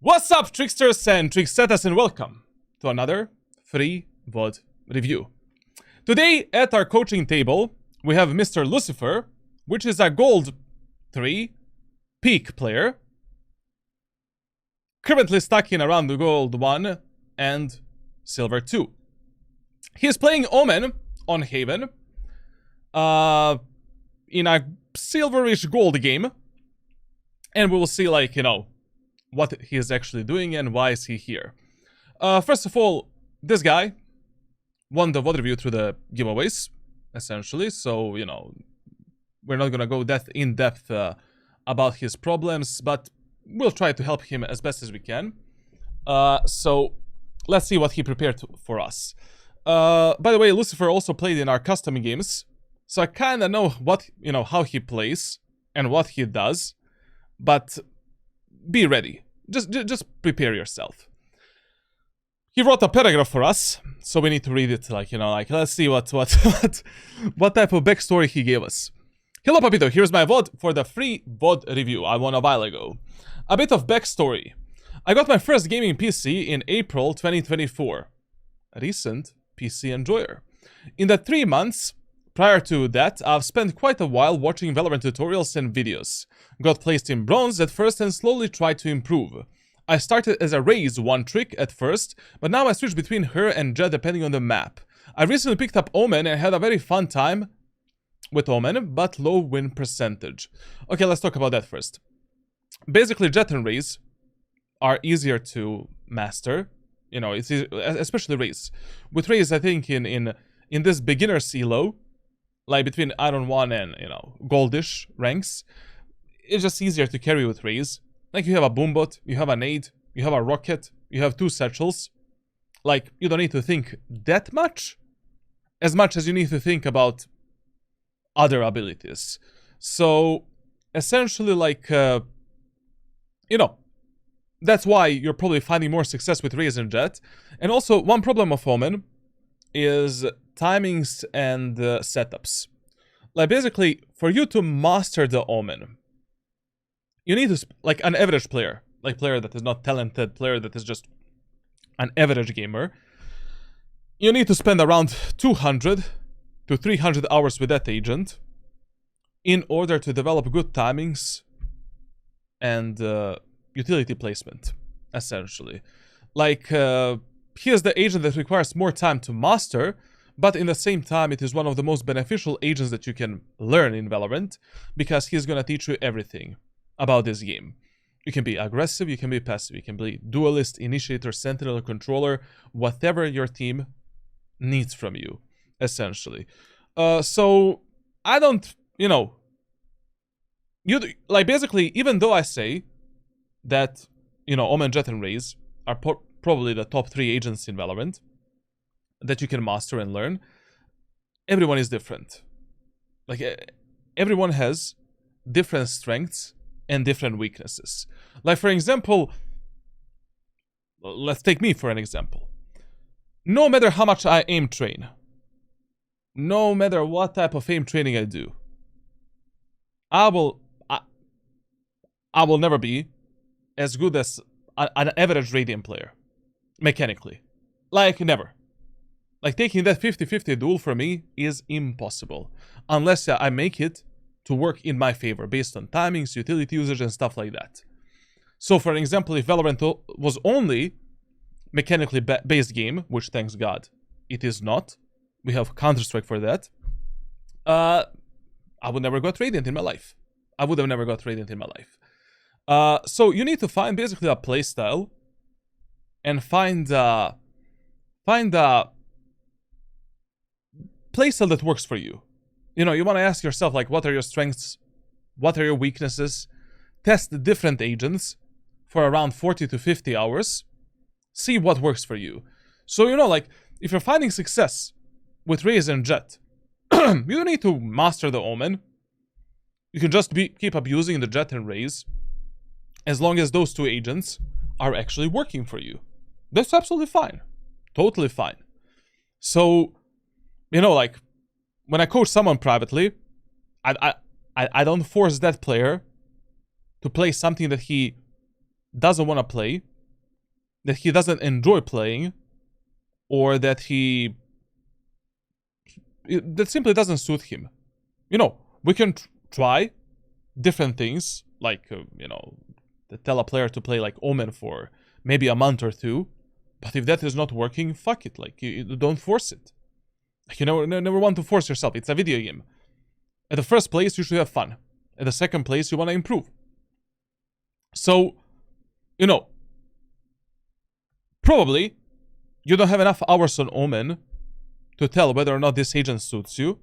What's up, tricksters and tricksetas, and welcome to another free VOD review. Today at our coaching table we have Mr. Lucifer, which is a gold 3 peak player, currently stuck in around the gold 1 and silver 2. He is playing Omen on Haven in a silverish gold game, and we will see, like, you know, what he is actually doing and why is he here. First of all, this guy won the VOD review through the giveaways, essentially, so, you know, we're not gonna go in depth about his problems, but we'll try to help him as best as we can. So let's see what he prepared for us. By the way, Lucifer also played in our custom games, so I kind of know what, you know, how he plays and what he does, but be ready. Just prepare yourself. He wrote a paragraph for us, so we need to read it. Like, you know, like, let's see what type of backstory he gave us. Hello, Papito. Here's my VOD for the free VOD review I won a while ago. A bit of backstory. I got my first gaming PC in April 2024. A recent PC enjoyer. In the 3 months prior to that, I've spent quite a while watching Valorant tutorials and videos. Got placed in bronze at first and slowly tried to improve. I started as a Raze one trick at first, but now I switch between her and Jet depending on the map. I recently picked up Omen and had a very fun time with Omen, but low win percentage. Okay, let's talk about that first. Basically, Jet and Raze are easier to master. You know, it's easy, especially Raze. With Raze, I think in this beginner's elo, like between Iron 1 and, you know, Goldish ranks, it's just easier to carry with Raze. Like, you have a Boombot, you have a Nade, you have a Rocket, you have 2 satchels. Like, you don't need to think that much as you need to think about other abilities. So, essentially, like, you know, that's why you're probably finding more success with Raze and Jet. And also, one problem of Omen is timings and setups. Like, basically, for you to master the Omen, you need to, like, an average player, like player that is not talented, player that is just an average gamer, you need to spend around 200 to 300 hours with that agent in order to develop good timings and utility placement, essentially. Like, here's the agent that requires more time to master, but in the same time, it is one of the most beneficial agents that you can learn in Valorant, because he's gonna teach you everything about this game. You can be aggressive, you can be passive, you can be duelist, initiator, sentinel, controller, whatever your team needs from you, essentially. So, I don't, you know, like, basically, even though I say that, you know, Omen, Jet, and Raze are probably the top 3 agents in Valorant that you can master and learn, everyone is different. Like, everyone has different strengths and different weaknesses. Like, for example, let's take me for an example. No matter how much I aim train, no matter what type of aim training I do, I will never be as good as an average Radiant player, mechanically. Like, never. Like, taking that 50-50 duel for me is impossible, unless I make it to work in my favor, based on timings, utility usage, and stuff like that. So, for example, if Valorant was only mechanically based game, which, thanks God, it is not. We have Counter-Strike for that. I would never got Radiant in my life. I would have never got Radiant in my life. So you need to find basically a playstyle and find a playstyle that works for you. You know, you want to ask yourself, like, what are your strengths? What are your weaknesses? Test the different agents for around 40 to 50 hours. See what works for you. So, you know, like, if you're finding success with Raze and Jet, you don't need to master the Omen. You can just keep abusing the Jet and Raze, as long as those 2 agents are actually working for you. That's absolutely fine. Totally fine. So, you know, like, when I coach someone privately, I don't force that player to play something that he doesn't want to play that he doesn't enjoy playing, or that that simply doesn't suit him. You know, we can try different things, like, you know, tell a player to play like Omen for maybe a month or two, but if that is not working, fuck it, like, you don't force it. You never want to force yourself. It's a video game. At the first place, you should have fun. At the second place, you want to improve. So, you know, probably you don't have enough hours on Omen to tell whether or not this agent suits you.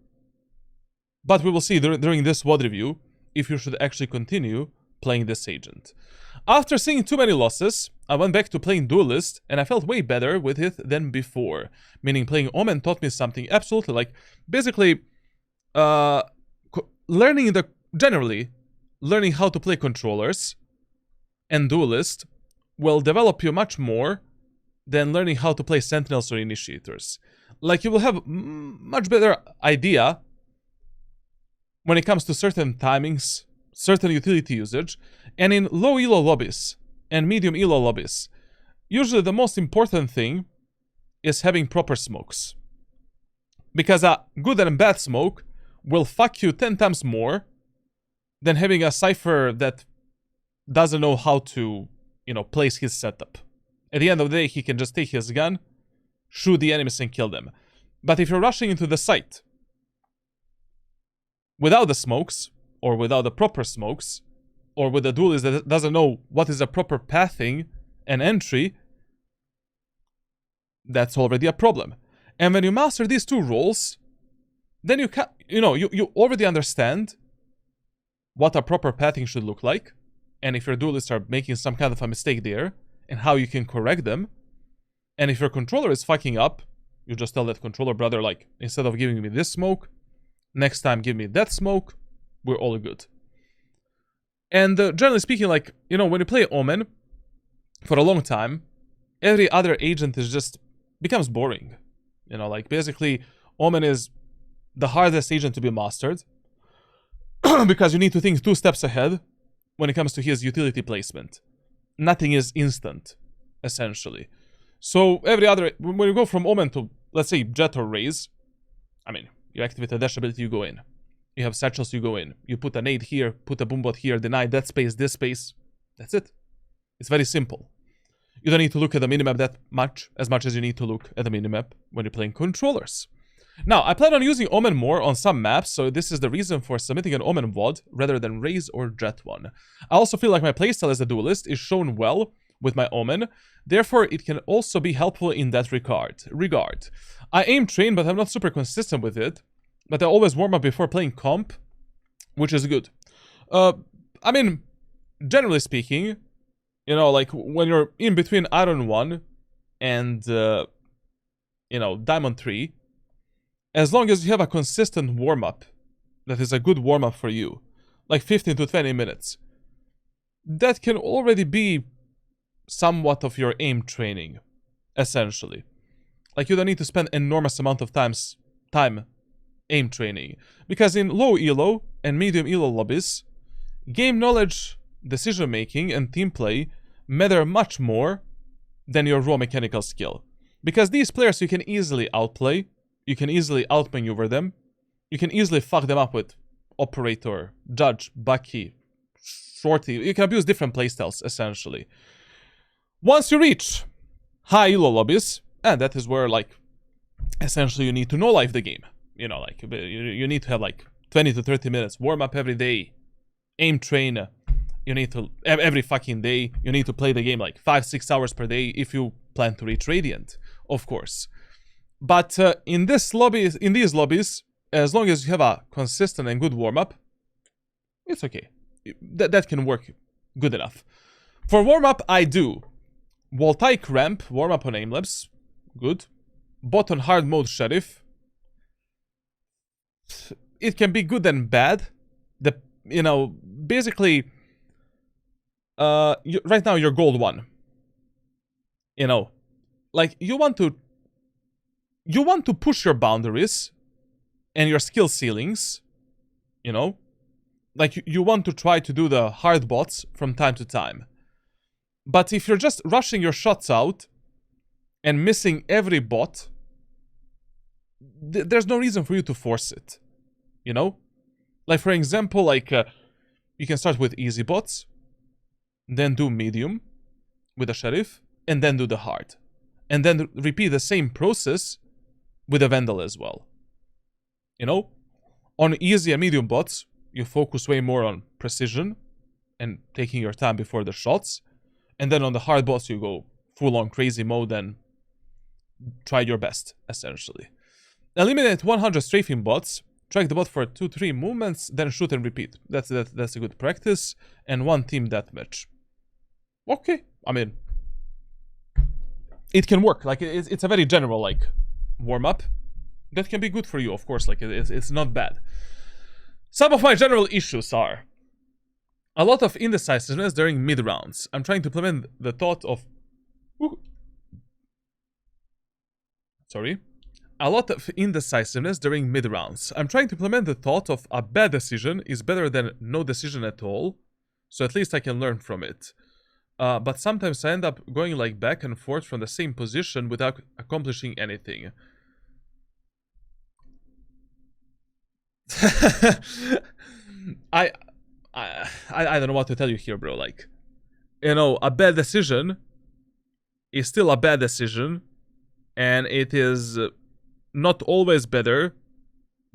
But we will see during this VOD review if you should actually continue playing this agent. After seeing too many losses, I went back to playing Duelist, and I felt way better with it than before. Meaning playing Omen taught me something absolutely, like, basically, learning how to play controllers and Duelist will develop you much more than learning how to play Sentinels or Initiators. Like, you will have much better idea when it comes to certain timings, certain utility usage, and in low elo lobbies and medium elo lobbies, usually the most important thing is having proper smokes. Because a good and bad smoke will fuck you 10 times more than having a Cypher that doesn't know how to, you know, place his setup. At the end of the day, he can just take his gun, shoot the enemies and kill them. But if you're rushing into the site without the smokes, or without the proper smokes, or with a duelist that doesn't know what is a proper pathing and entry, that's already a problem. And when you master these two roles, then you already understand what a proper pathing should look like, and if your duelists are making some kind of a mistake there, and how you can correct them. And if your controller is fucking up, you just tell that controller brother, like, instead of giving me this smoke, next time give me that smoke, we're all good. And generally speaking, like, you know, when you play Omen for a long time, every other agent is just becomes boring. You know, like, basically, Omen is the hardest agent to be mastered because you need to think 2 steps ahead when it comes to his utility placement. Nothing is instant, essentially. So when you go from Omen to, let's say, Jet or Raze, I mean, you activate a dash ability, you go in. You have satchels, you go in. You put a nade here, put a boombot here, deny that space, this space. That's it. It's very simple. You don't need to look at the minimap that much, as much as you need to look at the minimap when you're playing controllers. Now, I plan on using Omen more on some maps, so this is the reason for submitting an Omen VOD rather than Raze or Jet one. I also feel like my playstyle as a duelist is shown well with my Omen, therefore it can also be helpful in that regard. I aim train, but I'm not super consistent with it, but I always warm up before playing comp, which is good. I mean, generally speaking, you know, like, when you're in between Iron 1 and, you know, Diamond 3, as long as you have a consistent warm-up, that is a good warm-up for you, like 15 to 20 minutes, that can already be somewhat of your aim training, essentially. Like, you don't need to spend enormous amount of time aim training, because in low elo and medium elo lobbies, game knowledge, decision making, and team play matter much more than your raw mechanical skill. Because these players you can easily outplay, you can easily outmaneuver them, you can easily fuck them up with Operator, Judge, Bucky, Shorty. You can abuse different playstyles, essentially. Once you reach high elo lobbies, and that is where, like, essentially you need to no-life the game. You know, like, you need to have, like, 20 to 30 minutes warm-up every day, aim train, you need to, every fucking day, you need to play the game, like, 5-6 hours per day if you plan to reach Radiant, of course. But in these lobbies, as long as you have a consistent and good warm-up, it's okay. That can work good enough. For warm-up, I do Voltaic Ramp, warm-up on Aimlabs, good. Bot on hard mode Sheriff. It can be good and bad. You know, basically, right now you're gold 1. You know, like, you want to push your boundaries and your skill ceilings, you know? Like, you want to try to do the hard bots from time to time. But if you're just rushing your shots out and missing every bot, there's no reason for you to force it. You know? Like, for example, like, you can start with easy bots, then do medium with a sheriff, and then do the hard. And then repeat the same process with a vandal as well. You know? On easy and medium bots, you focus way more on precision and taking your time before the shots. And then on the hard bots, you go full on crazy mode and try your best, essentially. Eliminate 100 strafing bots. Track the bot for 2-3 movements, then shoot and repeat. That's a good practice. And 1 team deathmatch. Okay, I mean, it can work. Like, it's a very general, like, warm-up. That can be good for you, of course. Like, it's not bad. Some of my general issues are a lot of indecisiveness during mid-rounds. I'm trying to implement the thought of... A lot of indecisiveness during mid-rounds. I'm trying to implement the thought of a bad decision is better than no decision at all. So at least I can learn from it. But sometimes I end up going like back and forth from the same position without accomplishing anything. I don't know what to tell you here, bro. Like, you know, a bad decision is still a bad decision, and it is not always better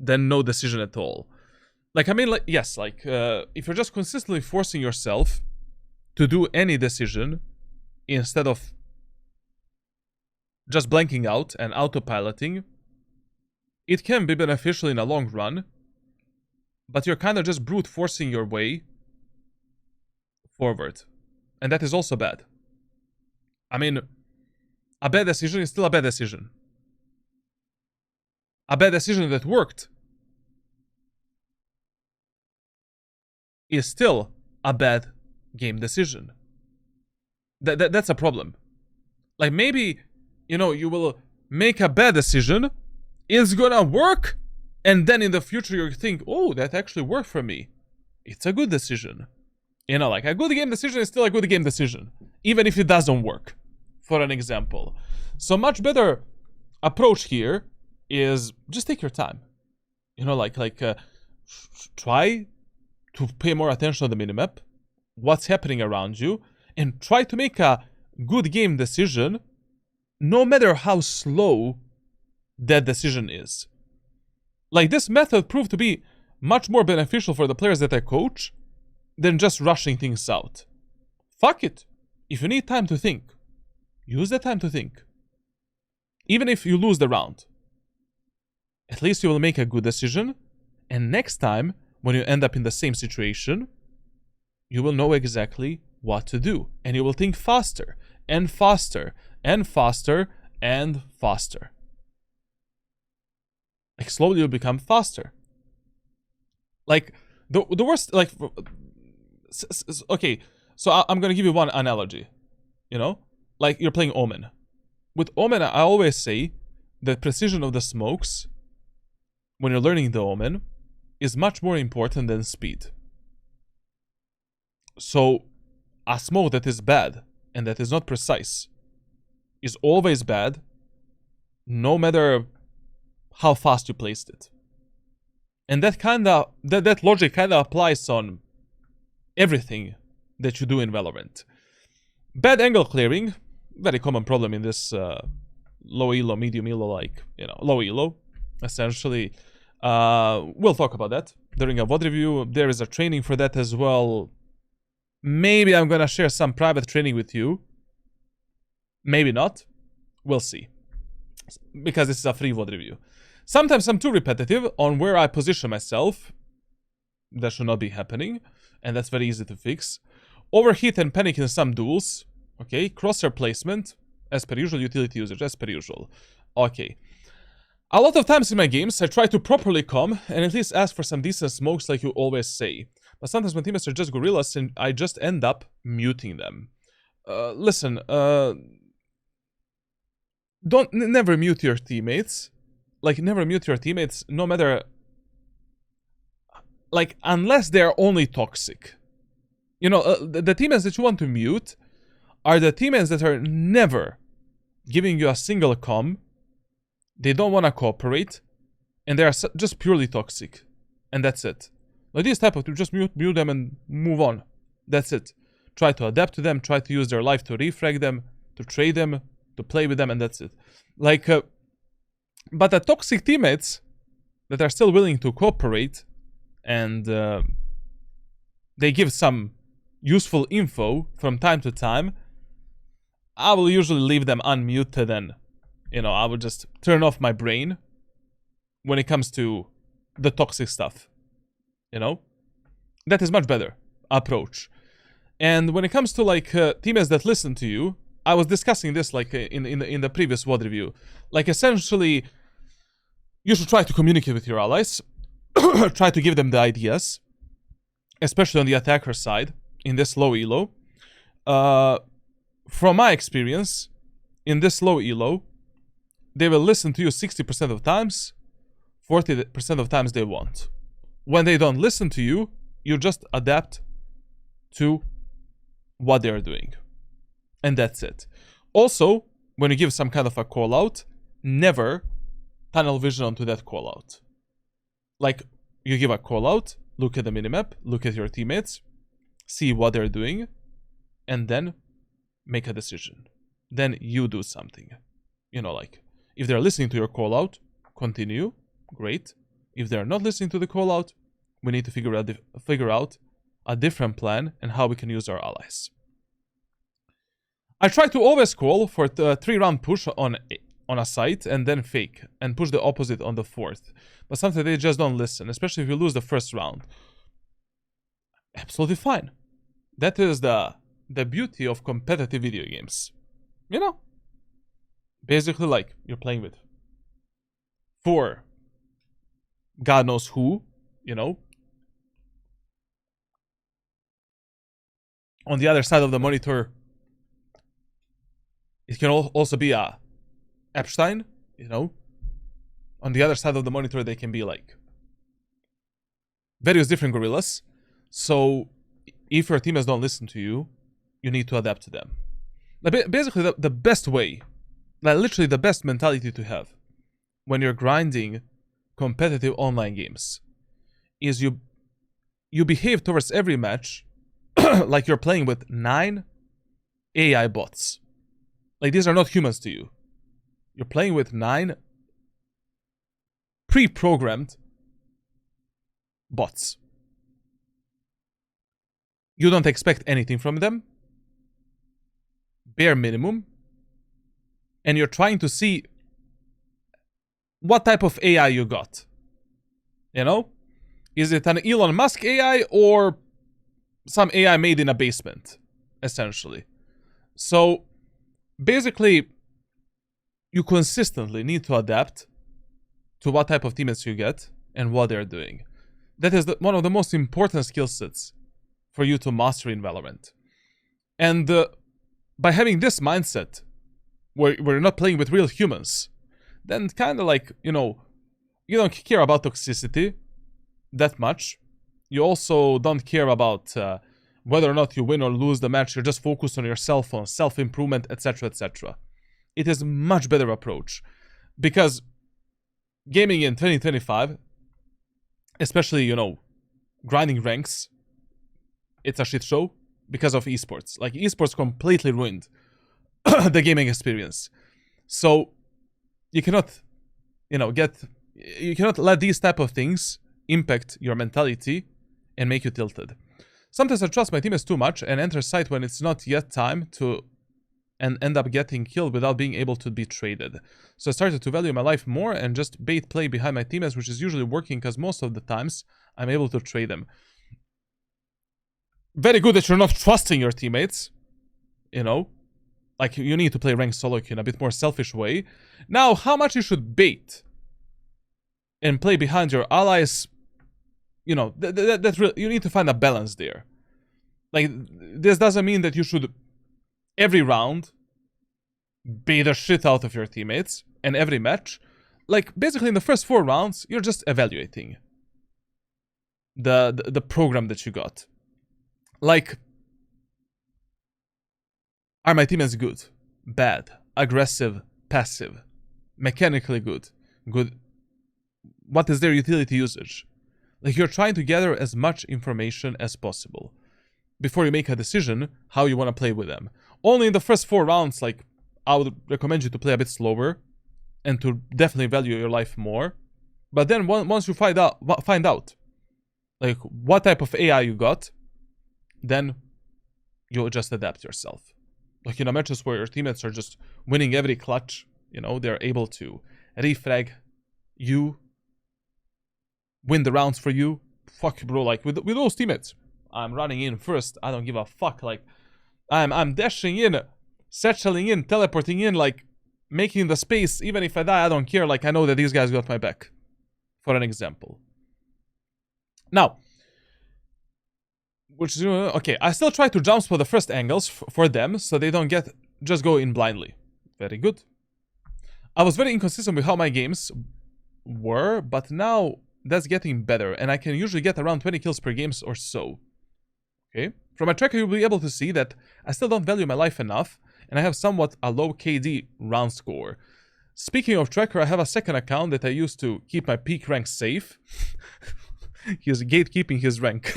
than no decision at all. Like, I mean, like, yes, like, if you're just consistently forcing yourself to do any decision instead of just blanking out and autopiloting, it can be beneficial in a long run, but you're kind of just brute forcing your way forward. And that is also bad. I mean, a bad decision is still a bad decision. A bad decision that worked is still a bad game decision. That's a problem. Like, maybe, you know, you will make a bad decision, it's gonna work, and then in the future you think, oh, that actually worked for me. It's a good decision. You know, like, a good game decision is still a good game decision, even if it doesn't work, for an example. So much better approach here is just take your time. You know, like try to pay more attention to the minimap, what's happening around you, and try to make a good game decision, no matter how slow that decision is. Like, this method proved to be much more beneficial for the players that I coach than just rushing things out. Fuck it. If you need time to think, use the time to think. Even if you lose the round, at least you will make a good decision, and next time, when you end up in the same situation, you will know exactly what to do, and you will think faster, and faster, and faster, and faster. Like, slowly you'll become faster. Like, the worst, like, okay, so I'm gonna give you one analogy, you know? Like, you're playing Omen. With Omen, I always say the precision of the smokes, when you're learning the Omen, is much more important than speed. So, a smoke that is bad and that is not precise is always bad, no matter how fast you placed it. And that logic kinda applies on everything that you do in Valorant. Bad angle clearing, very common problem in this low elo, medium elo, like, you know, low elo, essentially. We'll talk about that during a VOD review. There is a training for that as well. Maybe I'm gonna share some private training with you. Maybe not. We'll see. Because this is a free VOD review. Sometimes I'm too repetitive on where I position myself. That should not be happening. And that's very easy to fix. Overheat and panic in some duels. Okay. Crosshair placement. As per usual. Utility usage. As per usual. Okay. A lot of times in my games, I try to properly come and at least ask for some decent smokes like you always say. But sometimes my teammates are just gorillas and I just end up muting them. Listen, never mute your teammates. Like, never mute your teammates, no matter... Like, unless they're only toxic. You know, the teammates that you want to mute are the teammates that are never giving you a single comm. They don't want to cooperate, and they are just purely toxic, and that's it. Like this type of, just mute them and move on. That's it. Try to adapt to them, try to use their life to refrag them, to trade them, to play with them, and that's it. Like, but the toxic teammates that are still willing to cooperate and they give some useful info from time to time, I will usually leave them unmuted and, you know, I would just turn off my brain when it comes to the toxic stuff. You know? That is much better approach. And when it comes to like teammates that listen to you, I was discussing this like in the previous VOD review. Like essentially, you should try to communicate with your allies. Try to give them the ideas, especially on the attacker side in this low elo. From my experience, in this low elo, they will listen to you 60% of times, 40% of times they won't. When they don't listen to you, you just adapt to what they're doing. And that's it. Also, when you give some kind of a call out, never tunnel vision onto that call out. Like, you give a call out, look at the minimap, look at your teammates, see what they're doing, and then make a decision. Then you do something. You know, like, if they're listening to your call out, continue, great. If they're not listening to the call out, we need to figure out a different plan and how we can use our allies. I try to always call for a 3-round push on a site and then fake and push the opposite on the 4th. But sometimes they just don't listen, especially if you lose the first round. Absolutely fine. That is the beauty of competitive video games. You know? Basically, like, you're playing with 4 God knows who, you know? On the other side of the monitor, it can also be a Epstein, you know? On the other side of the monitor, they can be like various different gorillas. So if your teammates don't listen to you, you need to adapt to them. Basically, the best way, like literally the best mentality to have when you're grinding competitive online games is you behave towards every match like you're playing with 9 AI bots. Like, these are not humans to you. You're playing with 9 pre-programmed bots. You don't expect anything from them. Bare minimum. And you're trying to see what type of AI you got. You know? Is it an Elon Musk AI or some AI made in a basement? Essentially. So, basically, you consistently need to adapt to what type of teammates you get and what they're doing. That is one of the most important skill sets for you to master in Valorant. And by having this mindset, where you're not playing with real humans, then kind of like, you know, you don't care about toxicity that much. You also don't care about whether or not you win or lose the match. You're just focused on yourself, on self-improvement, etc., etc. It is a much better approach. Because gaming in 2025, especially, you know, grinding ranks, it's a shit show because of esports. Like, esports completely ruined the gaming experience. So, you cannot, you know, you cannot let these type of things impact your mentality and make you tilted. Sometimes I trust my teammates too much and enter site when it's not yet time to, and end up getting killed without being able to be traded. So I started to value my life more and just bait play behind my teammates, which is usually working because most of the times I'm able to trade them. Very good that you're not trusting your teammates, you know? Like, you need to play ranked solo queue in a bit more selfish way. Now, how much you should bait and play behind your allies, you know, that's real. You need to find a balance there. Like, this doesn't mean that you should every round bait the shit out of your teammates and every match. Like, basically in the first 4 rounds, you're just evaluating the program that you got. Like, Are my teammates good? Bad. Aggressive? Passive? Mechanically good? Good. What is their utility usage? Like, you're trying to gather as much information as possible before you make a decision how you want to play with them. Only in the first 4 rounds, like, I would recommend you to play a bit slower and to definitely value your life more. But then once you find out like what type of AI you got, then you'll just adapt yourself. Like, you know, matches where your teammates are just winning every clutch, you know, they're able to refrag you, win the rounds for you. Fuck, bro, like with those teammates, I'm running in first, I don't give a fuck, like I'm dashing in, satcheling in, teleporting in, like making the space. Even if I die, I don't care. Like, I know that these guys got my back, for an example. Now, which is okay, I still try to jump spot the first angles for them, so they don't just go in blindly. Very good. I was very inconsistent with how my games were, but now that's getting better, and I can usually get around 20 kills per game or so. Okay? From my tracker, you'll be able to see that I still don't value my life enough, and I have somewhat a low KD round score. Speaking of tracker, I have a second account that I use to keep my peak rank safe. He's gatekeeping his rank.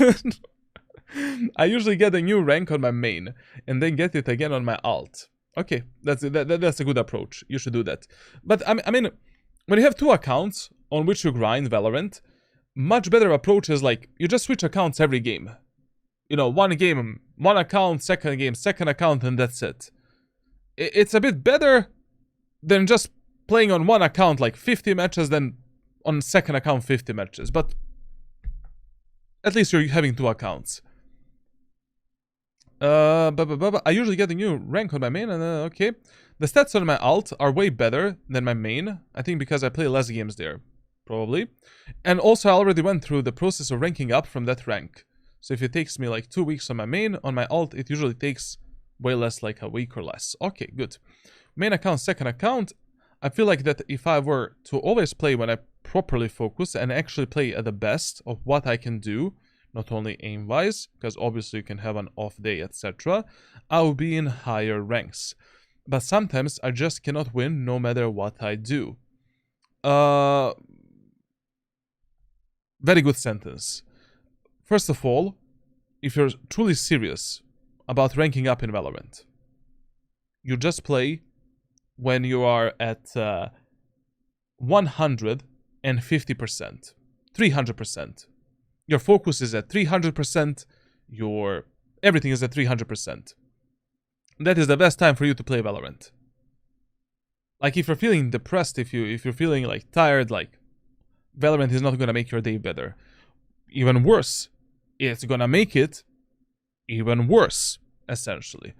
I usually get a new rank on my main, and then get it again on my alt. Okay, that's a good approach. You should do that. But I mean, when you have 2 accounts on which you grind Valorant, much better approach is like, you just switch accounts every game. You know, one game, one account, second game, second account, and that's it. It's a bit better than just playing on one account like 50 matches than on second account 50 matches. But at least you're having 2 accounts. I usually get a new rank on my main, and okay. The stats on my alt are way better than my main. I think because I play less games there, probably. And also I already went through the process of ranking up from that rank. So if it takes me like 2 weeks on my main, on my alt it usually takes way less, like a week or less. Okay, good. Main account, second account. I feel like that if I were to always play when I properly focus and actually play at the best of what I can do, not only aim-wise, because obviously you can have an off day, etc., I will be in higher ranks. But sometimes I just cannot win no matter what I do. Very good sentence. First of all, if you're truly serious about ranking up in Valorant, you just play when you are at 150%, 300%. Your focus is at 300%, everything is at 300%. That is the best time for you to play Valorant. Like, if you're feeling depressed, if you're feeling like tired, like, Valorant is not gonna make your day better. Even worse, it's gonna make it even worse, essentially.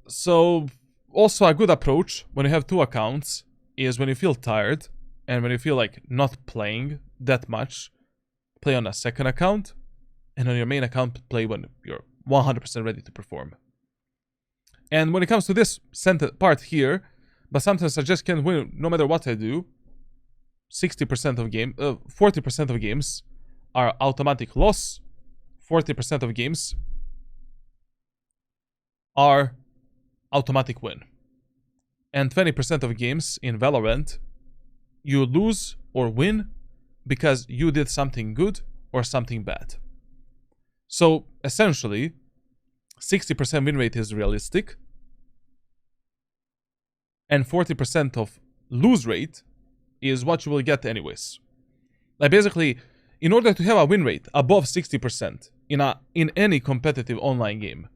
So also a good approach when you have 2 accounts is when you feel tired and when you feel like not playing that much, play on a second account, and on your main account play when you're 100% ready to perform. And when it comes to this part here, but sometimes I just can't win no matter what I do, 40% of games are automatic loss, 40% of games are automatic win. And 20% of games in Valorant, you lose or win because you did something good or something bad. So essentially, 60% win rate is realistic, and 40% of lose rate is what you will get anyways. Like, basically, in order to have a win rate above 60% in any competitive online game,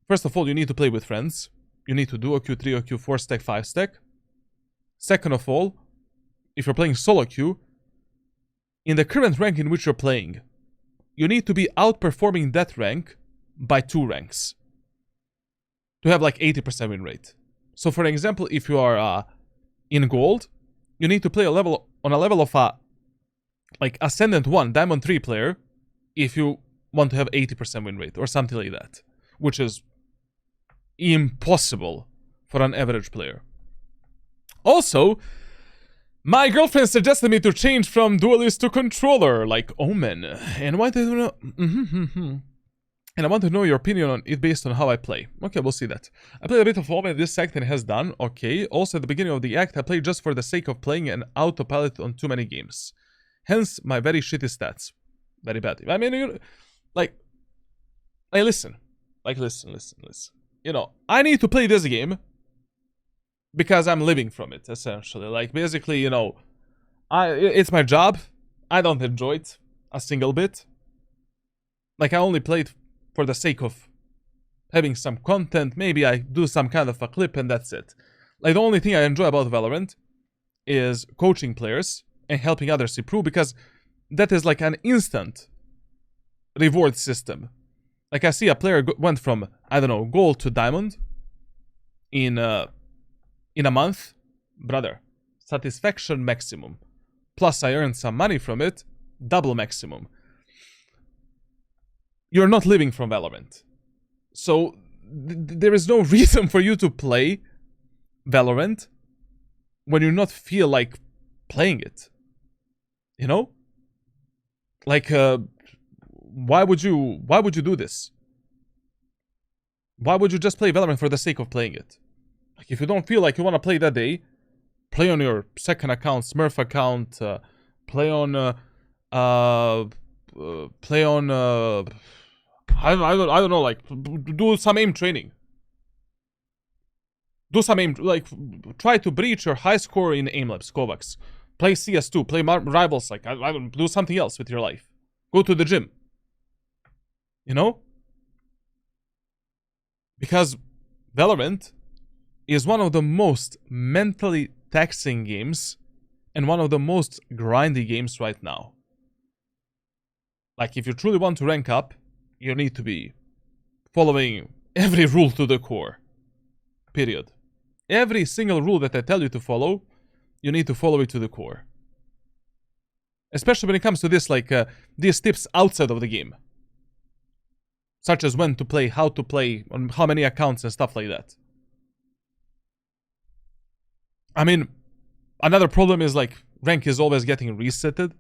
first of all, you need to play with friends. You need to do a Q3 or Q4 stack, 5 stack. Second of all, if you're playing solo queue, in the current rank in which you're playing, you need to be outperforming that rank by 2 ranks to have like 80% win rate. So for example, if you are in gold, you need to play on a level of like Ascendant 1, Diamond 3 player if you want to have 80% win rate or something like that, which is impossible for an average player. Also, my girlfriend suggested me to change from duelist to controller, like Omen. And why do you know? And I want to know your opinion on it based on how I play. Okay, we'll see that. I played a bit of Omen in this act and it has done. Okay. Also, at the beginning of the act, I played just for the sake of playing an autopilot on too many games. Hence, my very shitty stats. Very bad. I mean, like, hey, listen. Like, listen. You know, I need to play this game because I'm living from it, essentially. Like, basically, you know, it's my job. I don't enjoy it a single bit. Like, I only played for the sake of having some content. Maybe I do some kind of a clip and that's it. Like, the only thing I enjoy about Valorant is coaching players and helping others improve, because that is like an instant reward system. Like, I see a player went from, I don't know, gold to diamond in a month. Brother, satisfaction maximum. Plus I earned some money from it, double maximum. You're not living from Valorant. So there is no reason for you to play Valorant when you not feel like playing it. You know? Like, why would you do this? Why would you just play Valorant for the sake of playing it? Like, if you don't feel like you want to play that day, play on your second account, Smurf account, play on I don't know, like, do some aim training. Do some aim, like, try to breach your high score in aim labs, Kovacs. Play CS2, play Rivals, like, I don't do something else with your life. Go to the gym. You know? Because Valorant is one of the most mentally taxing games and one of the most grindy games right now. Like, if you truly want to rank up, you need to be following every rule to the core. Period. Every single rule that I tell you to follow, you need to follow it to the core. Especially when it comes to this, like, these tips outside of the game. Such as when to play, how to play, on how many accounts and stuff like that. I mean, another problem is, like, rank is always getting resetted.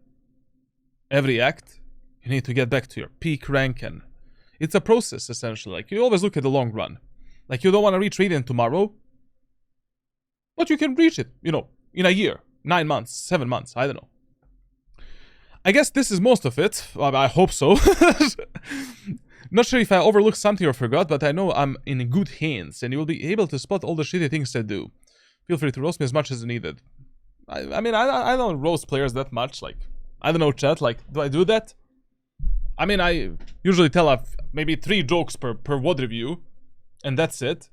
Every act. You need to get back to your peak rank, and it's a process, essentially. Like, you always look at the long run. Like, you don't want to reach Radiant tomorrow, but you can reach it, you know, in a year, 9 months, 7 months, I don't know. I guess this is most of it. I hope so. Not sure if I overlooked something or forgot, but I know I'm in good hands, and you will be able to spot all the shitty things I do. Feel free to roast me as much as needed. I mean, I don't roast players that much. Like, I don't know, chat. Like, do I do that? I mean, I usually tell maybe 3 jokes per VOD review, and that's it.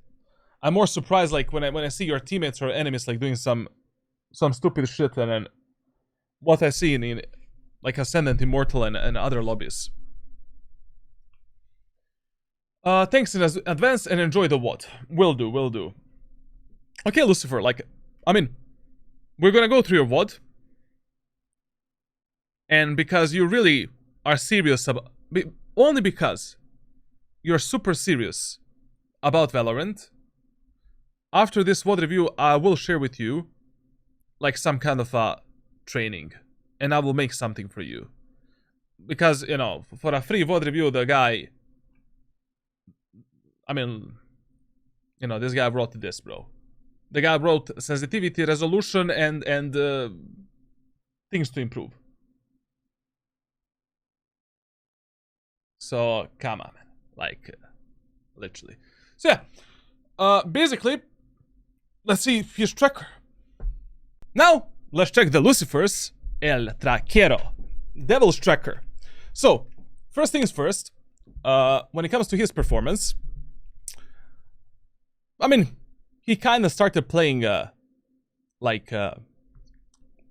I'm more surprised, like, when I see your teammates or enemies, like, doing some stupid shit, and then what I see in like, Ascendant, Immortal, and other lobbies. Thanks in advance, and enjoy the VOD. Will do. Okay, Lucifer, like, I mean, we're gonna go through your VOD, and because you really are serious about, only because you're super serious about Valorant, after this VOD review, I will share with you, like, some kind of training, and I will make something for you. Because, you know, for a free VOD review, the guy, I mean, you know, this guy wrote this, bro. The guy wrote sensitivity, resolution, and things to improve. So, come on, man. Like, literally. So, yeah. Basically, let's see his tracker. Now, let's check the Lucifer's El Traquero. Devil's tracker. So, first things first. When it comes to his performance, I mean, he kind of started playing, like,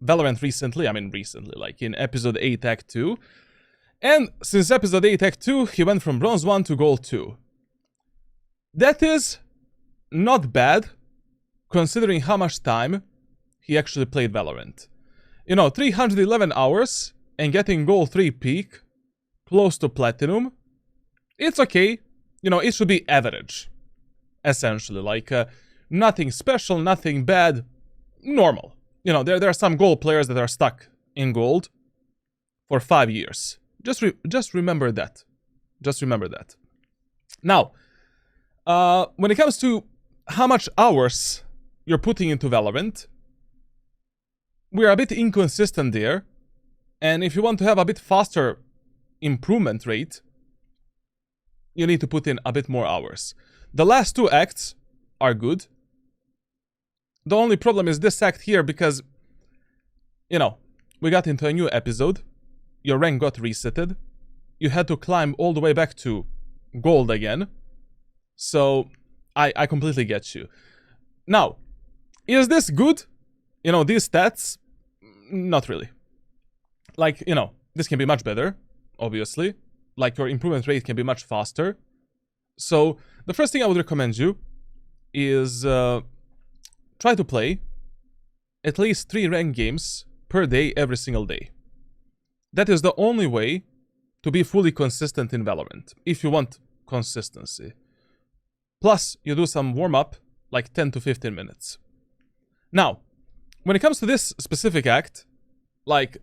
Valorant recently. I mean, recently, like, in Episode 8, Act 2. And since Episode 8, Act 2, he went from Bronze 1 to Gold 2. That is not bad, considering how much time he actually played Valorant. You know, 311 hours, and getting Gold 3 peak, close to Platinum. It's okay. You know, it should be average. Essentially, like, nothing special, nothing bad, normal. You know, there are some gold players that are stuck in gold for 5 years. Just remember that. Just remember that. Now, when it comes to how much hours you're putting into Valorant, we're a bit inconsistent there. And if you want to have a bit faster improvement rate, you need to put in a bit more hours. The last two acts are good. The only problem is this act here because, you know, we got into a new episode. Your rank got resetted. You had to climb all the way back to gold again. So, I completely get you. Now, is this good? You know, these stats? Not really. Like, you know, this can be much better, obviously. Like, your improvement rate can be much faster. So, the first thing I would recommend you is try to play at least 3 ranked games per day every single day. That is the only way to be fully consistent in Valorant, if you want consistency. Plus, you do some warm-up, like 10 to 15 minutes. Now, when it comes to this specific act, like,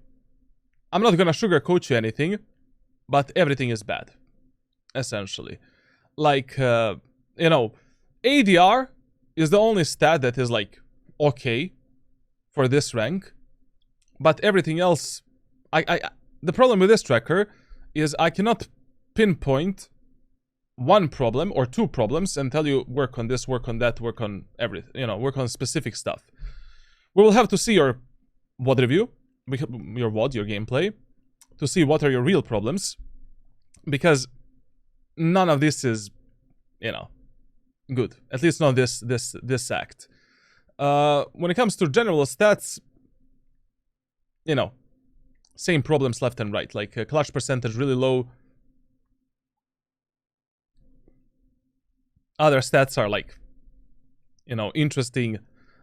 I'm not gonna sugarcoat you anything, but everything is bad, essentially. Like, you know, ADR is the only stat that is, like, okay for this rank, but everything else, the problem with this tracker is I cannot pinpoint one problem or 2 problems and tell you work on this, work on that, work on everything, you know, work on specific stuff. We will have to see your VOD review, your VOD, your gameplay, to see what are your real problems, because none of this is, you know, good. At least not this act. When it comes to general stats, you know, same problems left and right. Like clutch percentage really low. Other stats are like, you know, interesting.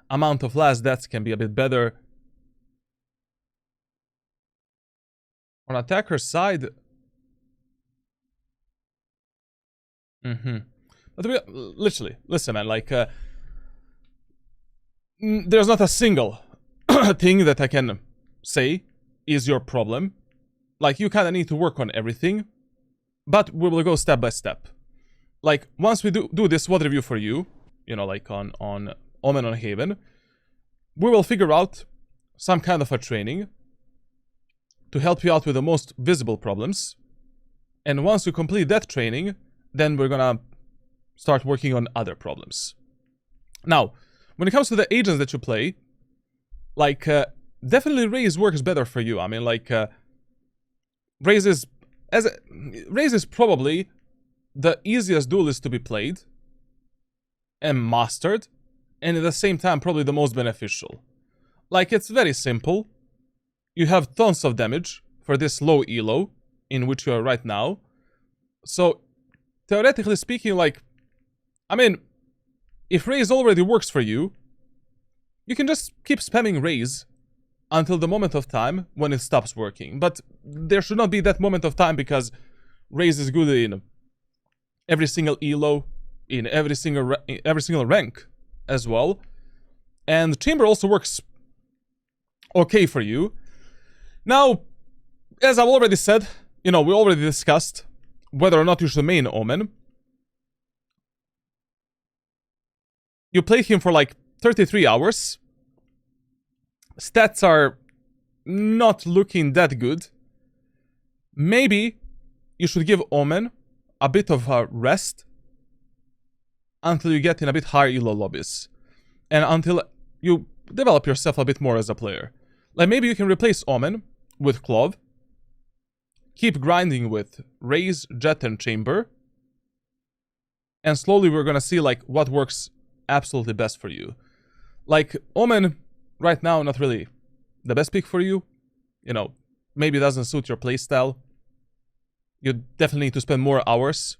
Amount of last deaths can be a bit better. On attacker side, but literally, listen, man. Like, there's not a single thing that I can say is your problem. Like, you kind of need to work on everything, but we will go step by step. Like, once we do this VOD review for you, you know, like on Omen on Haven, we will figure out some kind of a training to help you out with the most visible problems. And once you complete that training, then we're gonna start working on other problems. Now, when it comes to the agents that you play, like, definitely Raze works better for you. I mean, like, Raze is probably the easiest duelist to be played and mastered, and at the same time probably the most beneficial. Like, it's very simple. You have tons of damage for this low elo in which you are right now. So, theoretically speaking, like, I mean, if Raze already works for you, you can just keep spamming Raze until the moment of time when it stops working. But there should not be that moment of time, because Raze is good in every single elo, in every single rank as well. And Chamber also works okay for you. Now, as I've already said, you know, we already discussed whether or not you should main Omen. You play him for like 33 hours. Stats are not looking that good. Maybe you should give Omen a bit of a rest until you get in a bit higher elo lobbies, and until you develop yourself a bit more as a player. Like, maybe you can replace Omen with Clove, keep grinding with Raze, Jet, and Chamber, and slowly we're gonna see like what works absolutely best for you. Like, Omen right now, not really the best pick for you. You know, maybe it doesn't suit your playstyle. You definitely need to spend more hours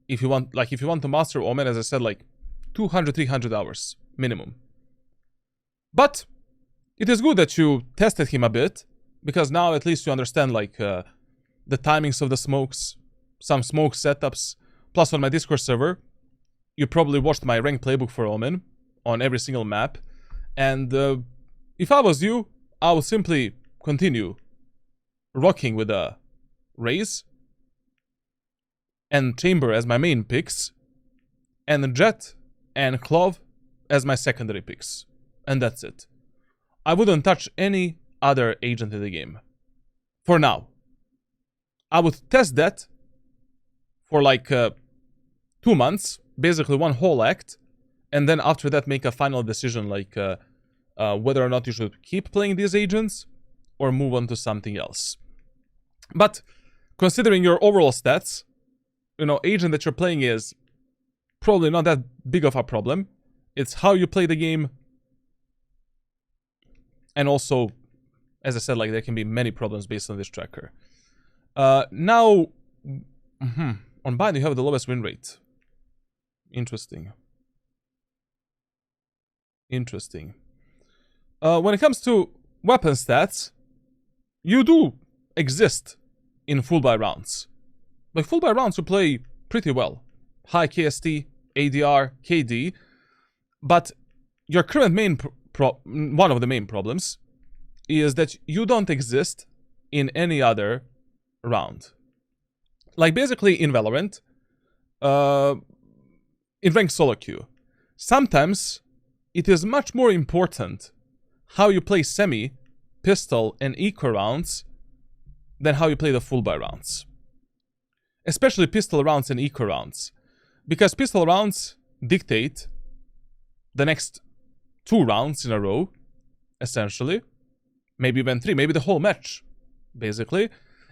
if you want. Like, if you want to master Omen, as I said, like 200-300 hours minimum. But it is good that you tested him a bit, because now at least you understand like the timings of the smokes, some smoke setups. Plus, on my Discord server, you probably watched my rank playbook for Omen on every single map. And if I was you, I would simply continue rocking with a Raze and Chamber as my main picks, and Jet and Clove as my secondary picks. And that's it. I wouldn't touch any other agent in the game. For now. I would test that for like 2 months, basically one whole act, and then after that make a final decision like whether or not you should keep playing these agents or move on to something else. But considering your overall stats, you know, agent that you're playing is probably not that big of a problem. It's how you play the game. And also, as I said, like there can be many problems based on this tracker. Now, on bind you have the lowest win rate. Interesting. Interesting. When it comes to weapon stats, you do exist in full buy rounds. Like full buy rounds you play pretty well. High KST, ADR, KD. But your current main one of the main problems is that you don't exist in any other round. Like basically in Valorant, in ranked solo queue, sometimes it is much more important how you play semi, pistol, and eco rounds than how you play the full buy rounds. Especially pistol rounds and eco rounds. Because pistol rounds dictate the next 2 rounds in a row, essentially. Maybe even 3, maybe the whole match, basically.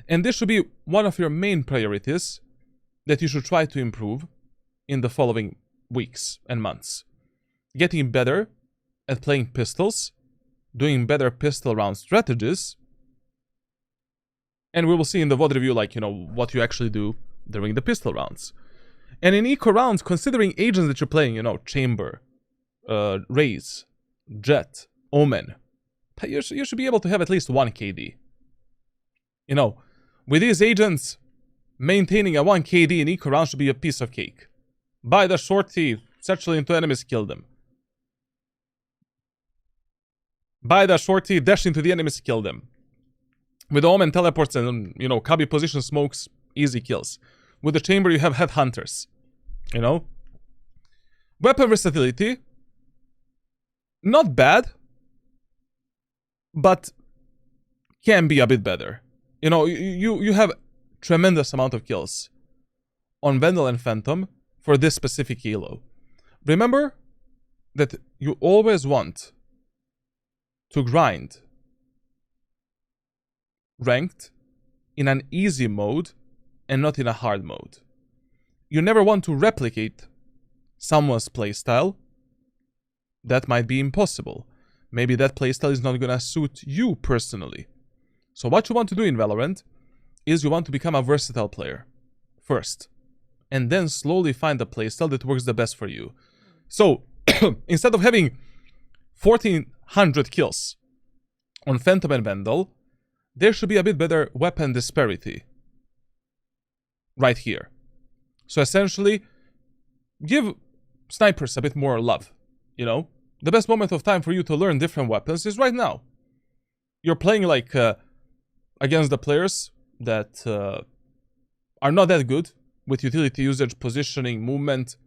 And this should be one of your main priorities that you should try to improve in the following weeks and months. Getting better at playing pistols, doing better pistol round strategies, and we will see in the VOD review, like, you know, what you actually do during the pistol rounds. And in eco rounds, considering agents that you're playing, you know, Chamber, Raze, Jet, Omen, you should be able to have at least 1 KD. You know, with these agents, maintaining a 1 KD in eco round should be a piece of cake. Buy the shorty, satchel into enemies, kill them. Buy the shorty, dash into the enemies, kill them. With Omen teleports and, you know, cubby position smokes, easy kills. With the Chamber, you have headhunters. You know? Weapon versatility, not bad, but can be a bit better. You know, you have tremendous amount of kills on Vandal and Phantom for this specific elo. Remember that you always want to grind ranked in an easy mode and not in a hard mode. You never want to replicate someone's playstyle. That might be impossible. Maybe that playstyle is not gonna suit you personally. So what you want to do in Valorant is you want to become a versatile player first, and then slowly find the playstyle that works the best for you. So instead of having 1400 kills on Phantom and Vandal, there should be a bit better weapon disparity right here. So essentially, give snipers a bit more love, you know? The best moment of time for you to learn different weapons is right now. You're playing like against the players that are not that good with utility usage, positioning, movement.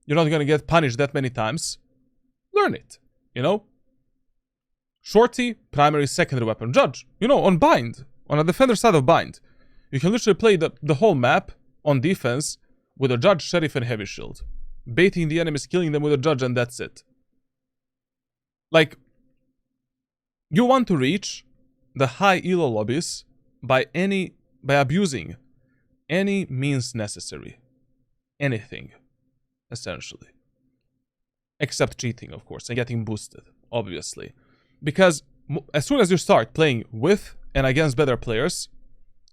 You're not gonna get punished that many times. Learn it, you know? Shorty, primary, secondary weapon. Judge, you know, on bind, on a defender side of bind, you can literally play the whole map on defense with a judge, sheriff, and heavy shield. Baiting the enemies, killing them with a judge, and that's it. Like, you want to reach the high elo lobbies by abusing any means necessary. Anything, essentially. Except cheating, of course, and getting boosted, obviously. Because as soon as you start playing with and against better players,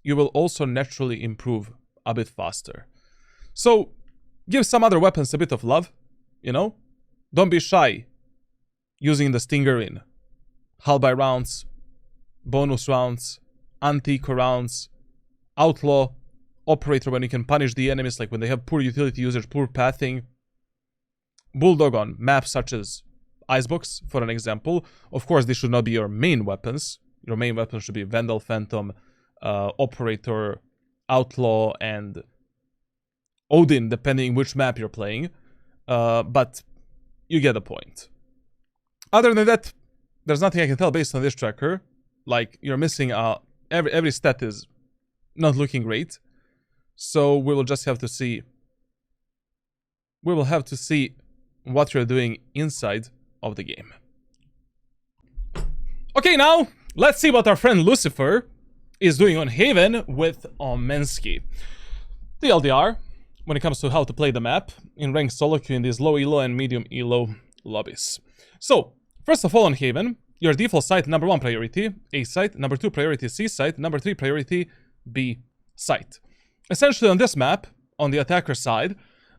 you will also naturally improve a bit faster. So, give some other weapons a bit of love, you know? Don't be shy using the Stinger in hull by rounds, bonus rounds, anti-eco rounds, outlaw, operator when you can punish the enemies, like when they have poor utility usage, poor pathing, bulldog on maps such as Icebox, for an example. Of course, these should not be your main weapons. Your main weapons should be Vandal, Phantom, Operator, Outlaw, and Odin, depending which map you're playing. But you get the point. Other than that, there's nothing I can tell based on this tracker. Like, you're missing every stat is not looking great. So we will just have to see. We will have to see what you're doing inside of the game. Okay, now let's see what our friend Lucifer is doing on Haven with Omensky. TLDR, when it comes to how to play the map in ranked solo queue in these low elo and medium elo lobbies. So, first of all on Haven, your default site number 1 priority, A site, number 2 priority C site, number 3 priority B site. Essentially on this map, on the attacker side,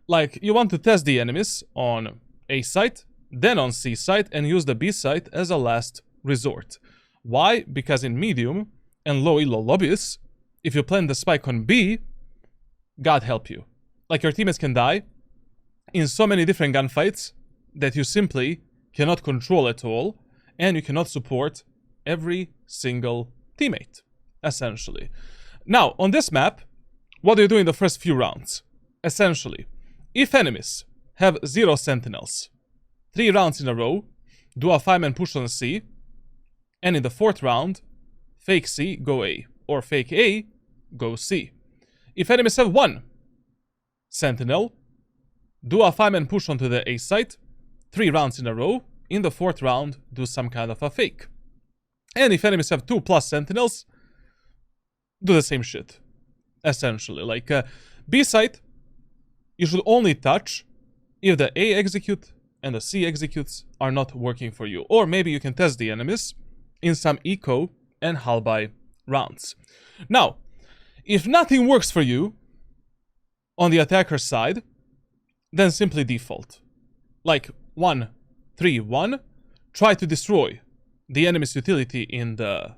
like you want to test the enemies on A site, then on C site, and use the B site as a last resort. Why? Because in medium and low elo lobbies, if you plant the spike on B, God help you. Like your teammates can die in so many different gunfights that you simply cannot control at all, and you cannot support every single teammate, essentially. Now, on this map, what do you do in the first few rounds? Essentially, if enemies have 0 sentinels, 3 rounds in a row, do a 5-man push on C, and in the 4th round, fake C, go A, or fake A, go C. If enemies have 1 sentinel, do a 5-man push onto the A site, 3 rounds in a row, in the 4th round, do some kind of a fake. And if enemies have 2+ sentinels, do the same shit. Essentially, like B site, you should only touch if the A execute and the C executes are not working for you. Or maybe you can test the enemies in some eco and halbye rounds. Now, if nothing works for you on the attacker side, then simply default. Like 1-3-1, try to destroy the enemy's utility in the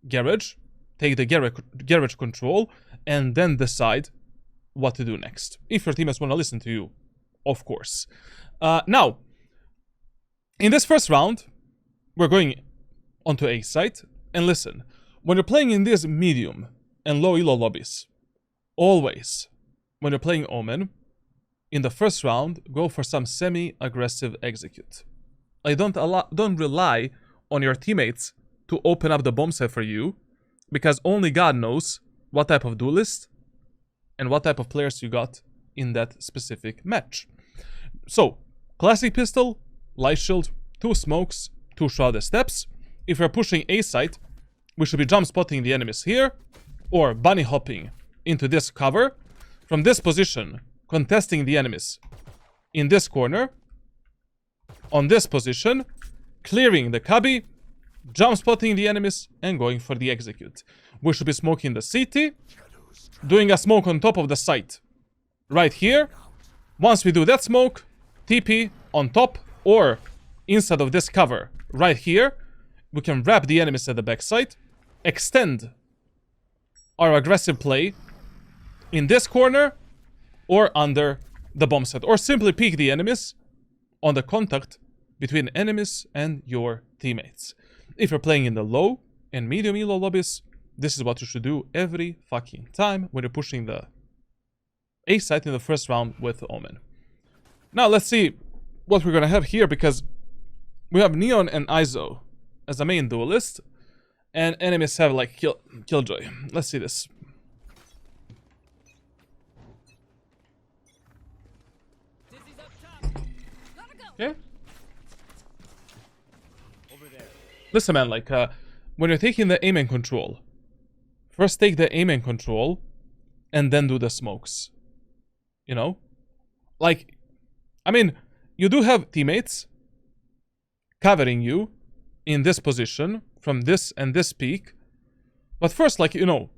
garage, take the garage control, and then decide what to do next. If your teammates want to listen to you, of course. Now, in this first round, we're going onto A site, and listen, when you're playing in these medium and low elo lobbies, always, when you're playing Omen, in the first round, go for some semi-aggressive execute. Like, don't rely on your teammates to open up the bomb site for you, because only God knows what type of duelist and what type of players you got in that specific match. So, classic pistol, light shield, 2 smokes, 2 shrouded steps. If we're pushing A site, we should be jump spotting the enemies here, or bunny hopping into this cover. From this position, contesting the enemies in this corner, on this position, clearing the cubby, jump spotting the enemies, and going for the execute. We should be smoking the CT, doing a smoke on top of the site, right here. Once we do that smoke, TP on top, or inside of this cover, right here. We can wrap the enemies at the backside, extend our aggressive play in this corner, or under the bomb set, or simply peek the enemies on the contact between enemies and your teammates. If you're playing in the low and medium elo lobbies, this is what you should do every fucking time when you're pushing the A site in the first round with Omen. Now let's see what we're gonna have here, because we have Neon and Iso as the main duelist, and enemies have like Killjoy. Let's see this. Okay. Listen, man, like, when you're taking the aim and control, first take the aim and control, and then do the smokes. You know? Like, I mean, you do have teammates covering you in this position, from this and this peak, but first, like, you know,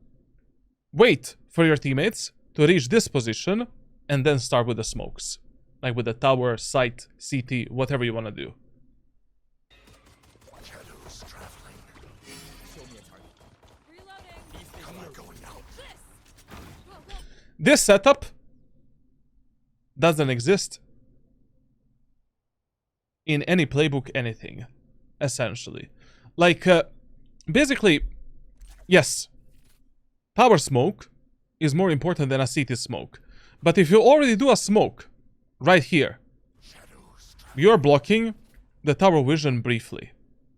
wait for your teammates to reach this position, and then start with the smokes. Like with the tower, site, CT, whatever you want to do. This setup doesn't exist in any playbook, anything, essentially. Like, basically, yes, tower smoke is more important than a CT smoke. But if you already do a smoke right here, you're blocking the tower vision briefly.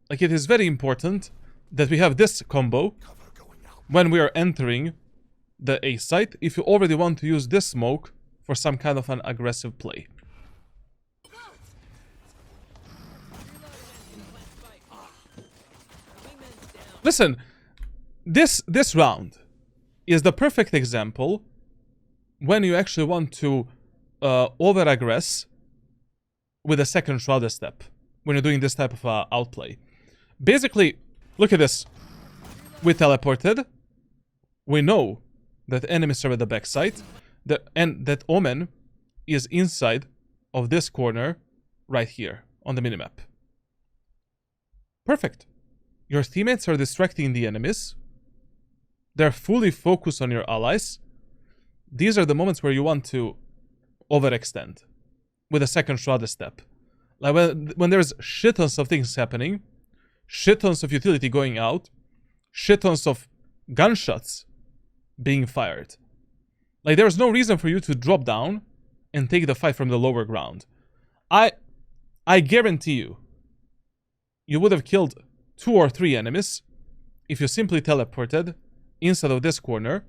Like, it is very important that we have this combo when we are entering the A site if you already want to use this smoke for some kind of an aggressive play. Listen, this round is the perfect example when you actually want to over-aggress with a second shrouded step, when you're doing this type of outplay. Basically, look at this. We teleported. We know that enemies are at the backside, and that Omen is inside of this corner right here on the minimap. Perfect. Your teammates are distracting the enemies. They're fully focused on your allies. These are the moments where you want to overextend with a second shrouded step. Like when there's shit tons of things happening, shit tons of utility going out, shit tons of gunshots being fired. Like, there's no reason for you to drop down and take the fight from the lower ground. I guarantee you, you would have killed 2 or 3 enemies if you simply teleported inside of this corner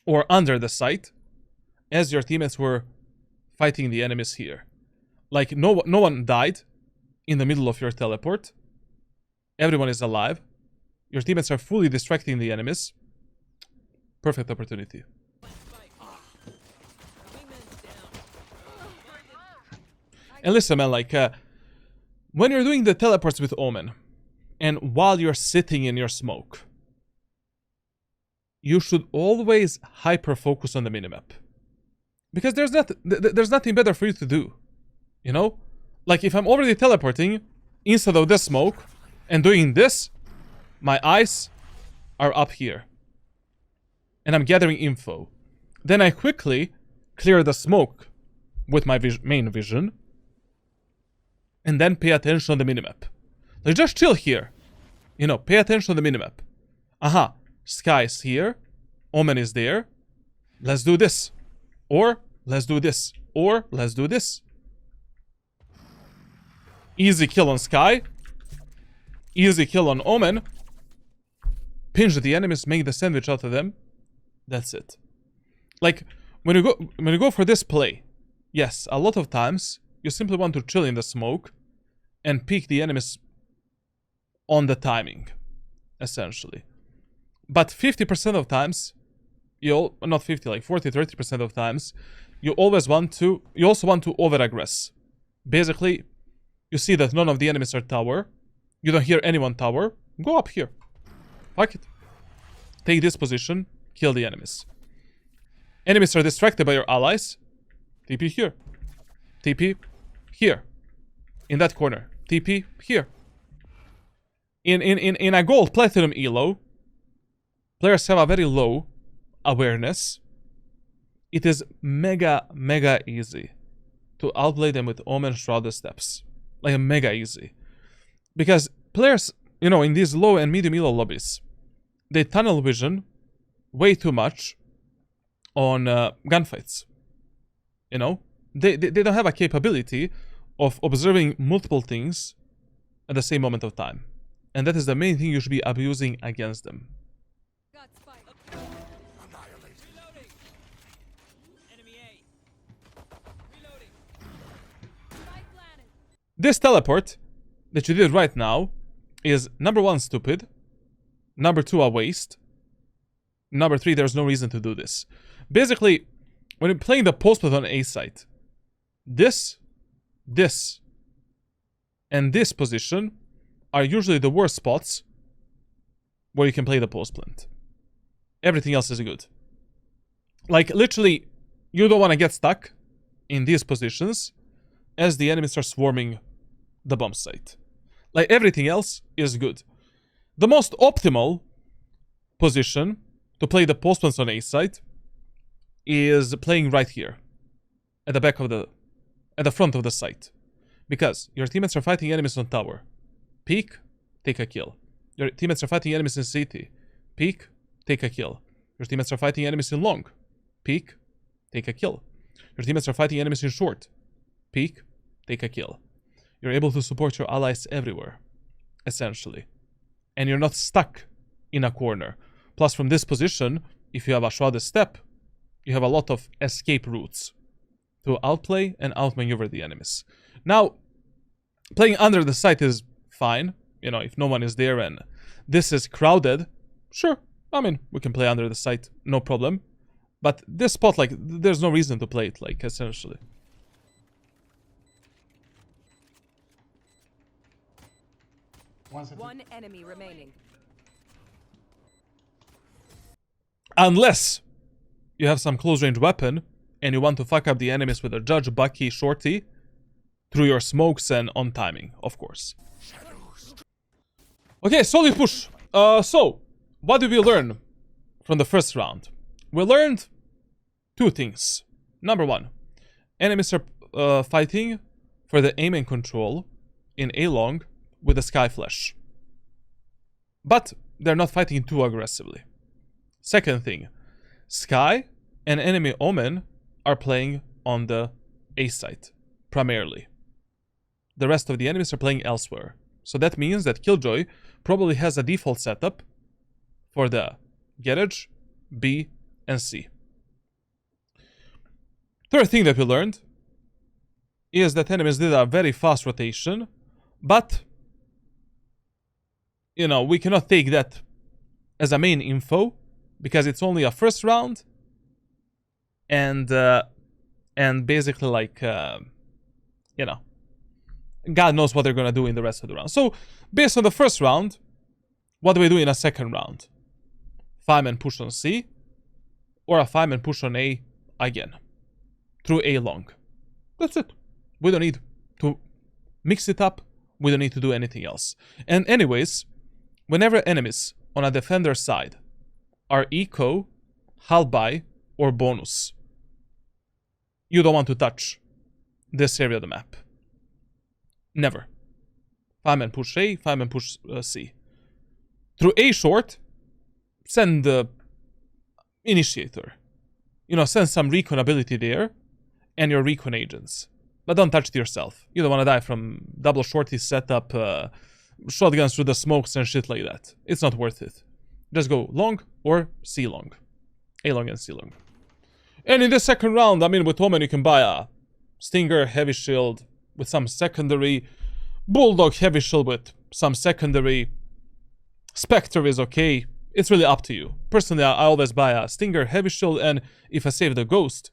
or under the site as your teammates were fighting the enemies here. Like, no one died in the middle of your teleport. Everyone is alive. Your teammates are fully distracting the enemies. Perfect opportunity. And listen, man, like, when you're doing the teleports with Omen, and while you're sitting in your smoke, you should always hyper-focus on the minimap. Because there's nothing better for you to do. You know? Like, if I'm already teleporting instead of this smoke and doing this, my eyes are up here. And I'm gathering info. Then I quickly clear the smoke with my main vision. And then pay attention on the minimap. Like, just chill here. You know, pay attention on the minimap. Aha, Sky is here. Omen is there. Let's do this. Or, let's do this. Or, let's do this. Easy kill on Sky. Easy kill on Omen. Pinch the enemies, make the sandwich out of them. That's it. Like, when you go for this play, yes, a lot of times you simply want to chill in the smoke and peek the enemies on the timing, essentially. But 50% of times, not 50, like 40-30% of times, you also want to over-aggress. Basically, you see that none of the enemies are tower. You don't hear anyone tower. Go up here. Fuck it. Take this position, kill the enemies. Enemies are distracted by your allies. TP here. TP here. In that corner. TP here. In a gold platinum elo, players have a very low awareness. It is mega easy to outplay them with Omen shrouded steps. Like, mega easy. Because players, you know, in these low and medium elo lobbies, they tunnel vision way too much on gunfights. You know? They don't have a capability of observing multiple things at the same moment of time. And that is the main thing you should be abusing against them. This teleport that you did right now is number 1, stupid. Number 2, a waste. Number 3, there's no reason to do this. Basically, when you're playing the postplant on A site, this, and this position are usually the worst spots where you can play the postplant. Everything else is good. Like, literally, you don't want to get stuck in these positions as the enemies are swarming the bomb site. Like, everything else is good. The most optimal position to play the postplants on A site is playing right here, at the front of the site, because your teammates are fighting enemies on tower. Peek, take a kill. Your teammates are fighting enemies in CT. Peek, take a kill. Your teammates are fighting enemies in long. Peek, take a kill. Your teammates are fighting enemies in short. Peek, take a kill. You're able to support your allies everywhere, essentially. And you're not stuck in a corner. Plus, from this position, if you have a shrouded step, you have a lot of escape routes to outplay and outmaneuver the enemies. Now, playing under the site is fine. You know, if no one is there and this is crowded, sure. I mean, we can play under the site, no problem. But this spot, like, there's no reason to play it, like, essentially. One enemy remaining. Unless you have some close-range weapon and you want to fuck up the enemies with a Judge, Bucky, Shorty through your smokes and on timing, of course. Okay, solid push. So, what did we learn from the first round? We learned two things. Number one, enemies are fighting for the aim and control in A-long with the Sky Flash. But they're not fighting too aggressively. Second thing, Sky and enemy Omen are playing on the A site, primarily. The rest of the enemies are playing elsewhere. So that means that Killjoy probably has a default setup for the garage, B, and C. Third thing that we learned is that enemies did a very fast rotation, but, you know, we cannot take that as a main info because it's only a first round, and basically, like, you know, God knows what they're gonna do in the rest of the round. So, based on the first round, what do we do in a second round? 5-man push on C, or a 5-man push on A again, through A long. That's it. We don't need to mix it up. We don't need to do anything else. And anyways, whenever enemies on a defender side are eco, hull buy, or bonus, you don't want to touch this area of the map. Never. 5-man push A, 5-man push C. Through A short, send the initiator. You know, send some recon ability there, and your recon agents. But don't touch it yourself. You don't want to die from double shorty setup, shotguns through the smokes and shit like that. It's not worth it. Just go long or C long. A long and C long. And in the second round, I mean, with Omen you can buy a Stinger heavy shield with some secondary, Bulldog heavy shield with some secondary, Spectre is okay. It's really up to you. Personally, I always buy a Stinger heavy shield, and if I save the Ghost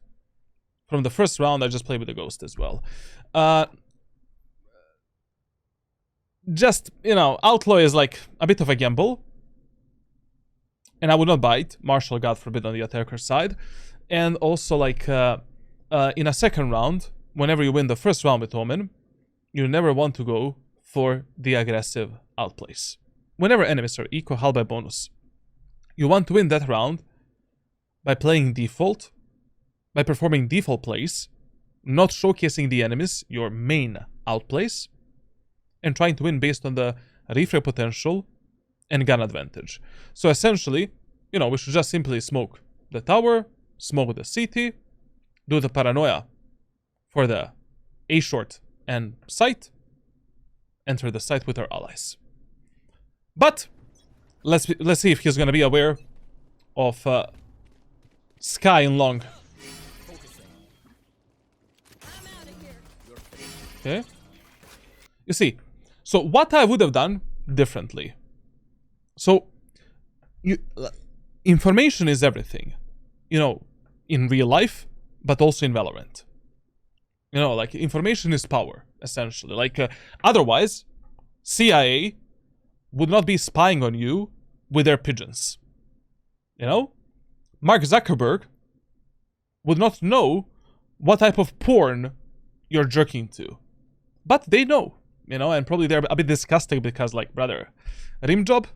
from the first round, I just play with the Ghost as well. Just, you know, Outlaw is like a bit of a gamble. And I would not buy it. Marshall, God forbid, on the attacker side. And also, like, in a second round, whenever you win the first round with Omen, you never want to go for the aggressive outplays. Whenever enemies are eco hull by bonus, you want to win that round by playing default, by performing default plays, not showcasing the enemies, your main outplays, and trying to win based on the refrag potential and gun advantage. So essentially, you know, we should just simply smoke the tower, smoke the city, do the paranoia for the A short and site, enter the site with our allies. But let's see if he's gonna be aware of Sky in long. Okay. You see, so what I would have done differently. So, information is everything, you know, in real life, but also in Valorant. You know, like, information is power, essentially. Like, otherwise, CIA would not be spying on you with their pigeons. You know? Mark Zuckerberg would not know what type of porn you're jerking to. But they know, you know, and probably they're a bit disgusting because, like, brother, rim job?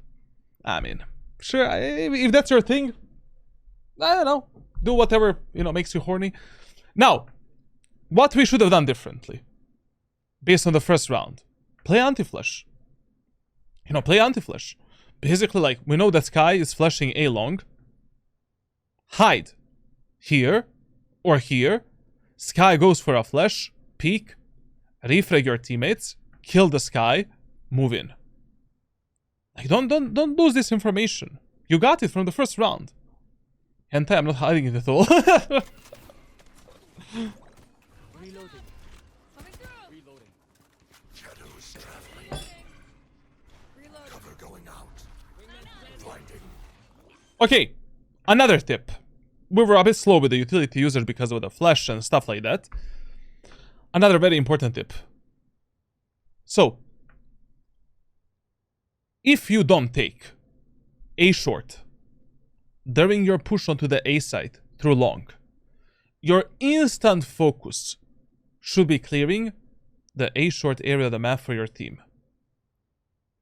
I mean, sure, if that's your thing, I don't know. Do whatever, you know, makes you horny. Now, what we should have done differently, based on the first round, play anti-flash. You know, play anti-flash. Basically, like, we know that Sky is flashing A long. Hide here or here, Sky goes for a flash, peek, refrag your teammates, kill the Sky, move in. Like, don't lose this information. You got it from the first round. Hentai, I'm not hiding it at all. Reloading. Reloading. Shadows traveling. Cover going out. Blinding. Okay, another tip. We were a bit slow with the utility users because of the flash and stuff like that. Another very important tip. So, if you don't take A short during your push onto the A side through long, your instant focus should be clearing the A short area of the map for your team.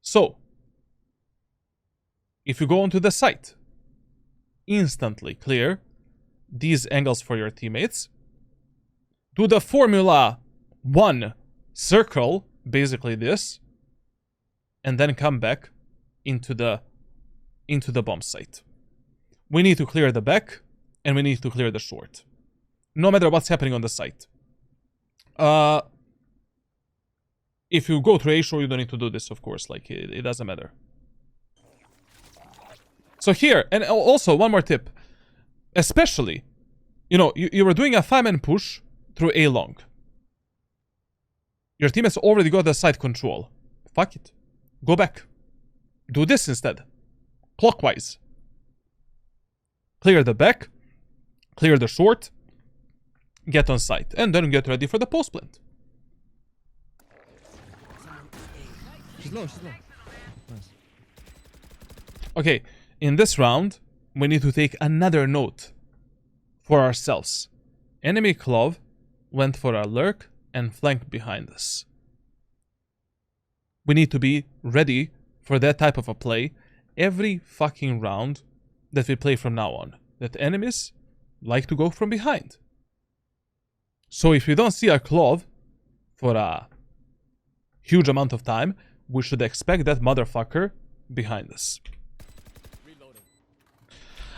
So, if you go onto the site, instantly clear these angles for your teammates. Do the Formula 1 circle, basically this, and then come back into the bomb site. We need to clear the back, and we need to clear the short. No matter what's happening on the site. If you go through A short, you don't need to do this, of course. Like, it doesn't matter. So here, and also one more tip. Especially, you know, you were doing a 5-man push through A long. Your team has already got the side control. Fuck it. Go back. Do this instead. Clockwise. Clear the back. Clear the short. Get on site. And then get ready for the post plant. She's low, she's low. Nice. Okay, in this round, we need to take another note for ourselves. Enemy Clove went for a lurk and flanked behind us. We need to be ready for that type of a play every fucking round that we play from now on. That enemies like to go from behind. So if we don't see a Clove for a huge amount of time, we should expect that motherfucker behind us.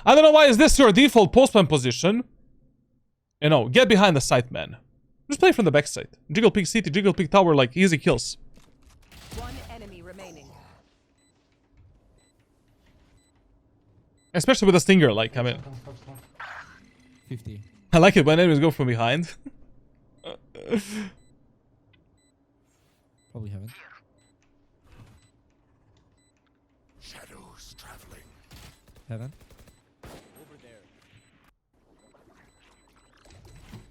I don't know why is this your default post-plant position. You know, get behind the site, man. Just play from the backside. Jiggle pick city, jiggle pick tower, like easy kills. One enemy remaining. Especially with a stinger, like, I mean. 50. I like it when enemies go from behind. Probably haven't. Shadows traveling. Haven't.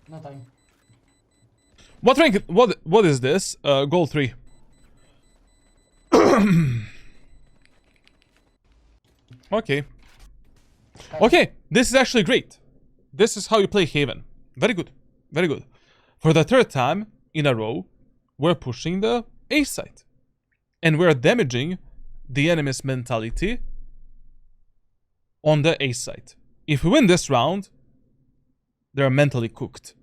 No time. What rank, what is this? Gold 3. Okay. Okay, this is actually great. This is how you play Haven. Very good. Very good. For the third time in a row, we're pushing the A side. And we're damaging the enemy's mentality on the A side. If we win this round, they're mentally cooked.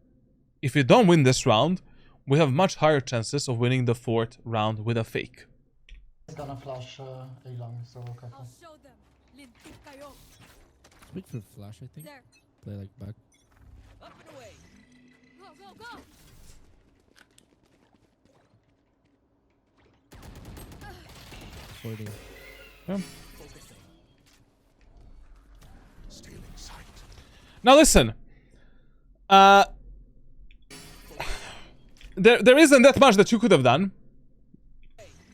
If we don't win this round, we have much higher chances of winning the fourth round with a fake. It's gonna flash A long, so careful. I'll show them. Lintik kayo. Wait for the flash, I think. There. Play like back. Up and away. Go, go, go. 40. Stealing sight. Now listen. There isn't that much that you could have done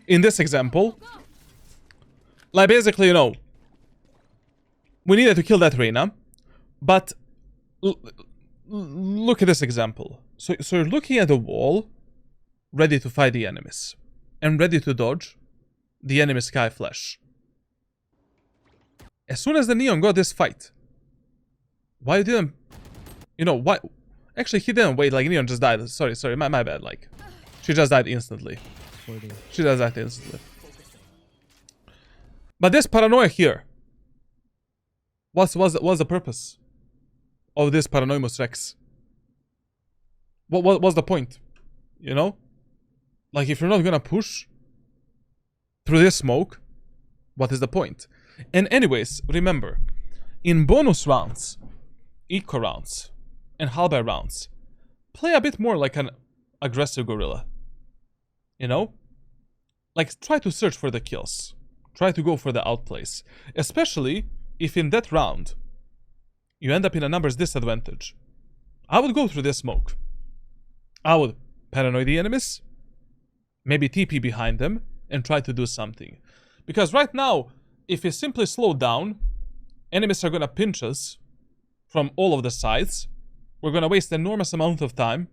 in this example. Like, basically, you know, we needed to kill that Reyna, but look at this example. So you're looking at the wall, ready to fight the enemies, and ready to dodge the enemy Sky Flash. As soon as the Neon got this fight, why didn't, you know, why? Actually, he didn't wait. Like, Neon just died. Sorry, my bad. Like, she just died instantly. 40. She does that instantly. But this paranoia here, what's the purpose of this Paranoimus Rex? What was the point? You know? Like, if you're not gonna push through this smoke, what is the point? And anyways, remember, in bonus rounds, eco rounds, and halberd rounds. Play a bit more like an aggressive gorilla. You know? Like, try to search for the kills. Try to go for the outplays. Especially if in that round you end up in a numbers disadvantage. I would go through this smoke. I would paranoid the enemies, maybe TP behind them, and try to do something. Because right now, if we simply slow down, enemies are gonna pinch us from all of the sides. We're gonna waste an enormous amount of time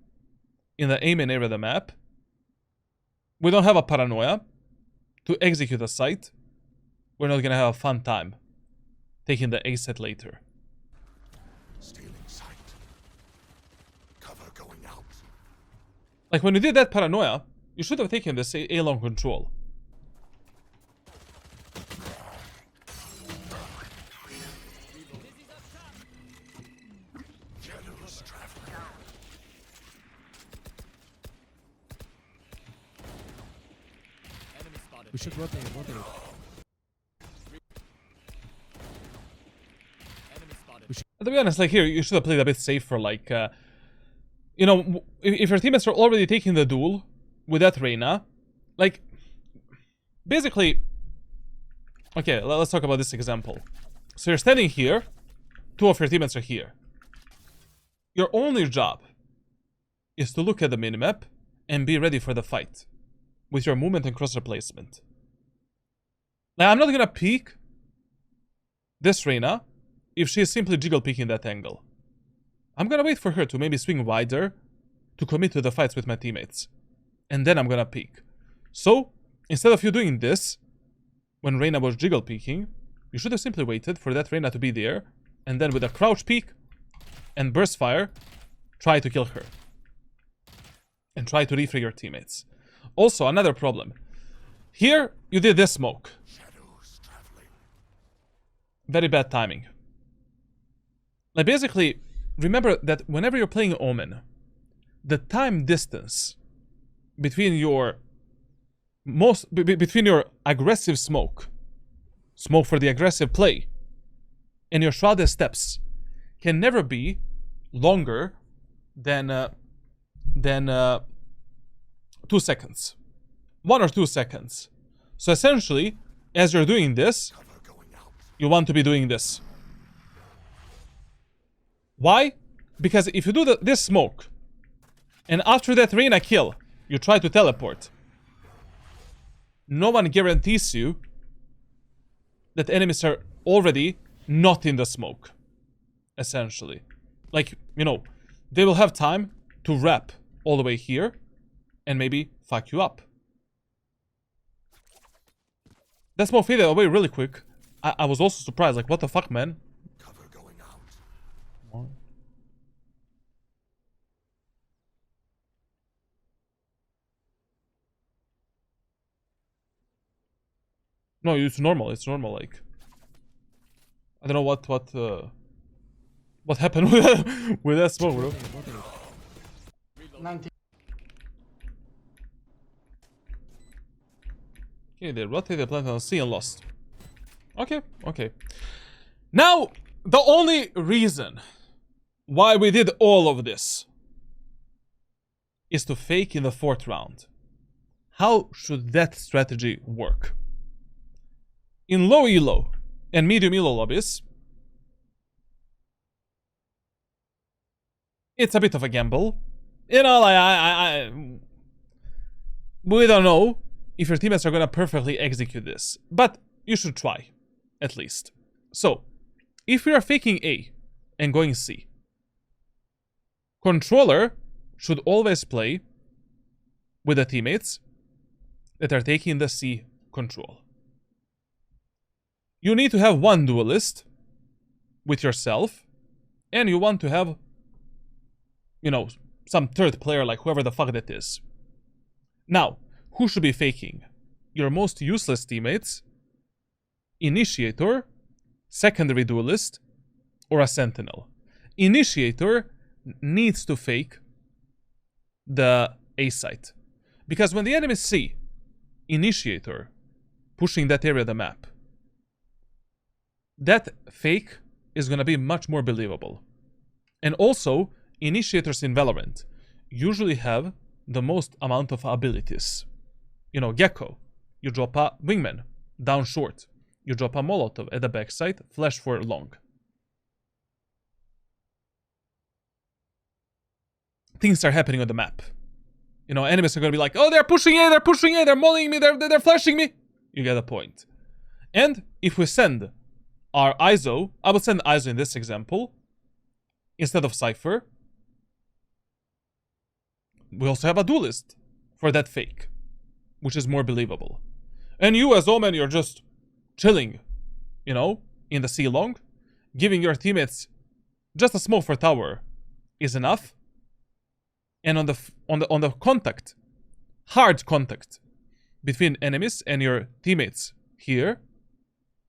in the aiming area of the map. We don't have a paranoia to execute a site. We're not gonna have a fun time taking the A set later. Stealing sight. Cover going out. Like, when you did that paranoia, you should have taken this A long control. Shadows traveling. We should rotate. To be honest, like, here, you should have played a bit safer, like, you know, if your teammates are already taking the duel with that Reyna, like, basically, okay, let's talk about this example. So you're standing here, two of your teammates are here. Your only job is to look at the minimap and be ready for the fight with your movement and crosshair placement. Now, I'm not gonna peek this Reyna if she is simply jiggle peeking that angle. I'm gonna wait for her to maybe swing wider to commit to the fights with my teammates. And then I'm gonna peek. So, instead of you doing this, when Reyna was jiggle peeking, you should have simply waited for that Reyna to be there, and then with a crouch peek and burst fire, try to kill her. And try to refrag your teammates. Also, another problem. Here, you did this smoke. Shadows traveling. Very bad timing. Like, basically, remember that whenever you're playing Omen, the time distance between your between your aggressive smoke for the aggressive play, and your shrouded steps can never be longer than 2 seconds. 1 or 2 seconds. So essentially, as you're doing this, Cover going out. you want to be doing this. Why? Because if you do this smoke, and after that Reyna kill, you try to teleport, no one guarantees you that enemies are already not in the smoke. Essentially. Like, you know, they will have time to wrap all the way here and maybe fuck you up. That smoke faded away really quick. I was also surprised, like, what the fuck, man? Cover going out. No, it's normal. It's normal. Like, I don't know what happened with that smoke, bro. 90. Okay, they rotated, planted on C and lost. Okay, okay. Now, the only reason why we did all of this is to fake in the 4th round. How should that strategy work? In low elo and medium elo lobbies, it's a bit of a gamble. You know, like, we don't know if your teammates are gonna perfectly execute this, but you should try, at least. So, if we are faking A and going C, controller should always play with the teammates that are taking the C control. You need to have one duelist with yourself, and you want to have, you know, some third player, like whoever the fuck that is. Now, who should be faking? Your most useless teammates, initiator, secondary duelist, or a sentinel. Initiator needs to fake the A site. Because when the enemies see initiator pushing that area of the map, that fake is gonna be much more believable. And also, initiators in Valorant usually have the most amount of abilities. You know, Gecko, you drop a wingman, down short. You drop a Molotov at the backside, flash for long. Things are happening on the map. You know, enemies are gonna be like, oh, they're pushing A, they're mollying me, they're flashing me. You get a point. And if we send our ISO, I will send ISO in this example, instead of Cypher. We also have a duelist for that fake, which is more believable. And you as Omen, you're just chilling, you know, in the C long, giving your teammates just a smoke for tower is enough. And on the contact, hard contact between enemies and your teammates here,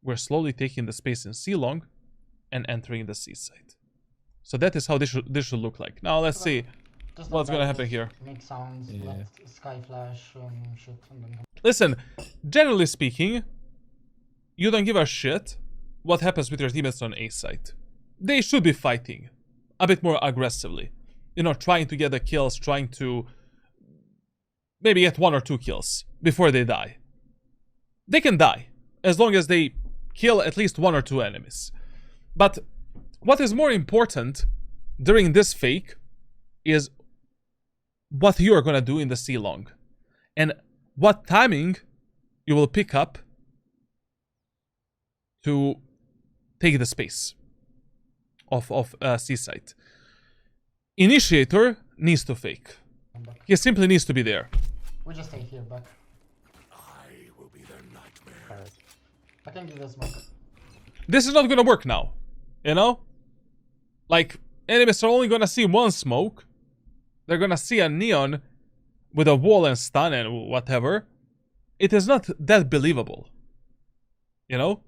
we're slowly taking the space in C long and entering the C side. So that is how this should look like. Now let's see Just what's like gonna that, happen just here. Make sounds, Yeah. let sky flash, shit, and then Listen, generally speaking, you don't give a shit what happens with your teammates on A side. They should be fighting a bit more aggressively. You know, trying to get the kills, trying to maybe get 1 or 2 kills before they die. They can die as long as they kill at least 1 or 2 enemies. But what is more important during this fake is what you are gonna do in the C long and what timing you will pick up to take the space of C side. Initiator needs to fake. come back. He simply needs to be there. We just stay here, back. I will be their nightmare. Alright. I can give this smoke. This is not gonna work now. You know? Like, enemies are only gonna see one smoke. They're gonna see a neon with a wall and stun and whatever. It is not that believable. You know?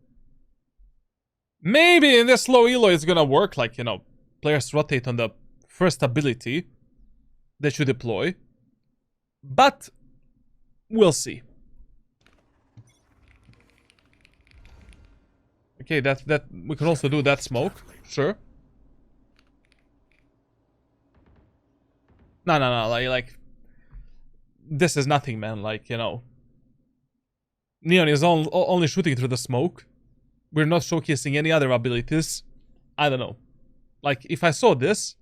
Maybe in this low elo it's gonna work, like, you know, players rotate on the first ability that you deploy. But we'll see. Okay, that we can also do that smoke. Sure. No, like this is nothing, man. Like, you know, Neon is only shooting through the smoke. We're not showcasing any other abilities. I don't know. Like, if I saw this,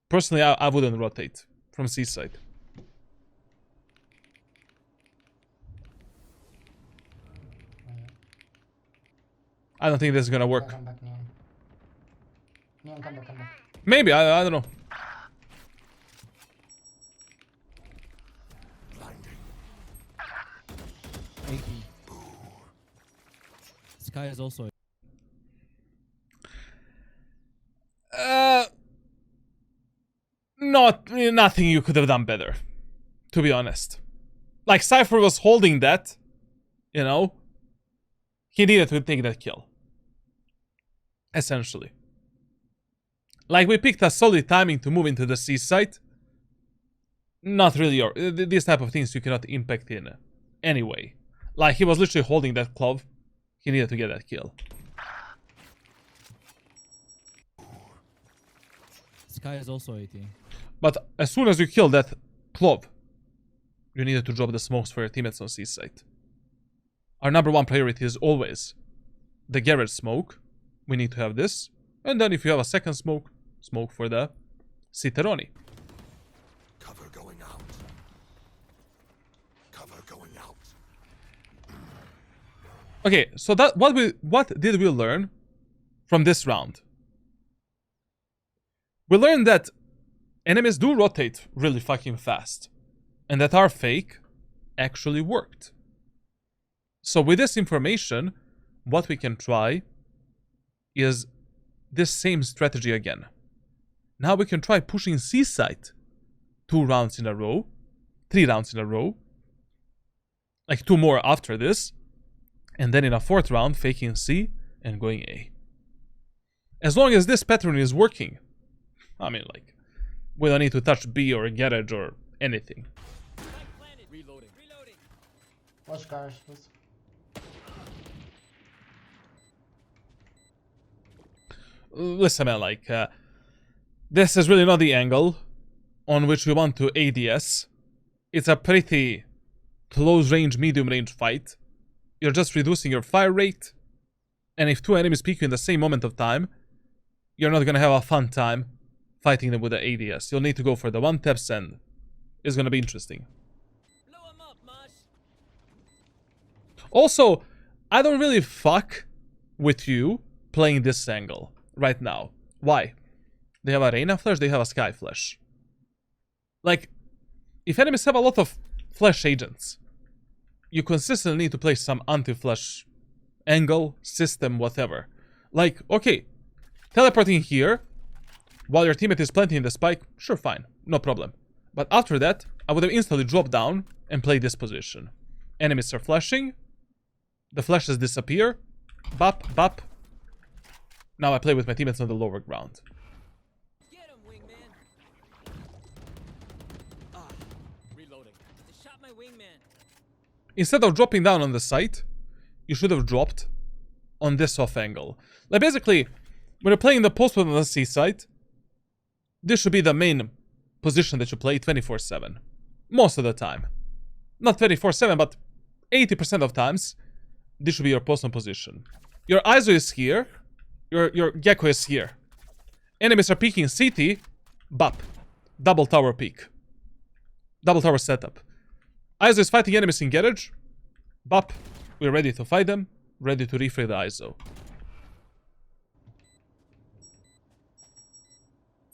personally, I wouldn't rotate from C side. I don't think this is gonna work. Come back, Neon. Neon, come back, come back. Maybe, I don't know. Blinding. 80. Sky is also. Nothing you could have done better, to be honest. Like, Cypher was holding that, you know. He needed to take that kill. Essentially. Like, we picked a solid timing to move into the C side. Not really, or these type of things you cannot impact in anyway. Like, he was literally holding that glove. He needed to get that kill. Sky is also 80. But as soon as you kill that club, you needed to drop the smokes for your teammates on C side. Our number one priority is always the Garrett smoke. We need to have this. And then if you have a second smoke, smoke for the Citeroni. Cover going out. Cover going out. Okay, so that what did we learn from this round? We learned that enemies do rotate really fucking fast, and that our fake actually worked. So with this information, what we can try is this same strategy again. Now we can try pushing C side 2 rounds in a row, 3 rounds in a row, like 2 more after this, and then in a 4th round faking C and going A. As long as this pattern is working, I mean, like, we don't need to touch B or garage or anything. Watch cars, please. Listen, man, like, This is really not the angle on which we want to ADS. It's a pretty close range, medium range fight. You're just reducing your fire rate. And if two enemies peek you in the same moment of time, you're not gonna have a fun time fighting them with the ADS. You'll need to go for the one taps and it's gonna be interesting. Blow 'em up, Mosh. Also, I don't really fuck with you playing this angle right now. Why? They have a Reyna flash, they have a Sky flash. Like, if enemies have a lot of flash agents, you consistently need to play some anti-flash angle, system, whatever. Like, okay, teleporting here while your teammate is planting the spike, sure, fine, no problem. But after that, I would have instantly dropped down and played this position. Enemies are flashing, the flashes disappear, bop, bop. Now I play with my teammates on the lower ground. Get him, wingman. Reloading. They shot my wingman. Instead of dropping down on the site, you should have dropped on this off angle. Like basically, when you're playing the post on the C site, this should be the main position that you play 24/7. Most of the time. Not 24/7, but 80% of times, this should be your post on position. Your ISO is here, your Gecko is here. Enemies are peeking CT, bop. Double tower peek. Double tower setup. ISO is fighting enemies in garage, bop. We're ready to fight them, ready to refrag the ISO.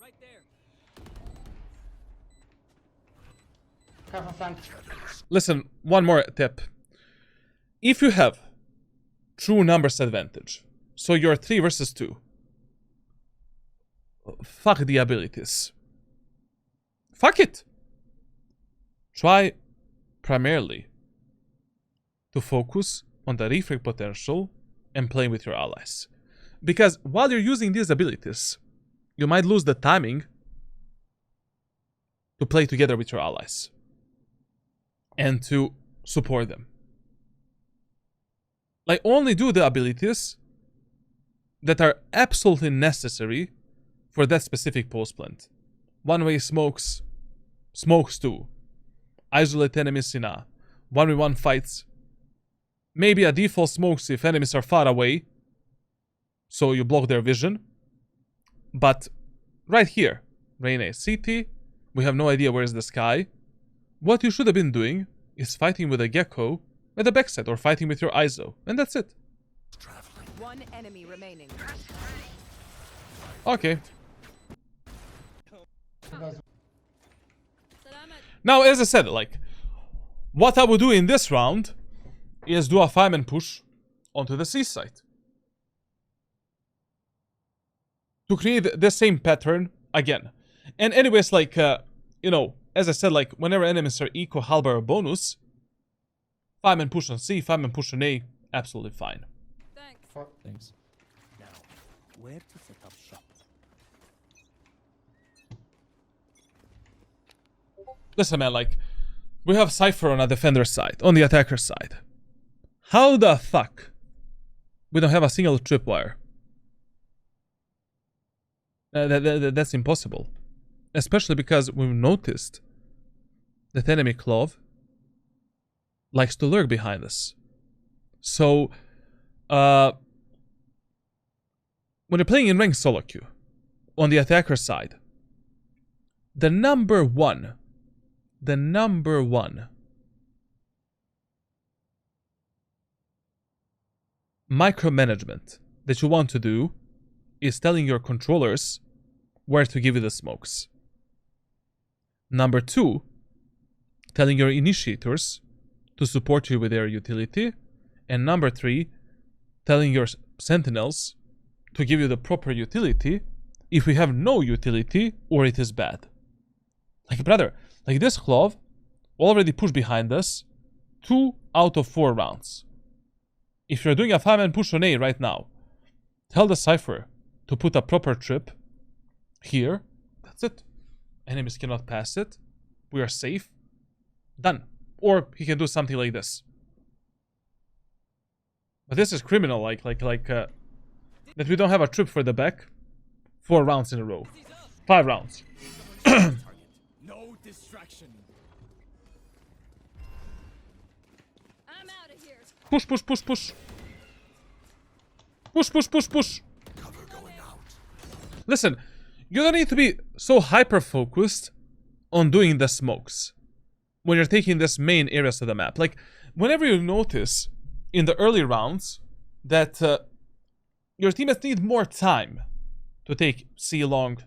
Right there. Careful front. Listen, one more tip. If you have true numbers advantage, so you're 3 versus 2, fuck the abilities. Fuck it. Try primarily to focus on the refrag potential and playing with your allies. Because while you're using these abilities, you might lose the timing to play together with your allies and to support them. Like, only do the abilities that are absolutely necessary for that specific post plant. One-way smokes, smokes too. Isolate enemies in a 1v1 fights. Maybe a default smokes if enemies are far away, so you block their vision. But right here, Reyna CT, we have no idea where is the Sky. What you should have been doing is fighting with a Gecko at the backside or fighting with your ISO, and that's it. One enemy remaining. Okay. Salamat. Now, as I said, like, what I would do in this round is do a fireman push onto the C site. To create the same pattern again. And anyways, like, you know, as I said, like, whenever enemies are eco, halber, or bonus, fireman push on C, fireman push on A, absolutely fine. Thanks. Thanks. Now, where to set up shop? Listen, man, like, we have Cypher on a defender side, on the attacker side. How the fuck we don't have a single tripwire? That's impossible. Especially because we've noticed that enemy Clove likes to lurk behind us. So, when you're playing in ranked solo queue, on the attacker side, the number one micromanagement that you want to do is telling your controllers where to give you the smokes. Number 2, telling your initiators to support you with their utility. And number 3, telling your sentinels to give you the proper utility if we have no utility or it is bad. Like, brother, like this Clove already pushed behind us 2 out of 4 rounds. If you're doing a 5-man push on A right now, tell the Cypher to put a proper trip here. That's it. Enemies cannot pass it. We are safe. Done. Or he can do something like this. But this is criminal, that we don't have a trip for the back 4 rounds in a row. 5 rounds. No distraction. I'm out of here. Push, push, push, push. Push, push, push, push. Cover going out. Listen, you don't need to be so hyper-focused on doing the smokes when you're taking this main areas of the map. Like, whenever you notice in the early rounds that your teammates need more time to take C long,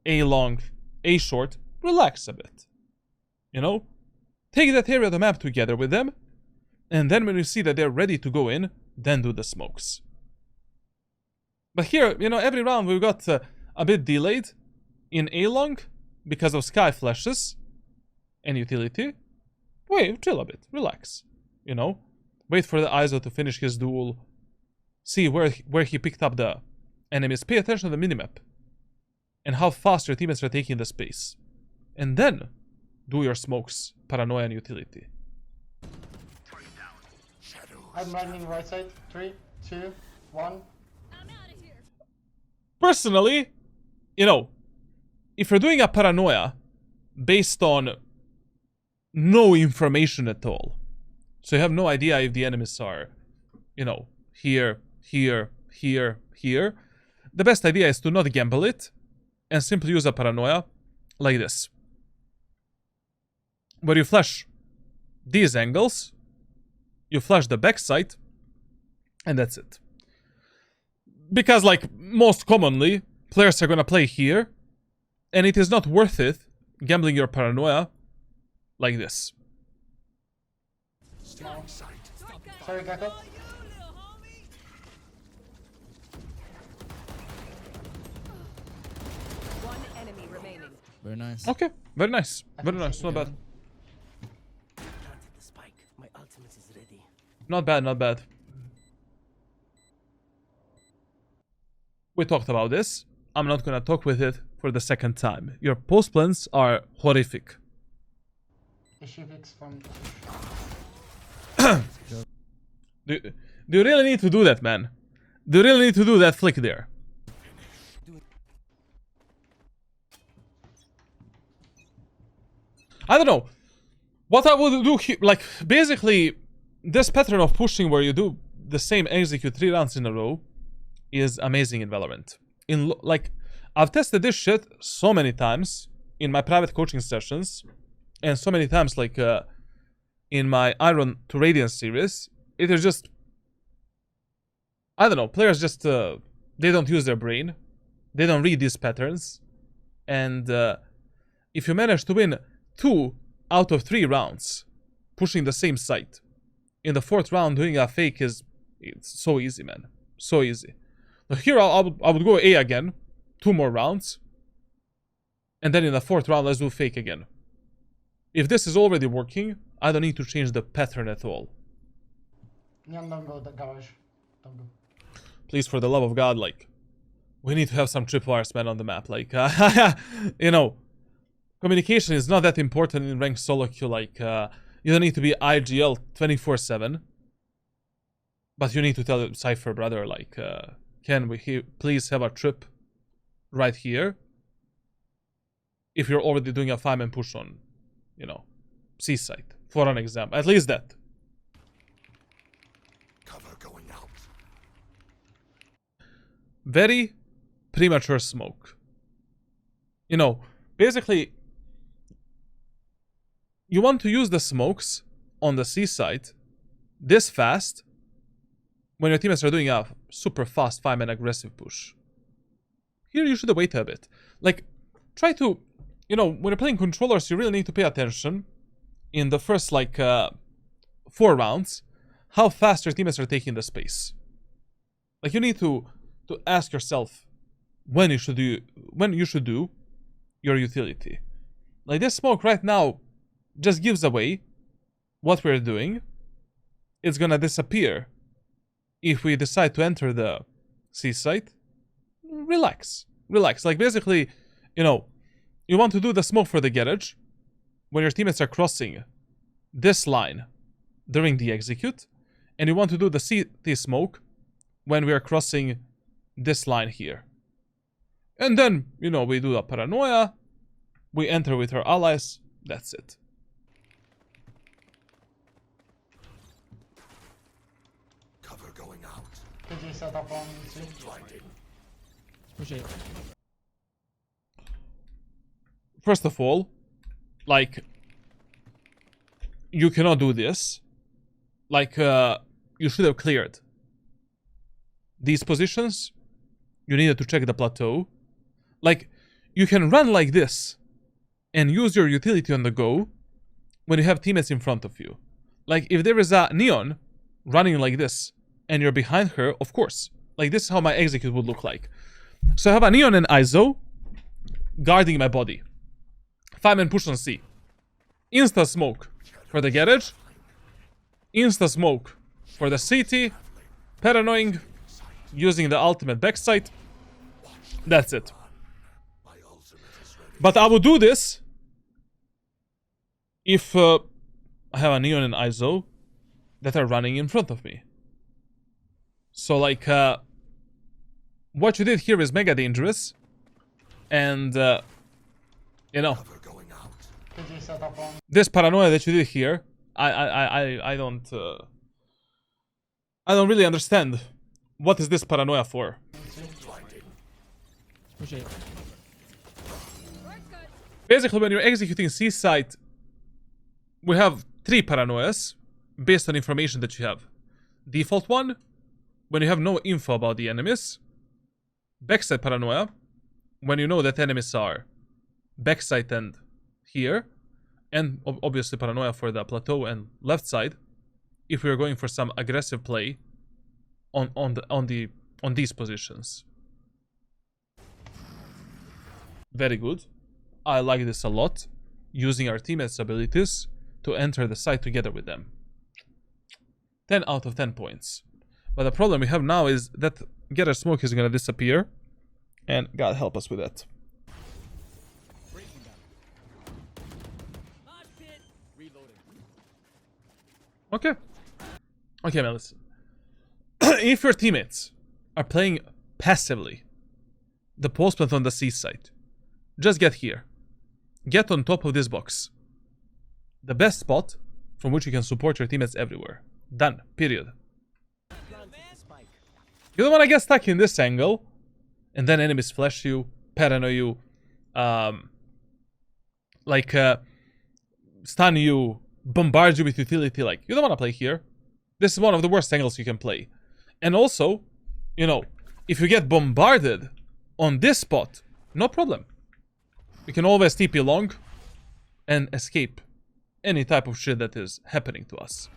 A short, relax a bit. You know? Take that area of the map together with them, and then when you see that they're ready to go in, then do the smokes. But here, you know, every round we've got a bit delayed in A long because of sky flashes and utility. Wait, chill a bit, relax. You know? Wait for the ISO to finish his duel. See where he picked up the enemies. Pay attention to the minimap. And how fast your teammates are taking the space. And then, do your smokes, paranoia and utility. I'm running right side. 3, 2, 1. I'm out of here. Personally, you know, if you're doing a paranoia based on no information at all, so you have no idea if the enemies are, you know, here, here, here, here, the best idea is to not gamble it and simply use a paranoia like this, where you flash these angles, you flash the backside, and that's it. Because, like, most commonly, players are gonna play here, and it is not worth it gambling your paranoia like this. Stealing sight. Sorry, Gecko. Oh, you little homie. One enemy remaining. Very nice. Okay, very nice. Very nice, not bad. Planted the spike. My ultimate is ready. Not bad, not bad. We talked about this. I'm not gonna talk with it for the second time. Your post plans are horrific. Issue fix from. Do you really need to do that, man? Do you really need to do that flick there? I don't know. What I would do here, like, basically, this pattern of pushing where you do the same execute 3 rounds in a row is amazing in Valorant. Like, I've tested this shit so many times in my private coaching sessions, and so many times, like, in my Iron to Radiant series. It is just, I don't know, players just, they don't use their brain. They don't read these patterns. And if you manage to win 2 out of 3 rounds, pushing the same site, in the 4th round doing a fake it's so easy, man. So easy. Now here I would go A again, 2 more rounds. And then in the 4th round, let's do fake again. If this is already working, I don't need to change the pattern at all. Neon, don't go the garage. Don't go. Please, for the love of God, like, we need to have some tripwires, man, on the map. Like, you know, communication is not that important in ranked solo queue. Like, you don't need to be IGL 24/7. But you need to tell Cypher, brother, like, can we please have a trip right here? If you're already doing a 5-man push on, you know, C site, for an example. At least that. Cover going out. Very premature smoke. You know, basically, you want to use the smokes on the C site this fast when your teammates are doing a super fast 5-man aggressive push. Here you should wait a bit. Like, try to, you know, when you're playing controllers, you really need to pay attention in the first, like, 4 rounds, how fast your teammates are taking the space. Like, you need to ask yourself when you should do your utility. Like, this smoke right now just gives away what we're doing. It's gonna disappear if we decide to enter the C site. Relax. Like, basically, you know, you want to do the smoke for the garage when your teammates are crossing this line during the execute, and you want to do the CT smoke when we are crossing this line here. And then, you know, we do the paranoia. We enter with our allies. That's it. Cover going out. TG set up on C. Blinding. Push it. First of all, like, you cannot do this. Like, you should have cleared these positions. You needed to check the plateau. Like, you can run like this and use your utility on the go when you have teammates in front of you. Like, if there is a Neon running like this and you're behind her, of course. Like, this is how my execute would look like. So I have a Neon and ISO guarding my body. 5-man push on C. Insta smoke for the garage. Insta smoke for the CT. Paranoing. Using the ultimate backside. That's it. My ultimate is ready. But I would do this if I have a Neon and ISO that are running in front of me. So like, what you did here is mega dangerous. And, you know, Cover going out. TG set up on. this paranoia that you did here, I don't really understand. What is this paranoia for? Blinding. Push it. Work good. Basically, when you're executing C site, we have 3 paranoias based on information that you have. Default one, when you have no info about the enemies. Backside paranoia, when you know that enemies are backside and here. And obviously paranoia for the plateau and left side, if we are going for some aggressive play on these positions. Very good. I like this a lot. Using our teammates' abilities to enter the site together with them. 10 out of 10 points. But the problem we have now is that Getter Smoke is gonna disappear. And God help us with that. Mosh pit. Reloading. Okay. Okay, man, listen. If your teammates are playing passively, the post plant on the C side, just get here. Get on top of this box. The best spot from which you can support your teammates everywhere. Done. Period. Planted the spike. You don't want to get stuck in this angle, and then enemies flash you, paranoid you, stun you, bombard you with utility. Like, you don't want to play here. This is one of the worst angles you can play. And also, you know, if you get bombarded on this spot, no problem. You can always TP long and escape any type of shit that is happening to us.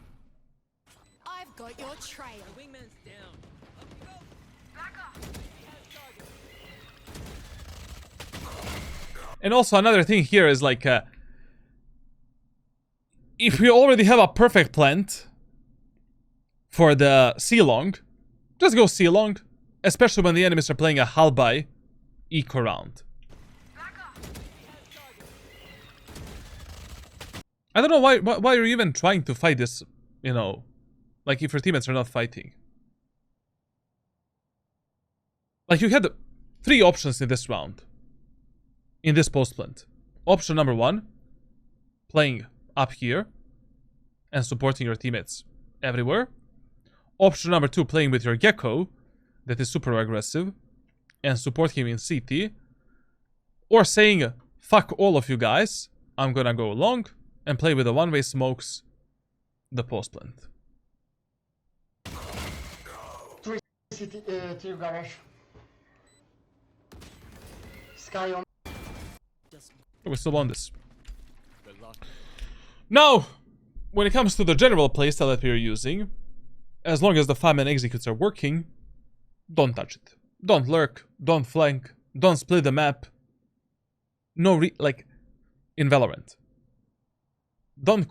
I've got your trail. Wingman's down. Up you go. And also another thing here is like, if we already have a perfect plant for the C-long, just go C-long, especially when the enemies are playing a Halby eco round. I don't know why you're even trying to fight this, you know, like if your teammates are not fighting. Like you had 3 options in this round. In this post plant. Option number 1, playing up here and supporting your teammates everywhere. Option number 2, playing with your Gecko that is super aggressive and support him in CT. Or saying, fuck all of you guys, I'm gonna go long and play with the one-way smokes the post plant. 3 city, 2 garage. Sky on. We still won this. Now, when it comes to the general playstyle that we are using, as long as the 5-man executes are working, don't touch it. Don't lurk, don't flank, don't split the map. No like in Valorant. Don't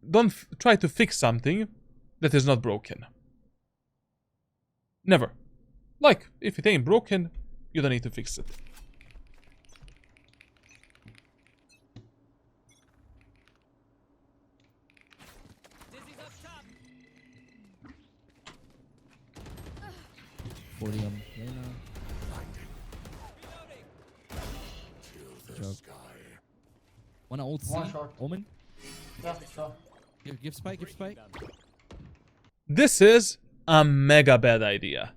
don't try to fix something that is not broken. Never. Like, if it ain't broken, you don't need to fix it. Dizzy's up top. 40 on Lena. One ult C. One short. Omen. Yeah, sure. Give spike, give spike. This is a mega bad idea.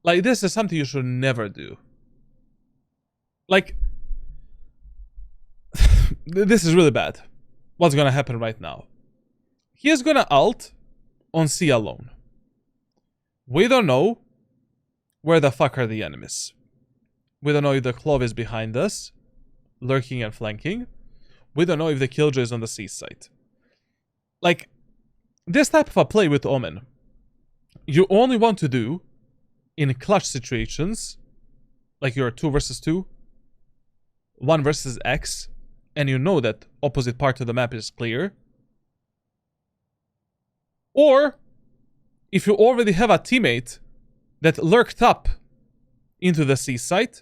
Like, this is something you should never do. Like, this is really bad. What's gonna happen right now? He is gonna ult on C alone. We don't know where the fuck are the enemies. We don't know if the Clove is behind us, lurking and flanking. We don't know if the Killjoy is on the C side. Like, this type of a play with Omen, you only want to do in clutch situations, like you're 2 versus 2, 1 versus X, and you know that opposite part of the map is clear. Or, if you already have a teammate that lurked up into the C site,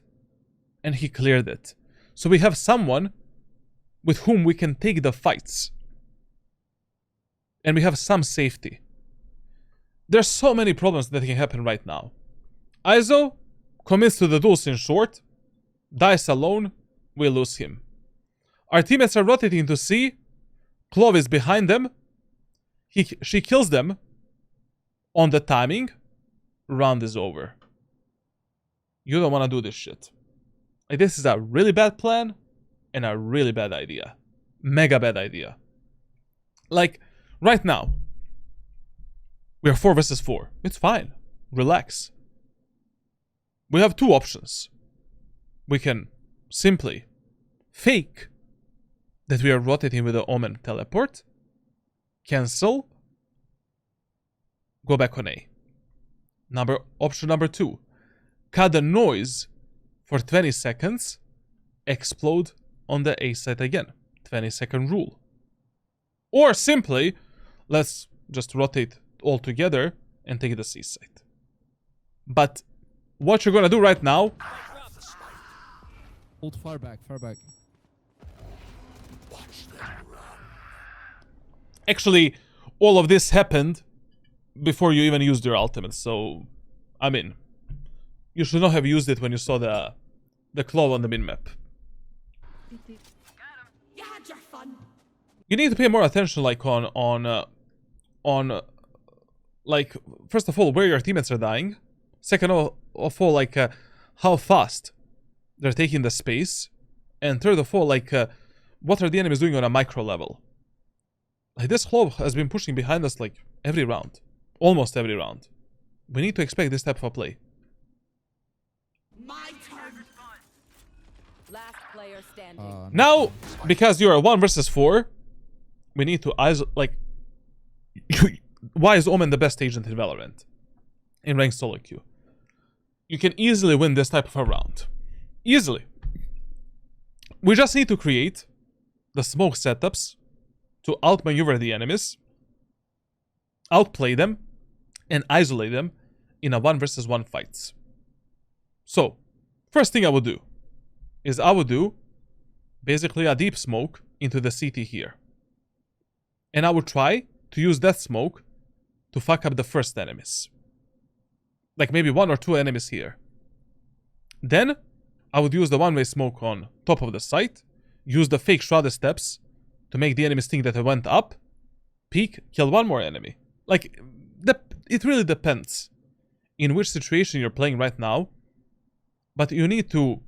and he cleared it. So we have someone with whom we can take the fights. And we have some safety. There's so many problems that can happen right now. ISO commits to the duels in short, dies alone, we lose him. Our teammates are rotating to C, Clove is behind them, she kills them on the timing, round is over. You don't want to do this shit. Like, this is a really bad plan and a really bad idea. Mega bad idea. Like, right now, we are 4 versus 4. It's fine. Relax. We have 2 options. We can simply fake that we are rotating with the Omen teleport, cancel, go back on A. Option number 2. Cut the noise for 20 seconds, explode on the A site again. 20-second rule. Or simply, let's just rotate all together and take the C site. But what you're gonna do right now... Hold far back, far back. Actually, all of this happened before you even used your ultimate, so... I mean, you should not have used it when you saw the Clove on the minmap. You had your fun. You need to pay more attention, like, like, first of all, where your teammates are dying. Second of all, like, how fast they're taking the space. And third of all, like, what are the enemies doing on a micro level? Like, this Clove has been pushing behind us, like, every round. Almost every round. We need to expect this type of a play. My turn. Last player standing. Now, because you are 1 versus 4, we need to like... Why is Omen the best agent in Valorant? In ranked solo queue. You can easily win this type of a round. Easily. We just need to create the smoke setups to outmaneuver the enemies, outplay them, and isolate them in a 1 versus 1 fights. So, first thing I would do is I would do basically a deep smoke into the CT here. And I would try to use that smoke to fuck up the first enemies. Like maybe 1 or 2 enemies here. Then, I would use the one-way smoke on top of the site, use the fake shrouded steps to make the enemies think that I went up, peek, kill 1 more enemy. Like, it really depends in which situation you're playing right now. But you need to,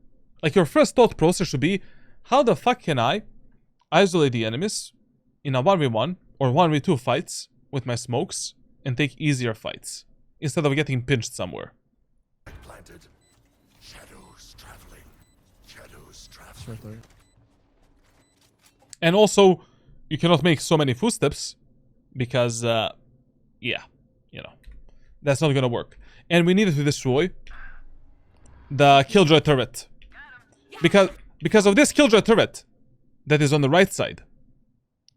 like, your first thought process should be, how the fuck can I isolate the enemies in a 1v1 or 1v2 fights with my smokes and take easier fights instead of getting pinched somewhere. Planted. Shadows traveling. Shadows traveling. Short door. And also, you cannot make so many footsteps because, yeah, you know, that's not gonna work. And we needed to destroy the Killjoy turret. Because of this Killjoy turret that is on the right side,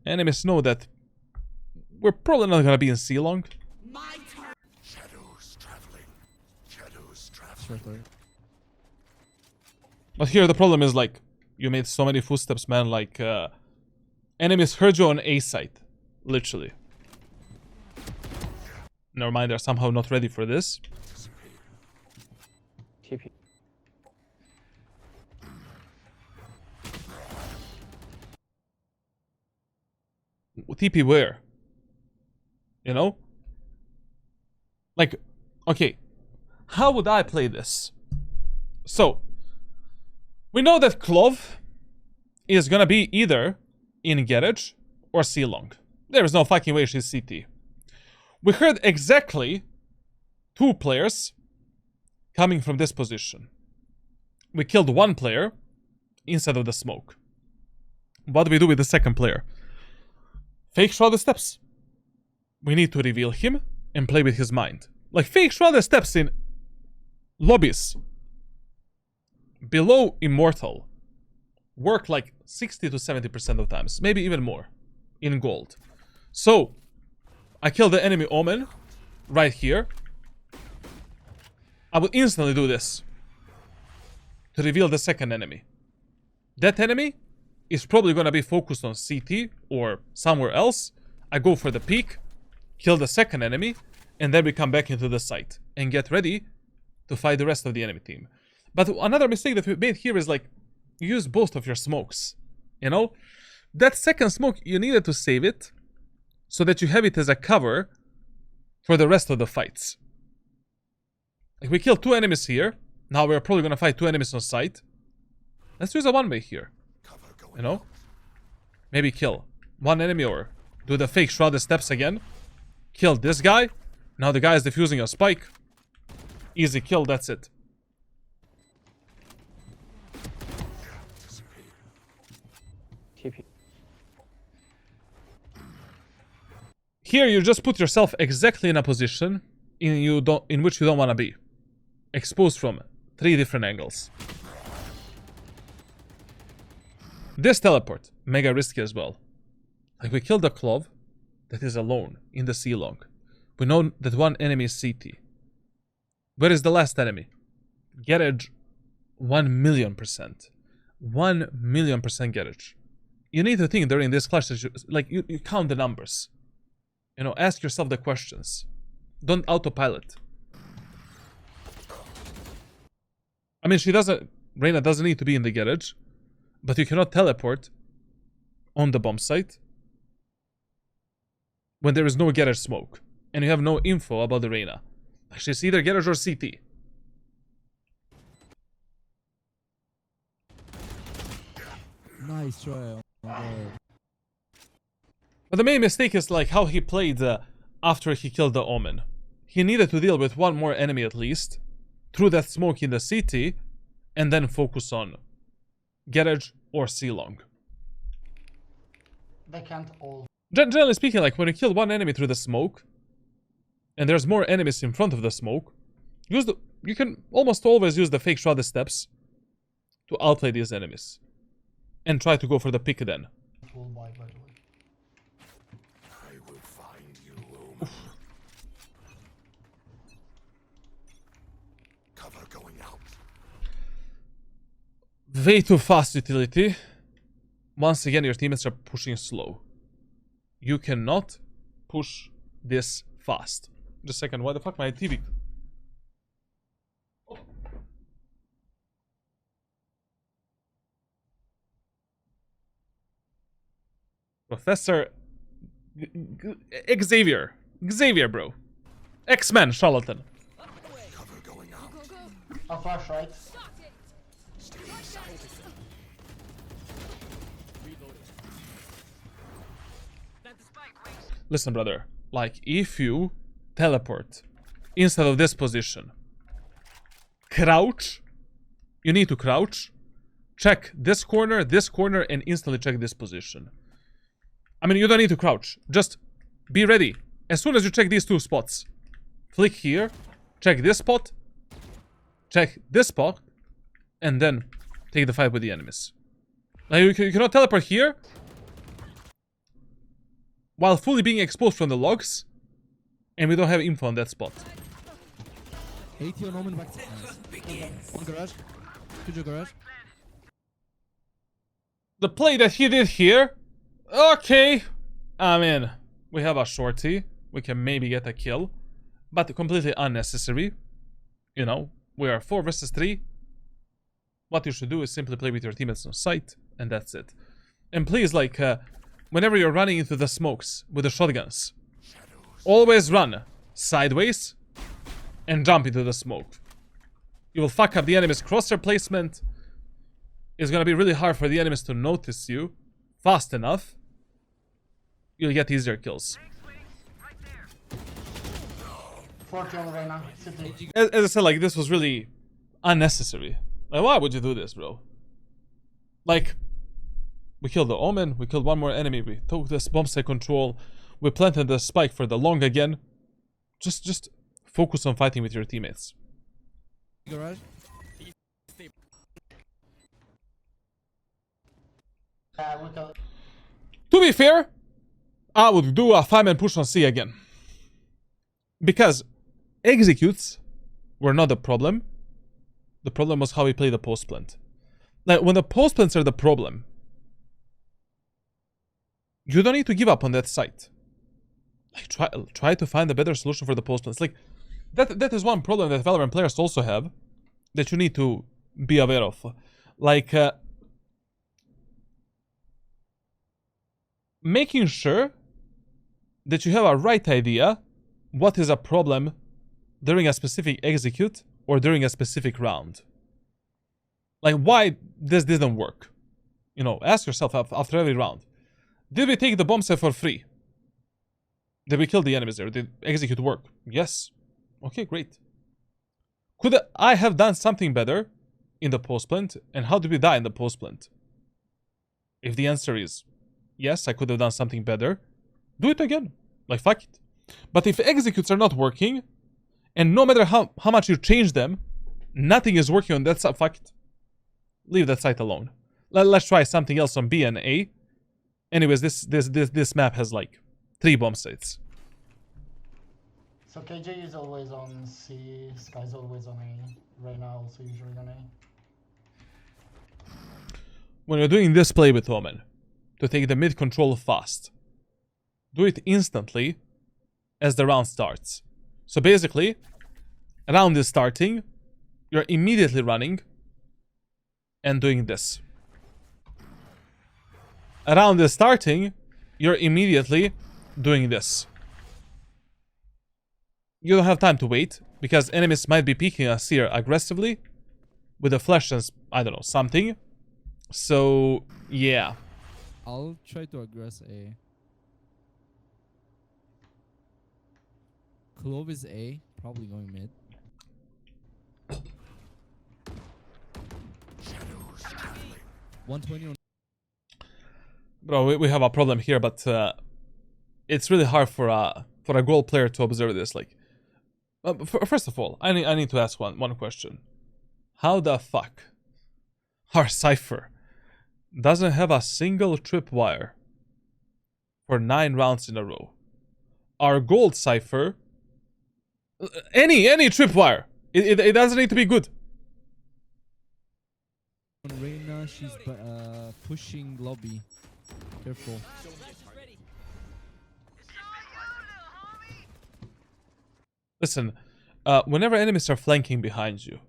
enemies know that we're probably not gonna be in C long. My turn. Shadows traveling. Shadows traveling. Short door. But here the problem is, like, you made so many footsteps, man, like, enemies heard you on A site. Literally. Never mind, they're somehow not ready for this. TP. TP where? You know? Like, okay. How would I play this? So, we know that Clove is gonna be either in garage or C-long. There is no fucking way she's CT. We heard exactly 2 players coming from this position. We killed 1 player inside of the smoke. What do we do with the second player? Fake shroud the steps. We need to reveal him and play with his mind. Like, fake shroud the steps in lobbies below Immortal work like 60 to 70% of times, maybe even more in gold. So I kill the enemy Omen right here. I will instantly do this to reveal the second enemy. That enemy is probably gonna be focused on CT or somewhere else. I go for the peek, kill the second enemy, and then we come back into the site and get ready to fight the rest of the enemy team. But another mistake that we made here is like, use both of your smokes, you know? That second smoke, you needed to save it so that you have it as a cover for the rest of the fights. Like, we killed 2 enemies here. Now we're probably gonna fight 2 enemies on site. Let's use a one-way here, you know? Maybe kill 1 enemy or do the fake shrouded steps again. Kill this guy. Now the guy is defusing a spike. Easy kill, that's it. TP. Here you just put yourself exactly in a position in which you don't want to be. Exposed from 3 different angles. This teleport, mega risky as well. Like, we killed a Clove that is alone in the C-long. We know that 1 enemy is CT. Where is the last enemy? Garage, 1,000,000%. 1,000,000% garage. You need to think during this clash that you count the numbers. You know, ask yourself the questions. Don't autopilot. I mean, Reyna doesn't need to be in the garage, but you cannot teleport on the bomb site when there is no garage smoke and you have no info about the Reyna. Actually, it's either garage or CT. Nice try. Oh my god. But the main mistake is like how he played after he killed the Omen. He needed to deal with 1 more enemy at least, through that smoke in the CT, and then focus on garage or C-long. They can't all. Generally speaking, like, when you kill 1 enemy through the smoke, and there's more enemies in front of the smoke, you can almost always use the fake shrouded steps to outplay these enemies. And try to go for the pick then. Full buy, by the way. I will find you, Omen. Cover going out. Way too fast utility. Once again, your teammates are pushing slow. You cannot push this fast. Just a second, why the fuck my TV? Professor Xavier, bro. X-Men, charlatan. Cover going out. I'll flash right. Stay inside. Listen, brother. Like, if you teleport instead of this position, crouch. You need to crouch. Check this corner, and instantly check this position. I mean, you don't need to crouch. Just be ready. As soon as you check these 2 spots, flick here, check this spot, and then take the fight with the enemies. Now, you cannot teleport here while fully being exposed from the logs, and we don't have info on that spot. 80 on Omen back. Nice. 1 garage. 2 garage. The play that he did here, okay. I mean, we have a shorty. We can maybe get a kill, but completely unnecessary. You know, we are 4 versus 3. What you should do is simply play with your teammates on site, and that's it. And please, like, whenever you're running into the smokes with the shotguns, always run sideways and jump into the smoke. You will fuck up the enemy's crosshair placement. It's gonna be really hard for the enemies to notice you fast enough. You'll get easier kills. 40 on Reyna. City. As I said, like, this was really unnecessary. Like, why would you do this, bro? Like, we killed the Omen, we killed one more enemy, we took this bomb site control, we planted the spike for the long again. Just focus on fighting with your teammates. Garage. We kill. To be fair, I would do a 5-man push on C again. Because executes were not the problem. The problem was how we play the post plant. Like, when the post plants are the problem, you don't need to give up on that site. Like, try to find a better solution for the post plants. Like, that is one problem that Valorant players also have that you need to be aware of. Like, making sure that you have a right idea what is a problem during a specific execute or during a specific round. Like, why this didn't work? You know, ask yourself after every round. Did we take the bomb set for free? Did we kill the enemies there? Did execute work? Yes. Okay, great. Could I have done something better in the post plant? And how did we die in the post plant? If the answer is yes, I could have done something better, do it again. Like, fuck it. But if executes are not working, and no matter how much you change them, nothing is working on that side, fuck it. Leave that site alone. Let's try something else on B and A. Anyways, this map has like 3 bomb sites. So KJ is always on C, Sky's always on A. Reyna also usually on A. When you're doing this play with Omen, to take the mid control fast, do it instantly as the round starts. So basically, round is starting, you're immediately running and doing this. A round is starting, you're immediately doing this. You don't have time to wait, because enemies might be peeking us here aggressively with a flash and, I don't know, something. So, yeah. I'll try to aggress A. Clove is A, probably going mid. Shadows traveling. 120 on. Bro, we have a problem here, but it's really hard for a gold player to observe this. Like, first of all, I need to ask one question. How the fuck our Cypher doesn't have a single tripwire for 9 rounds in a row? Our gold Cypher, any tripwire, it doesn't need to be good. On Reyna, she's pushing lobby. Careful. Listen, whenever enemies are flanking behind you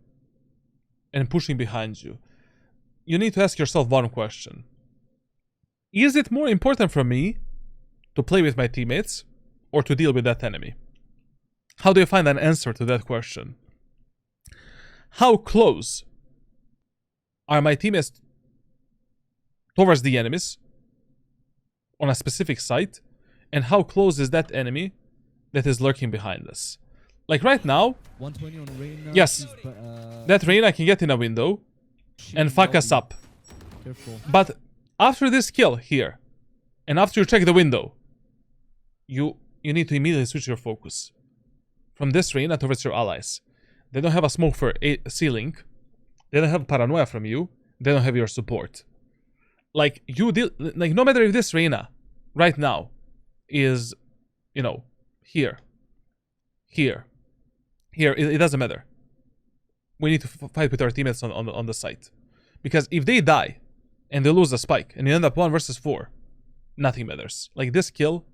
and pushing behind you, you need to ask yourself one question. Is it more important for me to play with my teammates or to deal with that enemy? How do you find an answer to that question? How close are my teammates towards the enemies on a specific site? And how close is that enemy that is lurking behind us? Like right now, 120 on Reyna. yes, that Reyna can get in a window and fuck us up. Careful. But after this kill here, and after you check the window, you need to immediately switch your focus from this Reyna towards your allies. They don't have a smoke for a C-Link. They don't have paranoia from you. They don't have your support. Like, you deal, like, no matter if this Reyna right now is, you know, here, it doesn't matter. We need to fight with our teammates on the site. Because if they die and they lose the spike and you end up 1 versus 4, nothing matters. Like, this kill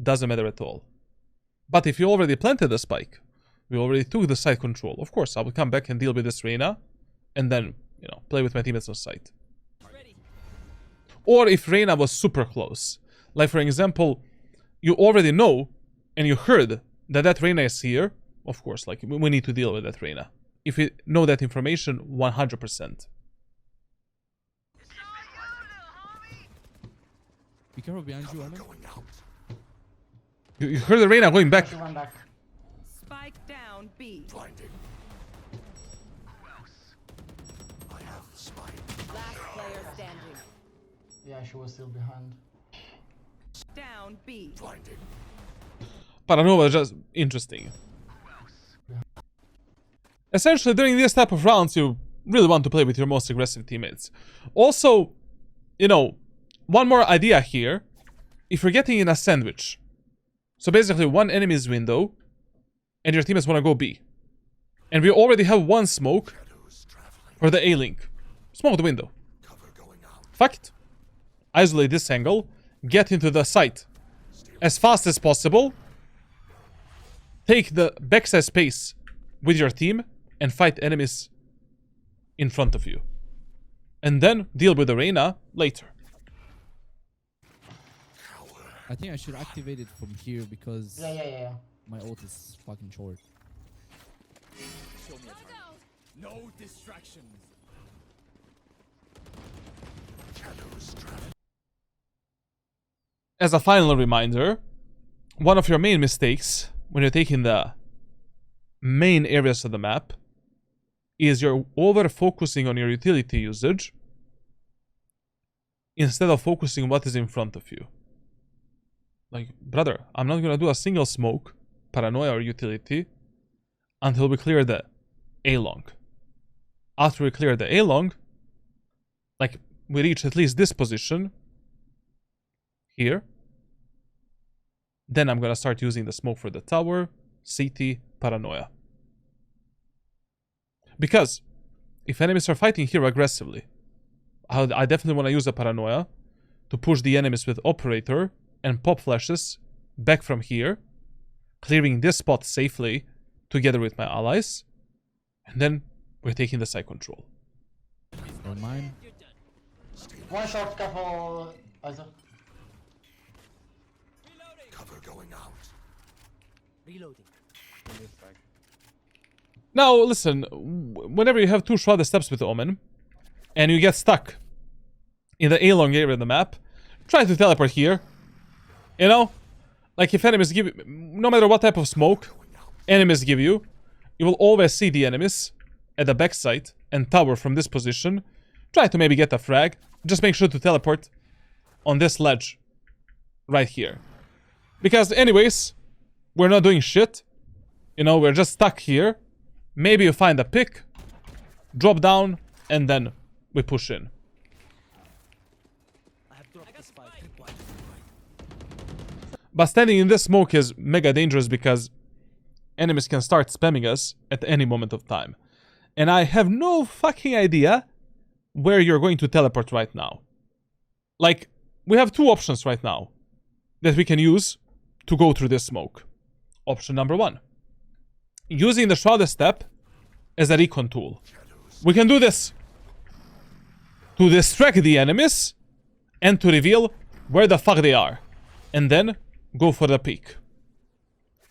doesn't matter at all. But if you already planted the spike, we already took the site control, of course, I will come back and deal with this Reyna and then, you know, play with my teammates on site. Or if Reyna was super close. Like, for example, you already know and you heard that that Reyna is here. Of course, like, we need to deal with that Reyna. If we know that information, 100%. Be careful behind you, Omen. Going out. You heard the Reyna going back. She went back. Spike down B. Blinding. Who else? I have the spike. Last player standing. Yeah, she was still behind. Down B. Blinding. Paranova is just interesting. Essentially, during this type of rounds, you really want to play with your most aggressive teammates. Also, you know, one more idea here. If you're getting in a sandwich, so basically one enemy's window, and your teammates want to go B, and we already have one smoke Shadows traveling. for the A-link. Smoke the window. Cover going out. Fact. Isolate this angle. Get into the site as fast as possible. Take the backside space with your team and fight enemies in front of you. And then deal with the Reyna later. I think I should activate it from here because Yeah. my ult is fucking short. No distractions. Shadows traveling. As a final reminder, one of your main mistakes when you're taking the main areas of the map is you're over-focusing on your utility usage instead of focusing on what is in front of you. Like, brother, I'm not gonna do a single smoke, paranoia or utility until we clear the A-long. After we clear the A-long, like, we reach at least this position here, then I'm gonna start using the smoke for the tower, CT, paranoia. Because if enemies are fighting here aggressively, I definitely want to use a paranoia to push the enemies with operator and pop flashes back from here, clearing this spot safely together with my allies, and then we're taking the side control. Don't mind. One shot, couple. Isaac. Cover going out. Reloading. Now, listen, whenever you have two shrouded steps with Omen, and you get stuck in the A-long area of the map, try to teleport here. You know? Like, if enemies give you, no matter what type of smoke enemies give you, you will always see the enemies at the backside and tower from this position. Try to maybe get a frag. Just make sure to teleport on this ledge right here. Because anyways, we're not doing shit. You know, we're just stuck here. Maybe you find a pick, drop down, and then we push in. I have dropped the spike. But standing in this smoke is mega dangerous because enemies can start spamming us at any moment of time. And I have no fucking idea where you're going to teleport right now. Like, we have two options right now that we can use to go through this smoke. Option number one. Using the shrouded step as a recon tool. We can do this to distract the enemies and to reveal where the fuck they are. And then go for the peek.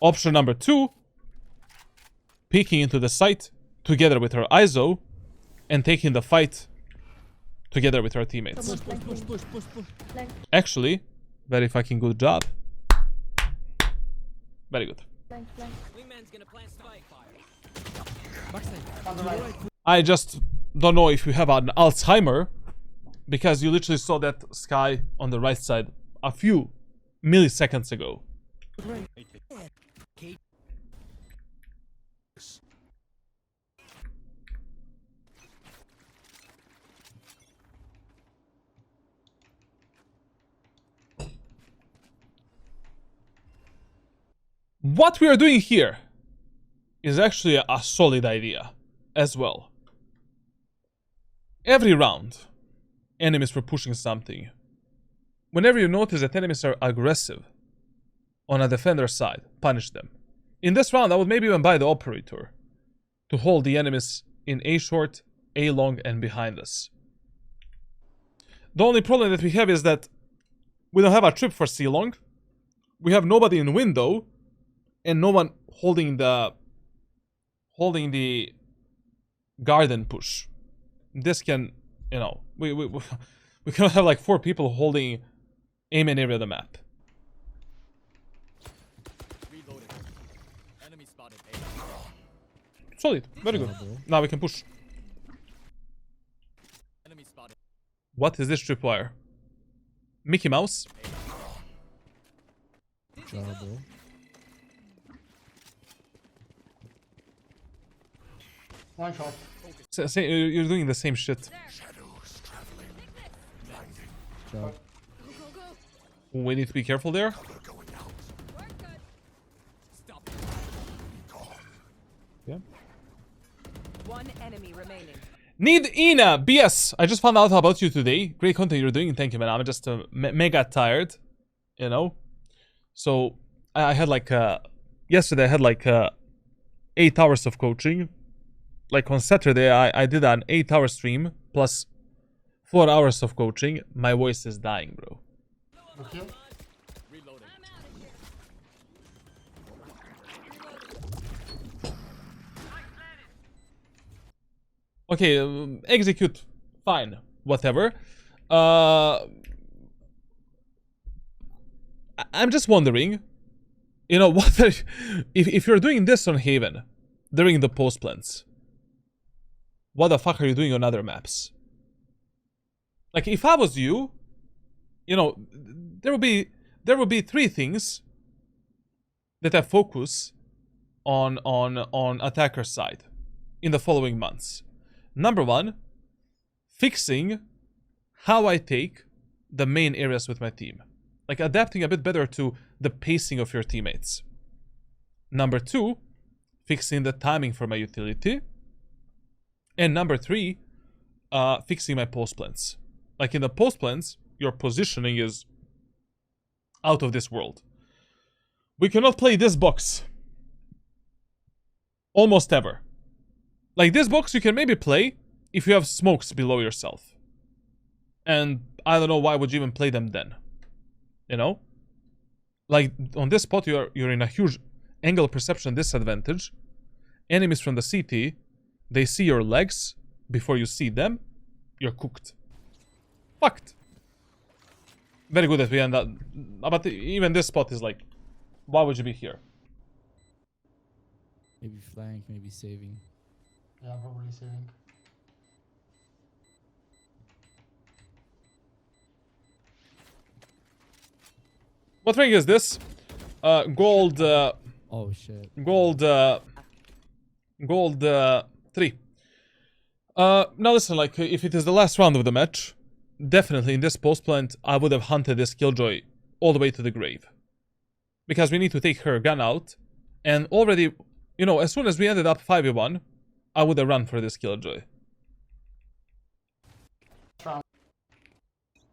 Option number two. Peeking into the site together with her ISO and taking the fight together with her teammates. Push. Actually, very fucking good job. Very good. Wingman's gonna plant spike. Backside. On the right. I just don't know if you have an Alzheimer, because you literally saw that sky on the right side a few milliseconds ago. What we are doing here is actually a solid idea as well. Every round, enemies were pushing something. Whenever you notice that enemies are aggressive on a defender's side, punish them. In this round, I would maybe even buy the operator to hold the enemies in A short, A long, and behind us. The only problem that we have is that We don't have a trip for C long. We have nobody in window, and no one holding the garden push. This can, you know, we cannot have like 4 people holding aim and area of the map. Reloading. Enemy spotted. Solid, very good. Now we can push. Enemy spotted. What is this tripwire? Mickey Mouse? Jar, bro. One shot. You're doing the same shit. Shadows traveling. Blinding. Jar. We need to be careful there. Cover going out. Stop. Yeah. One enemy remaining. Need Ina BS. I just found out about you today. Great content you're doing. Thank you, man. I'm just mega tired, you know. So I had like yesterday I had like 8 hours of coaching. Like on Saturday I did an 8-hour stream plus 4 hours of coaching. My voice is dying, bro. Okay. Reloading. Okay, execute. Fine. Whatever. I'm just wondering, you know, what are, if you're doing this on Haven during the post plans, what the fuck are you doing on other maps? Like, if I was you, you know, there would be 3 things that I focus on attacker side in the following months. Number 1, fixing how I take the main areas with my team. Like adapting a bit better to the pacing of your teammates. Number 2, fixing the timing for my utility. And number 3, fixing my post plans. Like in the post plans, your positioning is out of this world. We cannot play this box almost ever. Like this box you can maybe play if you have smokes below yourself. And I don't know why would you even play them then. You know? Like on this spot you're in a huge angle perception disadvantage. Enemies from the CT, they see your legs before you see them. You're cooked. Fucked. Very good that we end up. But even this spot is like, why would you be here? Maybe flank, maybe saving. Yeah, probably saving. What ring is this? Gold. Oh shit. Gold. Gold 3. Now listen, like if it is the last round of the match, definitely in this post plant I would have hunted this Killjoy all the way to the grave, because we need to take her gun out, and already, you know, as soon as we ended up 5v1, I would have run for this Killjoy.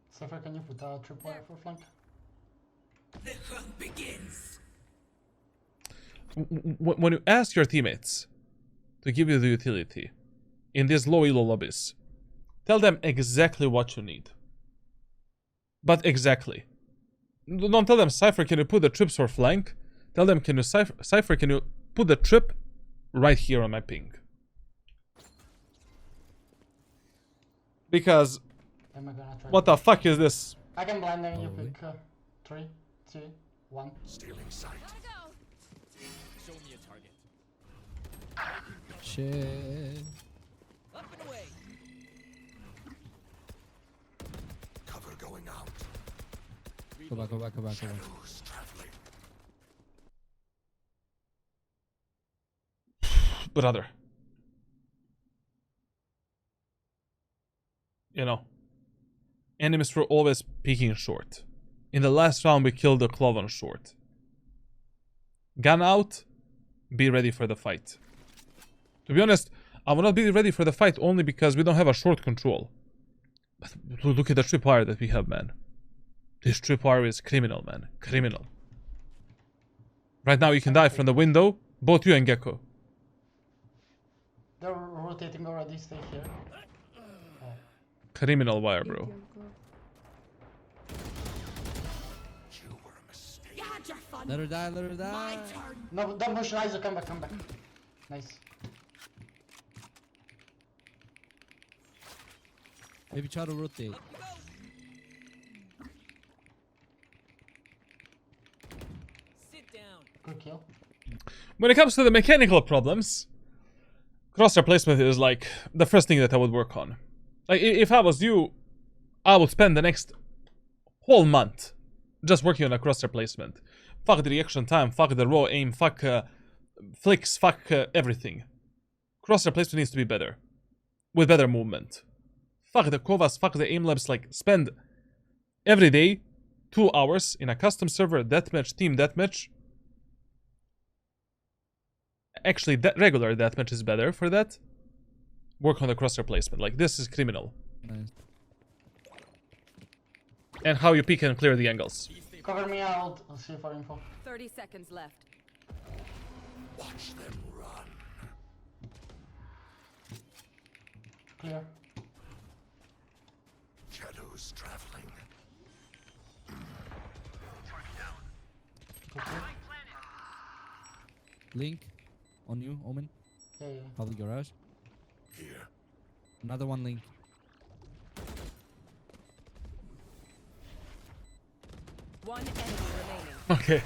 Cypher, can you put a tripwire for flank? The hunt begins. When you ask your teammates to give you the utility in these low elo lobbies, tell them exactly what you need. But exactly. Don't tell them, Cypher, can you put the trips for flank? Tell them, can you Cypher, can you put the trip right here on my ping? Because Am I gonna try? what the fuck is this? I can blind them. You pick 3, 2, 1. Stealing sight. Show me a target. Shit. Up and away. Cover going out. Go back, go back, go back, go back. Shadows traveling. Brother. You know, enemies were always peeking short. In the last round we killed the Clove on short. Gun out, be ready for the fight. To be honest, I will not be ready for the fight only because we don't have a short control. But look at the tripwire that we have, man. This tripwire is criminal, man. Criminal. Right now you can die from the window, both you and Gecko. They're rotating already. Stay here. Criminal wire, bro. Let her die, let her die. No, don't push Ryzo, come back, come back. Nice. Maybe try to rotate. Sit down. Good kill. When it comes to the mechanical problems, crosshair placement is like the first thing that I would work on. Like if I was you, I would spend the next whole month just working on a crosshair placement. Fuck the reaction time, fuck the raw aim, fuck flicks, fuck everything. Crosshair placement needs to be better, with better movement. Fuck the Kovas, fuck the aim labs. Like spend every day 2 hours in a custom server deathmatch, team deathmatch. Actually, that regular deathmatch is better for that. Work on the crosshair placement. Like this is criminal. Nice. And how you peek and clear the angles. Cover me out. I'll see for info. 30 seconds left. Watch them run. Clear. Shadows traveling. Good kill. Link on you, Omen. Yeah, yeah. Public garage. Here. Another one link. One enemy remaining. Okay.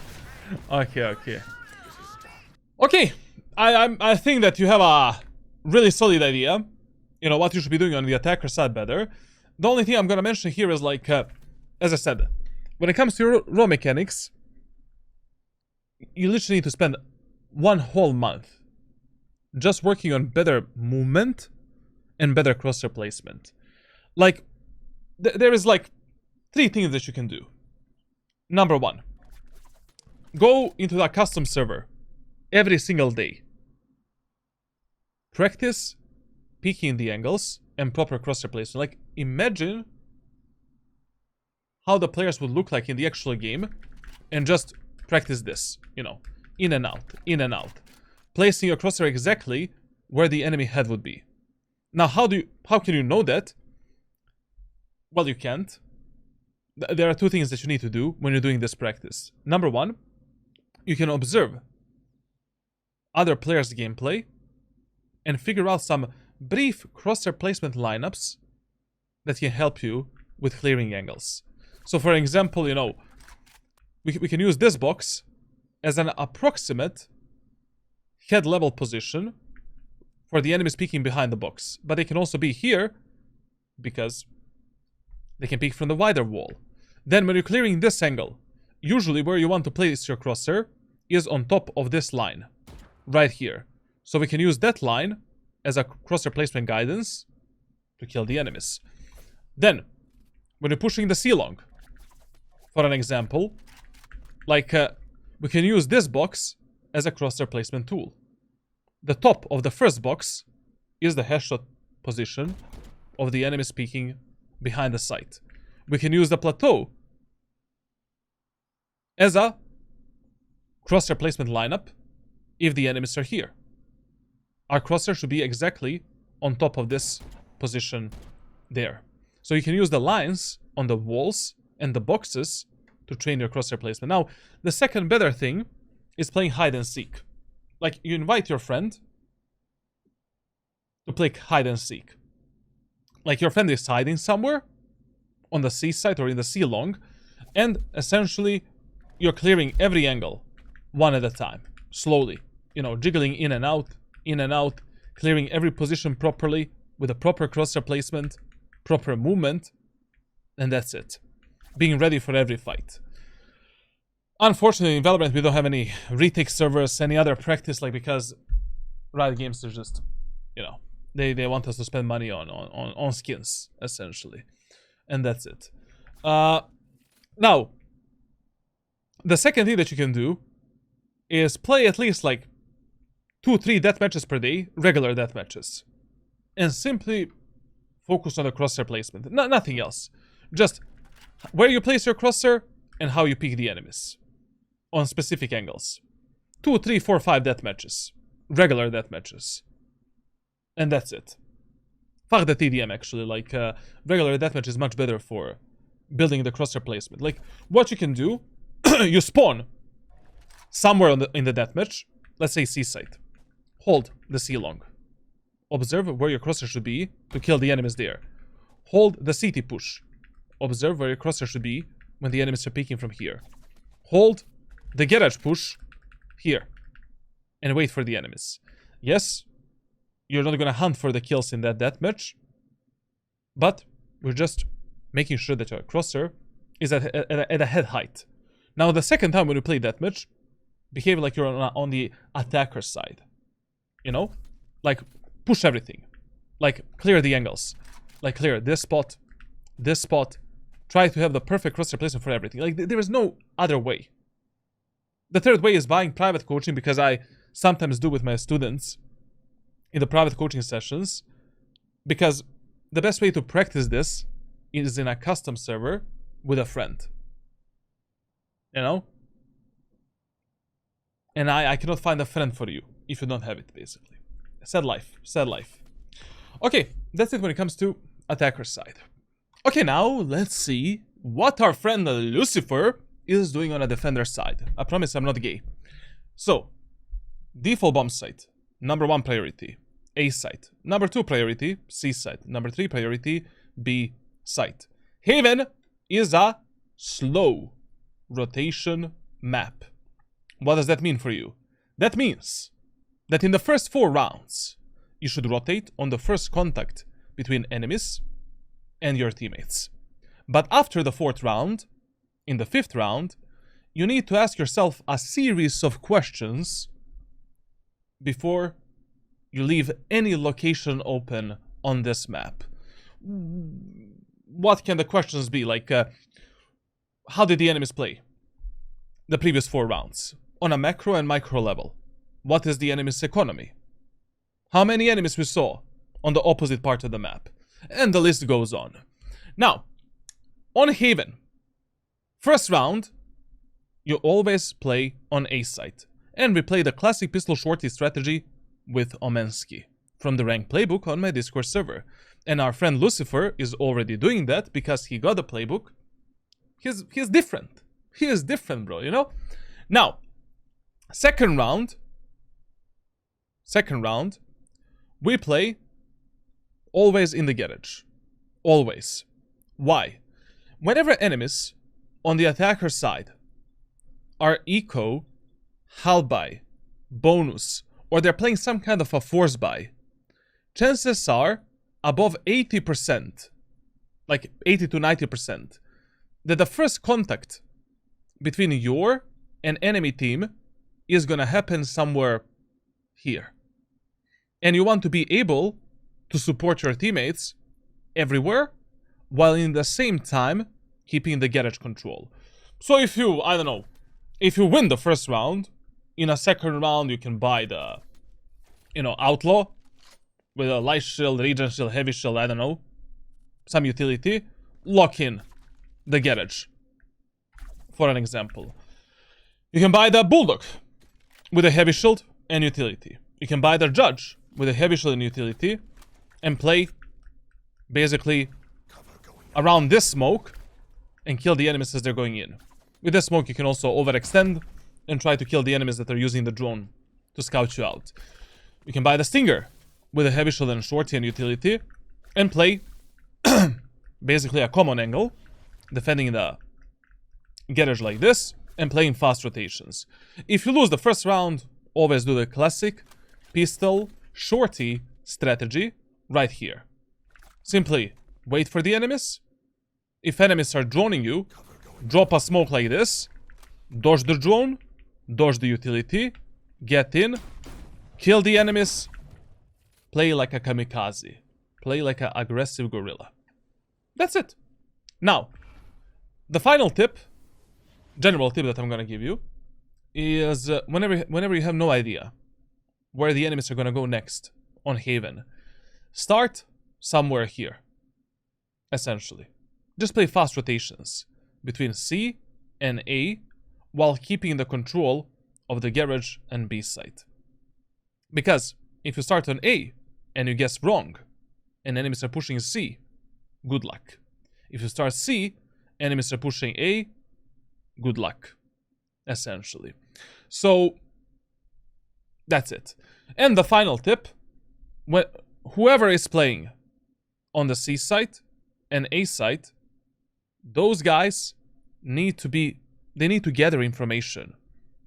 Okay. I think that you have a really solid idea. You know what you should be doing on the attacker side better. The only thing I'm gonna mention here is like, as I said, when it comes to your raw mechanics, you literally need to spend one whole month just working on better movement and better crosshair placement. Like, there is like 3 things that you can do. Number 1, go into that custom server every single day. Practice peeking the angles and proper crosshair placement. Like, imagine how the players would look like in the actual game and just practice this, you know, in and out, in and out. Placing your crosshair exactly where the enemy head would be. Now, how can you know that? Well, you can't. There are 2 things that you need to do when you're doing this practice. Number 1, you can observe other players' gameplay and figure out some brief crosshair placement lineups that can help you with clearing angles. So for example, you know, we can use this box as an approximate head level position for the enemies peeking behind the box. But they can also be here because they can peek from the wider wall. Then when you're clearing this angle, usually where you want to place your crosshair is on top of this line, right here. So we can use that line as a crosshair placement guidance to kill the enemies. Then, when you're pushing the C-long, for an example, like we can use this box as a crosshair placement tool. The top of the first box is the headshot position of the enemy peeking behind the site. We can use the plateau as a crosshair placement lineup if the enemies are here. Our crosshair should be exactly on top of this position there. So you can use the lines on the walls and the boxes to train your crosshair placement. Now, the second better thing is playing hide and seek. Like, you invite your friend to play hide and seek. Like, your friend is hiding somewhere on the C side or in the C long, and essentially you're clearing every angle one at a time, slowly. You know, jiggling in and out, clearing every position properly with a proper crosshair placement, proper movement, and that's it. Being ready for every fight. Unfortunately, in Valorant, we don't have any retake servers, any other practice, like, because Riot Games are just, you know, they want us to spend money on skins, essentially. And that's it. Now, the second thing that you can do is play at least like 2-3 death matches per day, regular death matches, and simply focus on the crosshair placement. Nothing else. Just where you place your crosshair and how you pick the enemies on specific angles. 2, 3, 4, 5 death matches, regular death matches, and that's it. Fuck the TDM, actually. Like, regular deathmatch is much better for building the crosshair placement. Like, what you can do, you spawn somewhere in the deathmatch, let's say C site. Hold the C long. Observe where your crosshair should be to kill the enemies there. Hold the CT push. Observe where your crosshair should be when the enemies are peeking from here. Hold the garage push here. And wait for the enemies. Yes, you're not gonna hunt for the kills in that deathmatch. But we're just making sure that your crosshair is at a head height. Now the second time when you play deathmatch, behave like you're on the attacker side. You know? Like, push everything. Like, clear the angles. Like, clear this spot. This spot. Try to have the perfect crosshair placement for everything. Like, there is no other way. The third way is buying private coaching, because I sometimes do with my students in the private coaching sessions. Because the best way to practice this is in a custom server with a friend. You know? And I cannot find a friend for you if you don't have it, basically. Sad life. Sad life. Okay, that's it when it comes to attacker side. Okay, now let's see what our friend Lucifer is doing on a defender side. I promise I'm not gay. So, default bomb site, number 1 priority. A site. Number 2 priority, C site. Number 3 priority, B site. Haven is a slow rotation map. What does that mean for you? That means that in the first 4 rounds, you should rotate on the first contact between enemies and your teammates. But after the 4th round, in the 5th round, you need to ask yourself a series of questions before you leave any location open on this map. What can the questions be? Like, how did the enemies play the previous 4 rounds? On a macro and micro level. What is the enemy's economy? How many enemies we saw on the opposite part of the map? And the list goes on. Now, on Haven, first round, you always play on A site. And we play the classic pistol shorty strategy with Omensky from the rank playbook on my Discord server. And our friend Lucifer is already doing that because he got the playbook. He's different. He is different, bro, you know? Now, second round, we play always in the garage. Always. Why? Whenever enemies on the attacker side are eco, hull buy, bonus, or they're playing some kind of a force buy, chances are above 80%, like 80 to 90%, that the first contact between your and enemy team is gonna happen somewhere here. And you want to be able to support your teammates everywhere, while in the same time keeping the garage control. So if you, I don't know, if you win the first round, in a second round you can buy the, you know, outlaw with a light shield, regen shield, heavy shield, I don't know, some utility, lock in the garage, for an example. You can buy the bulldog with a heavy shield and utility. You can buy the judge with a heavy shield and utility and play basically around this smoke and kill the enemies as they're going in. With this smoke you can also overextend and try to kill the enemies that are using the drone to scout you out. You can buy the stinger with a heavy shield and shorty and utility and play basically a common angle, defending the garage like this and playing fast rotations. If you lose the first round, always do the classic pistol shorty strategy right here. Simply wait for the enemies. If enemies are droning you, drop a smoke like this, dodge the drone, dodge the utility, get in, kill the enemies, play like a kamikaze, play like an aggressive gorilla. That's it. Now, the final tip, general tip that I'm gonna give you, is whenever you have no idea where the enemies are gonna go next on Haven, start somewhere here, essentially. Just play fast rotations between C and A while keeping the control of the garage and B site. Because if you start on A and you guess wrong and enemies are pushing C, good luck. If you start C, enemies are pushing A, good luck, essentially. So that's it. And the final tip, when whoever is playing on the C site and A site, those guys need to gather information,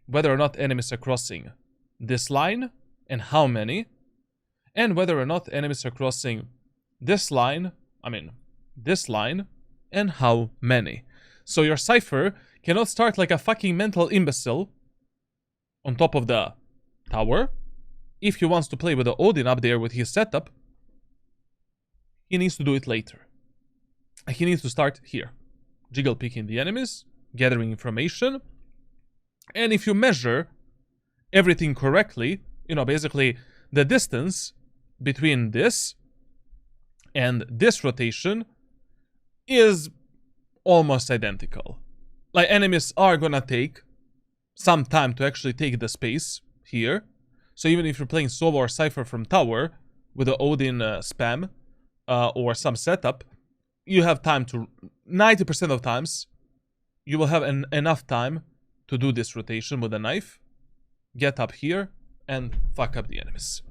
whether or not enemies are crossing this line and how many, and whether or not enemies are crossing this line and how many. So your Cypher cannot start like a fucking mental imbecile on top of the tower. If he wants to play with the Odin up there with his setup, he needs to do it later. He needs to start here, jiggle picking the enemies, gathering information, and if you measure everything correctly, you know, basically the distance between this and this rotation is almost identical. Like, enemies are gonna take some time to actually take the space here. So even if you're playing solo or Cypher from tower with the Odin spam or some setup, you have time to, 90% of times, you will have enough time to do this rotation with a knife, get up here, and fuck up the enemies.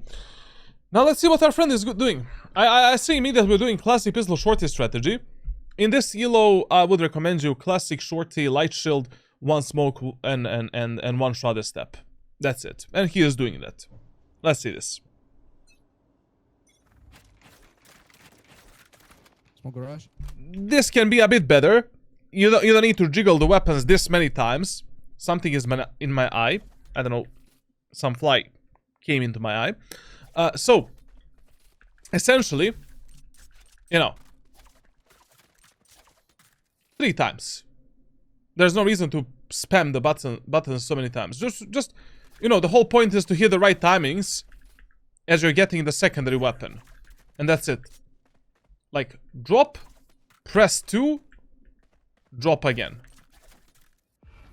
Now let's see what our friend is doing. I see immediately we're doing classic pistol shorty strategy. In this elo, I would recommend you classic shorty, light shield, one smoke, and one shrouded step. That's it. And he is doing that. Let's see this. Smoke garage. This can be a bit better. You don't need to jiggle the weapons this many times. Something is in my eye. I don't know. Some fly came into my eye. So, essentially, you know, 3 times. There's no reason to spam the buttons so many times. Just, you know, the whole point is to hit the right timings as you're getting the secondary weapon. And that's it. Like, drop, press 2, drop again.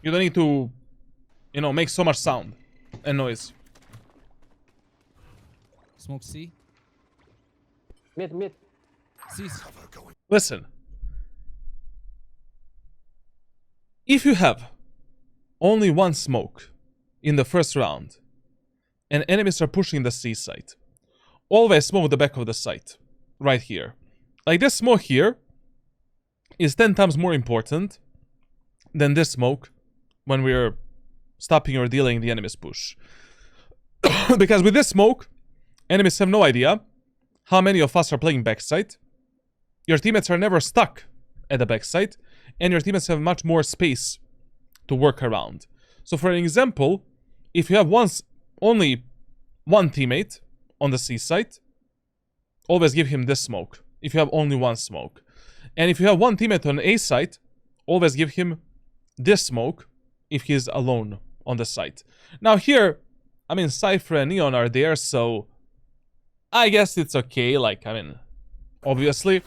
You don't need to, you know, make so much sound and noise. Smoke C. Mid. C's. Listen. If you have only one smoke in the first round and enemies are pushing the C site, always smoke the back of the site. Right here. Like, this smoke here is 10 times more important than this smoke when we're stopping or dealing the enemy's push. Because with this smoke, enemies have no idea how many of us are playing backside. Your teammates are never stuck at the backside, and your teammates have much more space to work around. So for an example, if you have only one teammate on the C site, always give him this smoke if you have only one smoke. And if you have one teammate on A site, always give him this smoke if he's alone on the site. Now here, I mean, Cypher and Neon are there, so I guess it's okay. Like, I mean, obviously.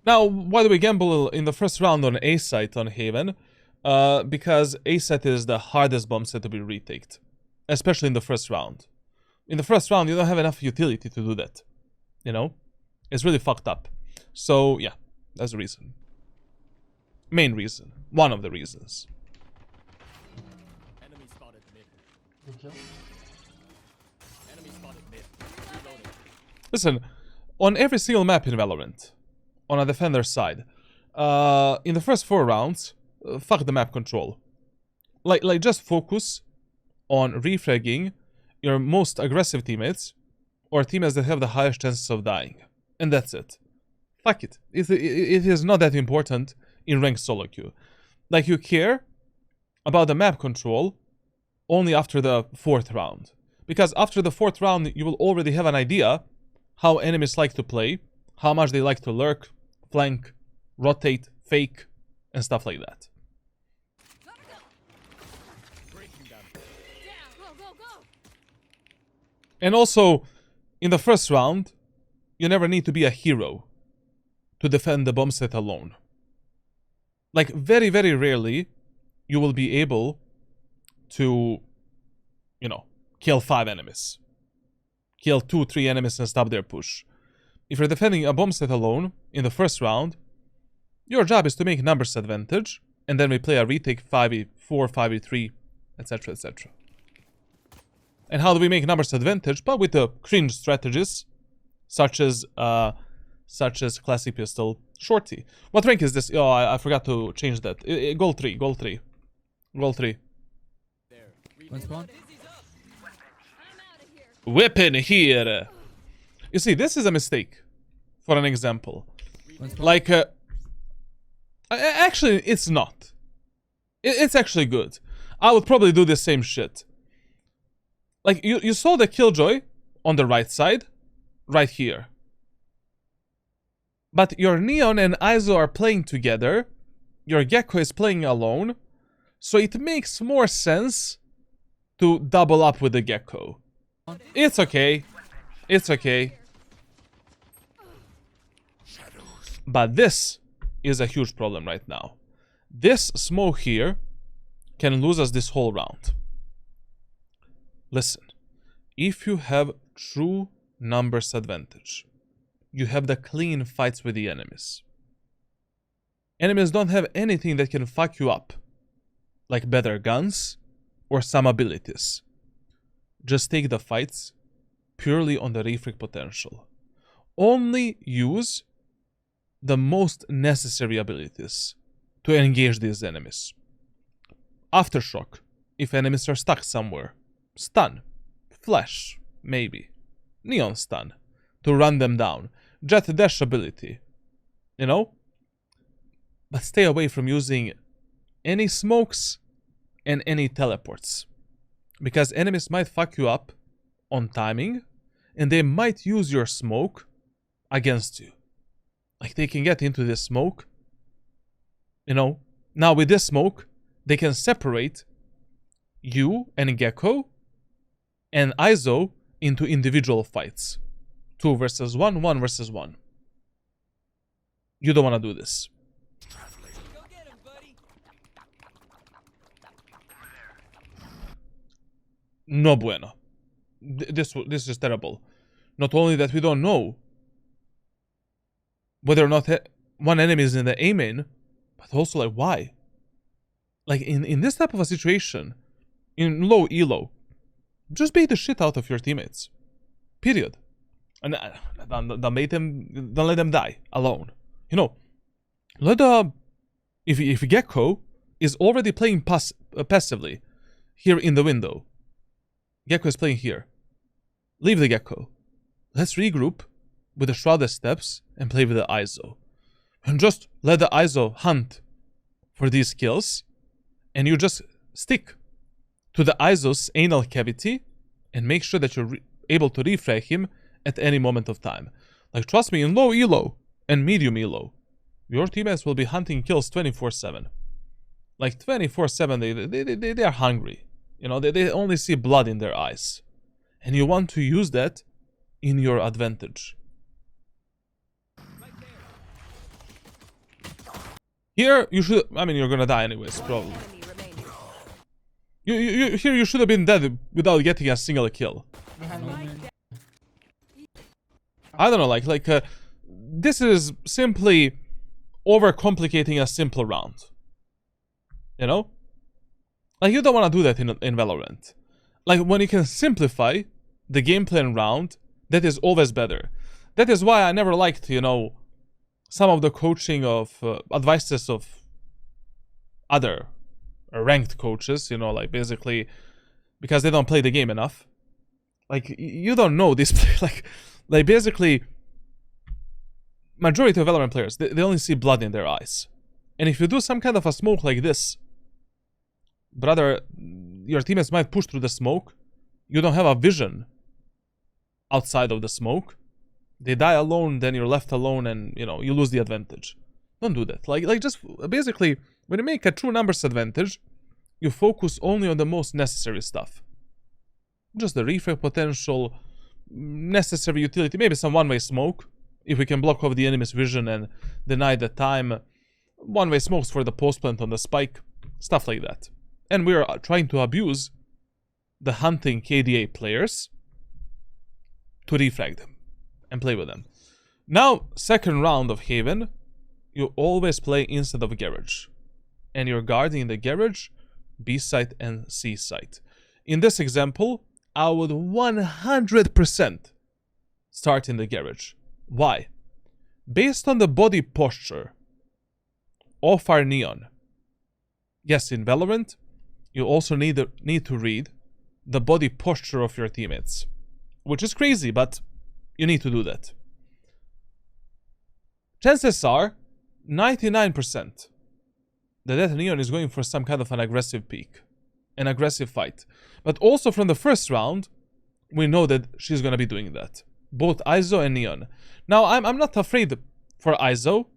Now, why do we gamble in the first round on A site on Haven? Because A site is the hardest bomb set to be retaked, especially in the first round. In the first round, you don't have enough utility to do that. You know? It's really fucked up. So, yeah, that's the reason. Main reason. One of the reasons. Enemy spotted mid. Good kill. Enemy spotted mid. Reloading. Listen, on every single map in Valorant, on a defender side, in the first 4 rounds, fuck the map control. Like just focus on refragging your most aggressive teammates or teammates that have the highest chances of dying. And that's it. Fuck it. It is not that important in ranked solo queue. Like, you care about the map control only after the 4th round. Because after the 4th round, you will already have an idea how enemies like to play, how much they like to lurk, flank, rotate, fake, and stuff like that. And also, in the first round, you never need to be a hero to defend the bomb set alone. Like, very, very rarely, you will be able to, you know, kill 5 enemies. Kill 2-3 enemies and stop their push. If you're defending a bomb set alone in the first round, Your job is to make numbers advantage, and then we play a retake 5v4, 5v3, etc, etc. And how do we make numbers advantage? But with the cringe strategies, such as classic pistol shorty. What rank is this? Oh, I forgot to change that. Gold 3, gold 3. Gold 3. One spawn. Weapon here. You see, this is a mistake. For an example. One spawn. Like, actually, it's not. It's actually good. I would probably do the same shit. Like, you saw the Killjoy on the right side, right here. But your Neon and ISO are playing together. Your Gecko is playing alone. So it makes more sense to double up with the Gecko. It's okay. It's okay. But this is a huge problem right now. This smoke here can lose us this whole round. Listen, if you have true numbers advantage, you have the clean fights with the enemies. Enemies don't have anything that can fuck you up, like better guns or some abilities. Just take the fights purely on the refrag potential. Only use the most necessary abilities to engage these enemies. Aftershock, if enemies are stuck somewhere. Stun, flash, maybe. Neon stun, to run them down. Jet dash ability, you know? But stay away from using any smokes and any teleports. Because enemies might fuck you up on timing, and they might use your smoke against you. Like, they can get into this smoke, you know? Now with this smoke, they can separate you and Gecko and ISO into individual fights. 2 versus 1, 1 versus 1. You don't want to do this. No bueno. This is terrible. Not only that we don't know whether or not one enemy is in the Omen, but also like why. Like in this type of a situation, in low elo, just bait the shit out of your teammates. Period. And don't let them die alone. You know, if Gecko is already playing passively here in the window, Gecko is playing here. Leave the Gecko. Let's regroup with the Shrouded Steps and play with the ISO. And just let the ISO hunt for these kills, and you just stick to the ISO's anal cavity and make sure that you're able to refrag him at any moment of time. Like, trust me, in low elo and medium elo, your teammates will be hunting kills 24/7. Like 24/7, they are hungry. You know, they only see blood in their eyes. And you want to use that in your advantage. Here, you should... I mean, you're gonna die anyways, probably. Here, you should have been dead without getting a single kill. I don't know, like, this is simply overcomplicating a simple round. You know? Like, you don't want to do that in Valorant. Like, when you can simplify the game plan round, that is always better. That is why I never liked, you know, some of the coaching of advices of other ranked coaches, you know, like basically because they don't play the game enough. Like, you don't know this play. Like basically majority of Valorant players, they only see blood in their eyes. And if you do some kind of a smoke like this, brother, your teammates might push through the smoke. You don't have a vision outside of the smoke. They die alone, then you're left alone, and you know, you lose the advantage. Don't do that. Like just basically, when you make a true numbers advantage, you focus only on the most necessary stuff. Just the refrag potential, necessary utility, maybe some one-way smoke. If we can block off the enemy's vision and deny the time, one-way smokes for the post plant on the spike, stuff like that. And we are trying to abuse the hunting KDA players to refrag them and play with them. Now, second round of Haven, you always play instead of garage. And you're guarding the garage, B site, and C site. In this example, I would 100% start in the garage. Why? Based on the body posture of our Neon. Yes, in Valorant, you also need to read the body posture of your teammates. Which is crazy, but you need to do that. Chances are 99% that Neon is going for some kind of an aggressive peek. An aggressive fight. But also from the first round, we know that she's gonna be doing that. Both ISO and Neon. Now, I'm not afraid for ISO.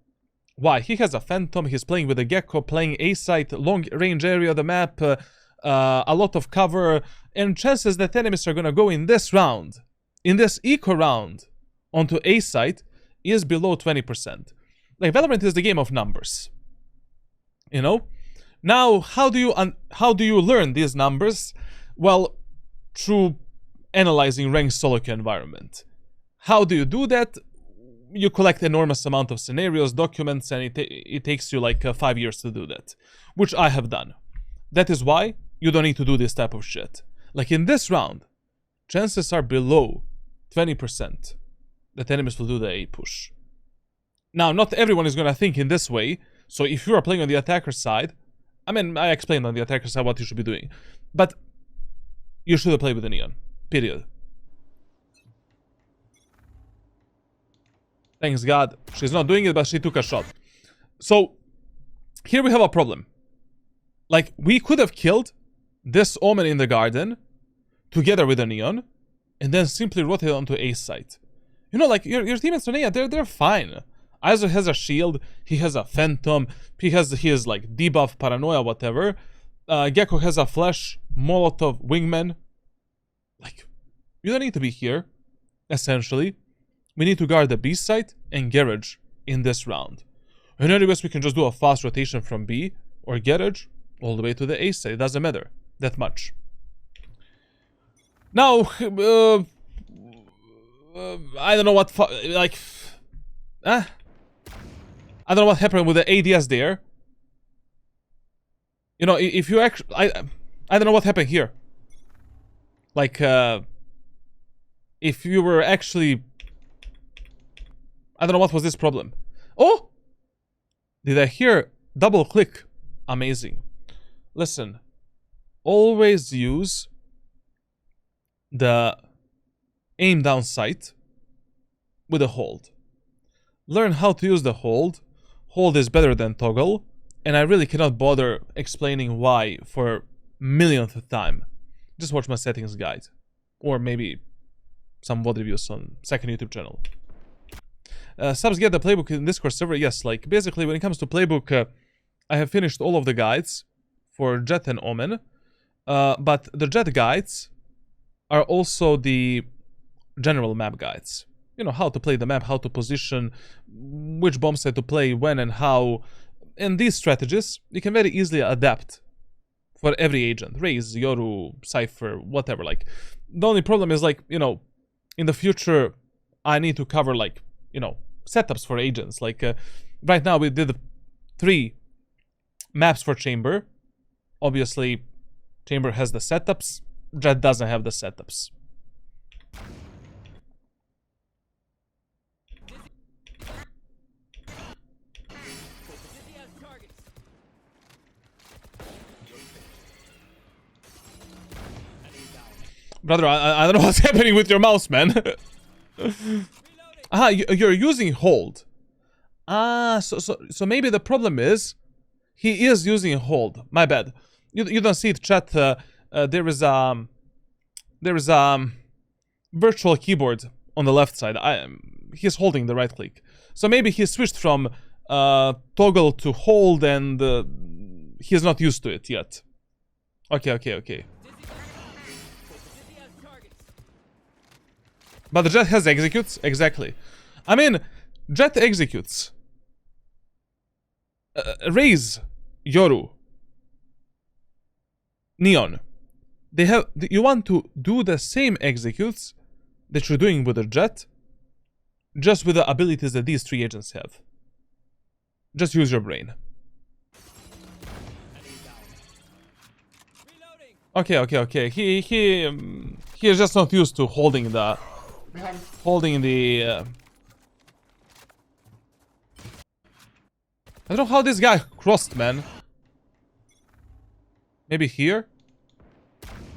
Why? He has a Phantom, he's playing with a Gecko, playing A-site, long range area of the map, a lot of cover, and chances that enemies are gonna go in this round, in this eco round, onto A-site, is below 20%. Like, Valorant is the game of numbers. You know? Now, how do you learn these numbers? Well, through analyzing ranked solo queue environment. How do you do that? You collect enormous amount of scenarios, documents, and it takes you like 5 years to do that. Which I have done. That is why you don't need to do this type of shit. Like in this round, chances are below 20% that enemies will do the A push. Now, not everyone is gonna think in this way, so if you are playing on the attacker side, I mean, I explained on the attacker side what you should be doing, but you should play with the Neon, period. Thanks God, she's not doing it, but she took a shot. So, here we have a problem. Like, we could have killed this Omen in the garden, together with the Neon, and then simply rotate onto A site. You know, like, your teammates on A, they're fine. Aizo has a shield, he has a Phantom, he has like debuff, paranoia, whatever. Gecko has a flash, Molotov, Wingman. Like, you don't need to be here, essentially. We need to guard the B site and garage in this round. And anyways, we can just do a fast rotation from B or garage all the way to the A site. It doesn't matter that much. Now, I don't know what, I don't know what happened with the ADS there. You know, if you actually, I don't know what happened here. Like, if you were actually, I don't know what was this problem. Oh! Did I hear double click? Amazing. Listen, always use the aim down sight with a hold. Learn how to use the hold. Hold is better than toggle, and I really cannot bother explaining why for millionth time. Just watch my settings guide, or maybe some VOD reviews on second YouTube channel. Subs get the playbook in Discord server. Yes, like basically when it comes to playbook, I have finished all of the guides for Jet and Omen, but the Jet guides are also the general map guides. You know, how to play the map, how to position, which bomb set to play, when and how. And these strategies, you can very easily adapt for every agent. Raze, Yoru, Cypher, whatever. Like, the only problem is, like, you know, in the future, I need to cover, like, you know, setups for agents. Like, right now we did 3 maps for Chamber. Obviously, Chamber has the setups. Jet doesn't have the setups. Brother, I don't know what's happening with your mouse, man. You're using hold. So maybe the problem is he is using hold. My bad. You don't see it, chat. There is virtual keyboard on the left side. He's holding the right click. So maybe he switched from toggle to hold, and he's not used to it yet. Okay. But the Jet has executes? Exactly. I mean, Jet executes. Raze, Yoru, Neon. They have. You want to do the same executes that you're doing with the Jet, just with the abilities that these 3 agents have. Just use your brain. Okay. He is just not used to holding the I don't know how this guy crossed, man. Maybe here?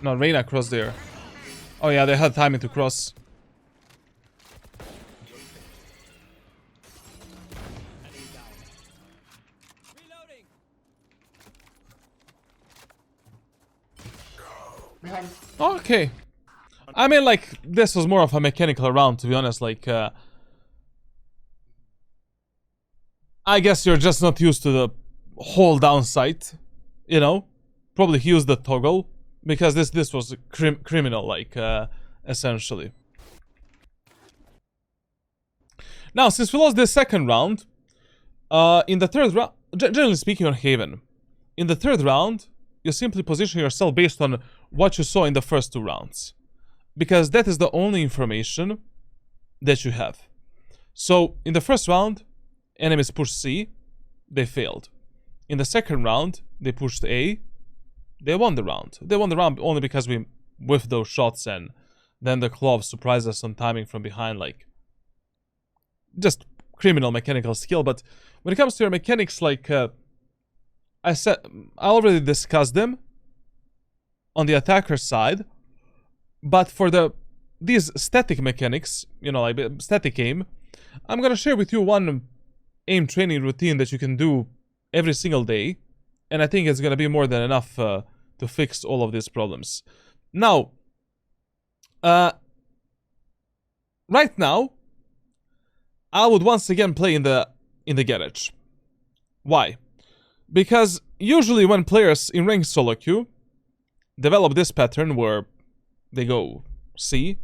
No, Reyna crossed there. Oh yeah, they had timing to cross. Behind. Okay. I mean, like, this was more of a mechanical round, to be honest. Like, I guess you're just not used to the hold down sight, you know? Probably he used the toggle, because this was criminal, like, essentially. Now, since we lost the second round, in the third round, generally speaking on Haven, in the third round, you simply position yourself based on what you saw in the first two rounds. Because that is the only information that you have. So, in the first round, enemies pushed C, they failed. In the second round, they pushed A, they won the round. They won the round only because we whiffed those shots and then the Clove surprised us on timing from behind, like, just criminal mechanical skill. But when it comes to your mechanics, like, I already discussed them on the attacker side, but for these static mechanics, you know, like static aim, I'm gonna share with you one aim training routine that you can do every single day, and I think it's gonna be more than enough to fix all of these problems. Now, right now, I would once again play in the garage. Why? Because usually when players in ranked solo queue develop this pattern where they go C,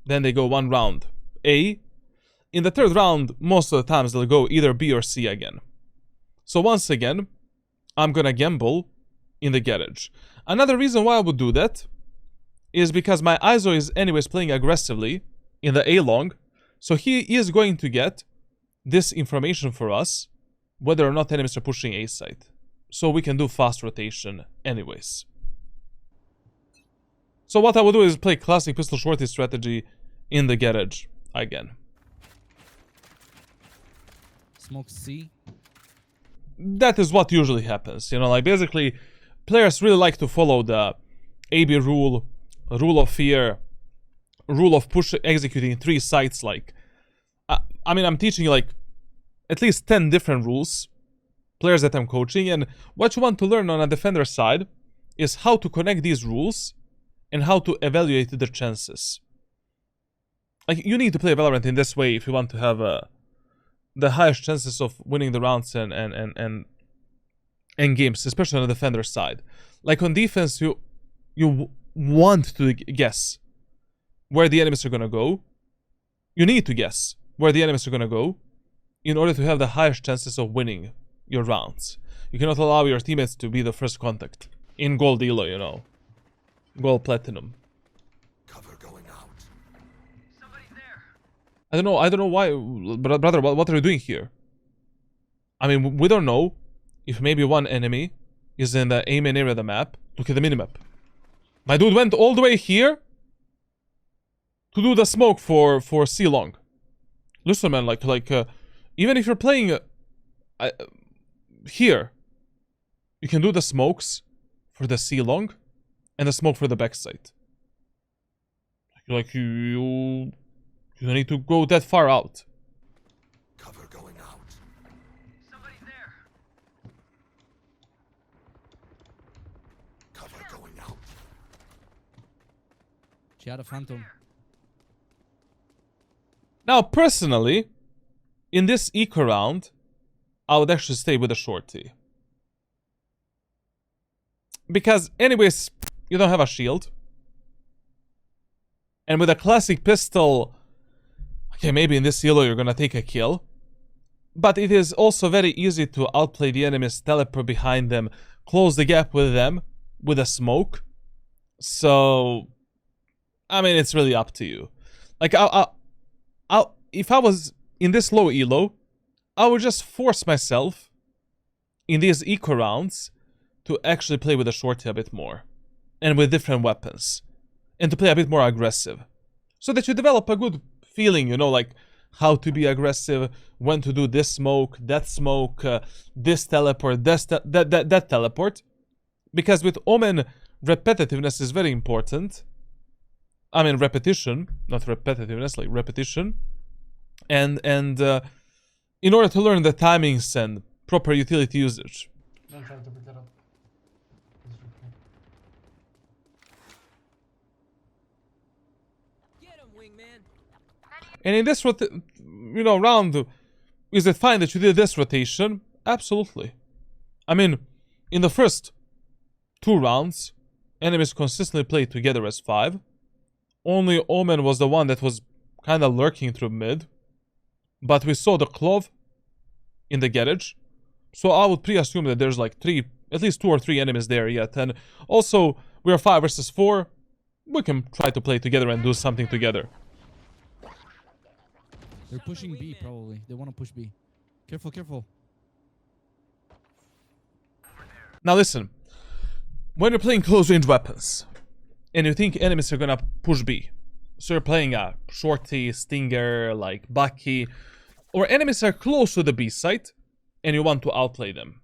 then they go one round A. In the third round, most of the times they'll go either B or C again. So once again, I'm gonna gamble in the garage. Another reason why I would do that is because my ISO is anyways playing aggressively in the A long, so he is going to get this information for us, whether or not enemies are pushing A side. So we can do fast rotation anyways. So what I would do is play classic pistol shorty strategy in the garage again. Smoke C. That is what usually happens, you know, like basically players really like to follow the AB rule, rule of fear, rule of push executing 3 sites. Like, I mean, I'm teaching you like at least 10 different rules, players that I'm coaching, and what you want to learn on a defender side is how to connect these rules and how to evaluate their chances. Like, you need to play Valorant in this way if you want to have the highest chances of winning the rounds and games, especially on the defender side. Like on defense, you want to guess where the enemies are gonna go. You need to guess where the enemies are gonna go in order to have the highest chances of winning your rounds. You cannot allow your teammates to be the first contact in gold elo, you know, gold platinum. Cover going out. I don't know why, brother, what are you doing here? I mean, we don't know if maybe one enemy is in the aim area of the map. Look at the minimap. My dude went all the way here to do the smoke for C long. Listen, man, like even if you're playing here, you can do the smokes for the C long and the smoke for the backside. Like you don't need to go that far out. Cover going out. Somebody's there. Cover going out. She had a phantom. Now, personally, in this eco round, I would actually stay with the shorty. Because, anyways, you don't have a shield. And with a classic pistol, okay, maybe in this elo you're gonna take a kill. But it is also very easy to outplay the enemies, teleport behind them, close the gap with them, with a smoke. So, I mean, it's really up to you. Like, if I was in this low elo, I would just force myself in these eco rounds to actually play with the shorty a bit more. And with different weapons. And to play a bit more aggressive. So that you develop a good feeling, you know, like how to be aggressive, when to do this smoke, this teleport, that teleport. Because with Omen, repetitiveness is very important. I mean repetition, not repetitiveness, like repetition. And in order to learn the timings and proper utility usage. Don't try to pick it up. It's okay. Get him, wingman. And in this round, is it fine that you did this rotation? Absolutely. I mean, in the first 2 rounds, enemies consistently played together as 5. Only Omen was the one that was kind of lurking through mid. But we saw the Clove in the garage. So I would pre-assume that there's like at least 2 or 3 enemies there yet. And also, we are 5 versus 4. We can try to play together and do something together. They're pushing B, probably. They want to push B. Careful, careful. Now listen. When you're playing close-range weapons, and you think enemies are gonna push B, so you're playing a Shorty, Stinger, like Bucky, or enemies are close to the B site, and you want to outplay them,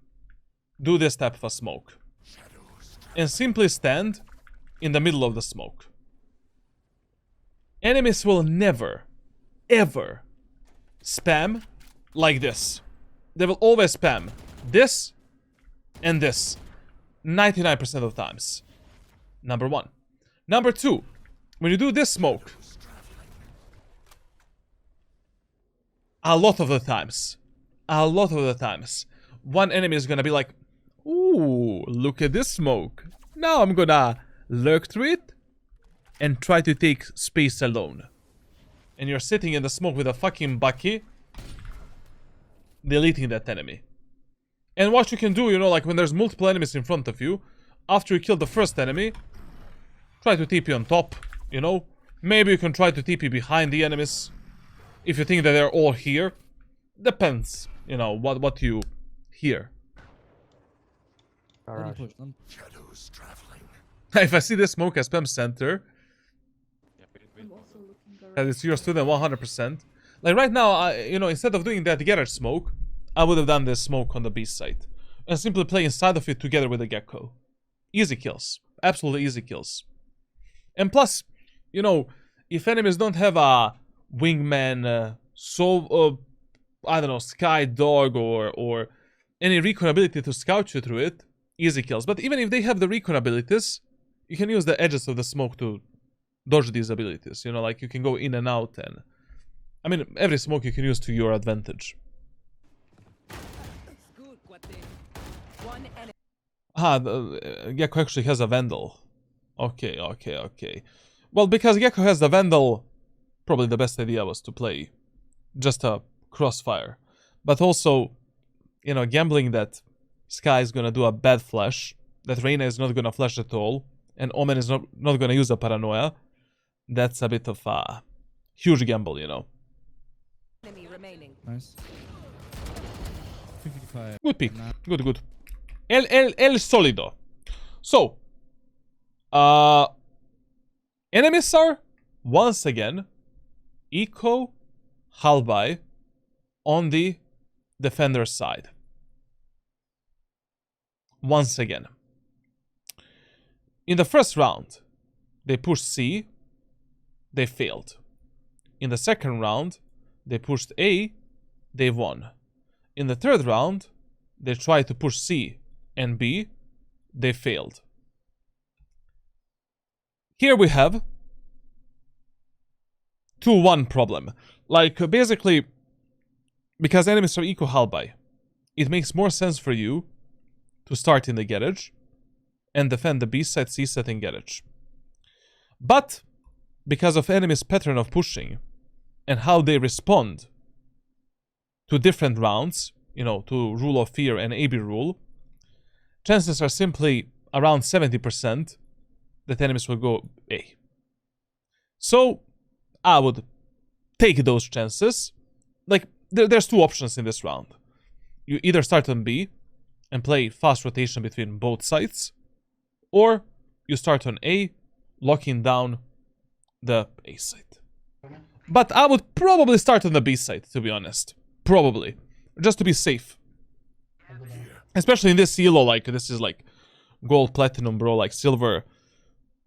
do this type of a smoke. And simply stand in the middle of the smoke. Enemies will never, ever spam like this. They will always spam this and this 99% of the times. Number 1. Number 2, when you do this smoke, a lot of the times, one enemy is gonna be like, ooh, look at this smoke. Now I'm gonna lurk through it and try to take space alone. And you're sitting in the smoke with a fucking Bucky, deleting that enemy. And what you can do, you know, like when there's multiple enemies in front of you, after you kill the first enemy, try to TP on top, you know. Maybe you can try to TP behind the enemies, if you think that they're all here. Depends, you know, what you hear. Let 'em push. Let 'em- Shadows traveling. If I see this smoke, I spam center. And it's your student 100%. Like right now, you know, instead of doing that garage smoke, I would have done this smoke on the B site. And simply play inside of it together with the Gecko. Easy kills. Absolutely easy kills. And plus, you know, if enemies don't have a wingman, I don't know, sky dog or any recon ability to scout you through it, easy kills. But even if they have the recon abilities, you can use the edges of the smoke to dodge these abilities. You know, like you can go in and out, and I mean, every smoke you can use to your advantage. Good, cuate. One enemy. Gecko actually has a Vandal. Okay. Well, because Gecko has the Vandal, probably the best idea was to play just a crossfire. But also, you know, gambling that Sky is gonna do a bad flash, that Reyna is not gonna flash at all, and Omen is not gonna use a paranoia, that's a bit of a huge gamble, you know. Enemy remaining. Nice. 355. Good pick. Nah. Good. El Solido. So, enemies are, once again, Eco, Halbai on the defender side. Once again. In the first round, they pushed C, they failed. In the second round, they pushed A, they won. In the third round, they tried to push C and B, they failed. Here we have 2-1 problem. Like, basically, because enemies are eco Halbai, it makes more sense for you to start in the garage and defend the B side, C side, and garage. But, because of enemies' pattern of pushing and how they respond to different rounds, you know, to Rule of Fear and AB Rule, chances are simply around 70% that enemies will go A. So, I would take those chances. Like, there's two options in this round. You either start on B and play fast rotation between both sides, or you start on A, locking down the A side. But I would probably start on the B side, to be honest. Probably. Just to be safe. Especially in this elo, like, this is like gold, platinum, bro, like silver.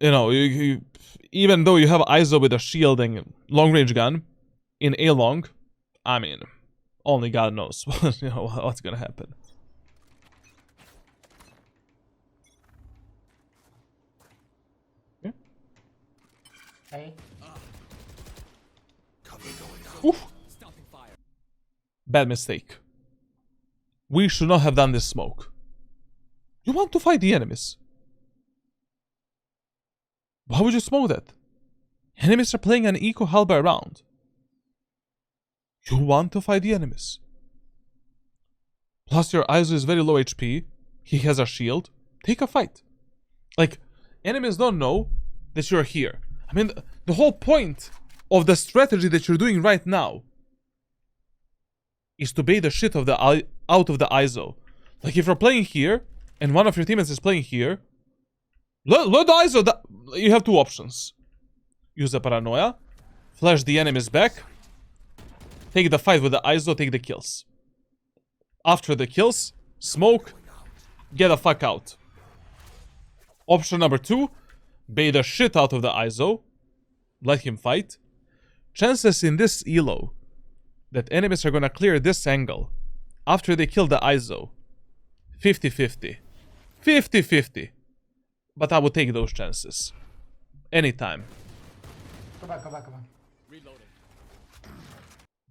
You know, even though you have ISO with a shield and long range gun in A long, I mean, only God knows what's gonna happen. Yeah. Hey. Cover going out. Oof. Bad mistake. We should not have done this smoke. You want to fight the enemies. Why would you smoke that? Enemies are playing an eco halberd round. You want to fight the enemies. Plus your ISO is very low HP. He has a shield. Take a fight. Like, enemies don't know that you're here. I mean, the whole point of the strategy that you're doing right now is to bait the shit of the out of the ISO. Like, if you're playing here and one of your teammates is playing here, let the ISO. You have two options. Use the paranoia, flash the enemies back, take the fight with the ISO, take the kills. After the kills, smoke, get the fuck out. Option number 2, bait the shit out of the ISO, let him fight. Chances in this elo that enemies are gonna clear this angle after they kill the ISO, 50-50. 50-50. But I would take those chances. Anytime. Come back, come back, come back.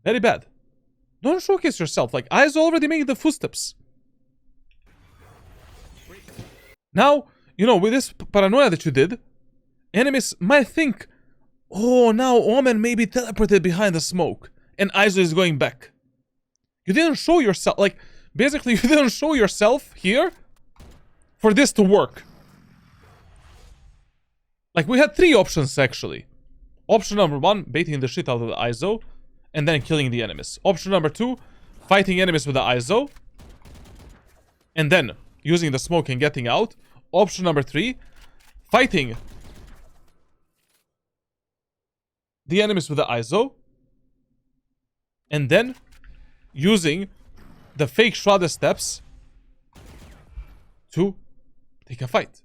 Very bad. Don't showcase yourself. Like, ISO already made the footsteps. Now, you know, with this paranoia that you did, enemies might think, oh, now Omen may be teleported behind the smoke, and ISO is going back. You didn't show yourself. Like, basically, you didn't show yourself here for this to work. Like, we had 3 options, actually. Option number 1, baiting the shit out of the ISO, and then killing the enemies. Option number 2, fighting enemies with the ISO, and then using the smoke and getting out. Option number 3, fighting the enemies with the ISO, and then using the fake shrouded steps to take a fight.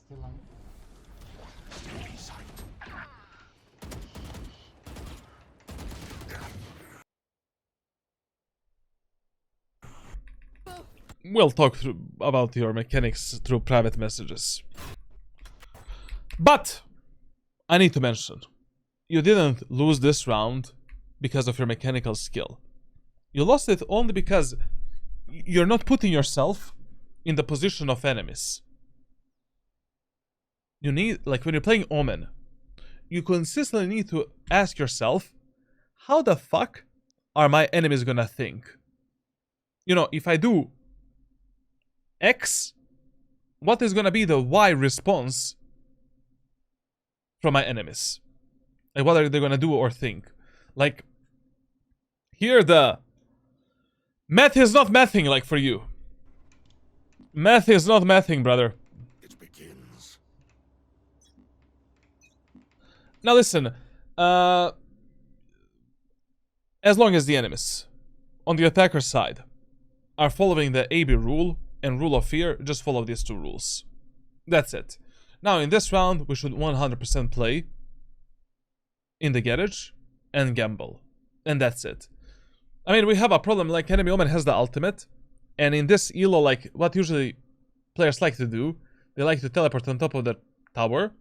Still on. We'll talk about your mechanics through private messages. But I need to mention, you didn't lose this round because of your mechanical skill. You lost it only because you're not putting yourself in the position of enemies. You need, like, when you're playing Omen, you consistently need to ask yourself, how the fuck are my enemies gonna think? You know, if I do X, what is gonna be the Y response from my enemies? Like, what are they gonna do or think? Like, here the math is not mathing, like, for you. Math is not mathing, brother. It begins. Now listen, as long as the enemies on the attacker side are following the AB rule and rule of fear, just follow these 2 rules. That's it. Now in this round, we should 100% play in the garage and gamble. And that's it. I mean, we have a problem, like, enemy Omen has the ultimate, and in this elo, like, what usually players like to do, they like to teleport on top of the tower.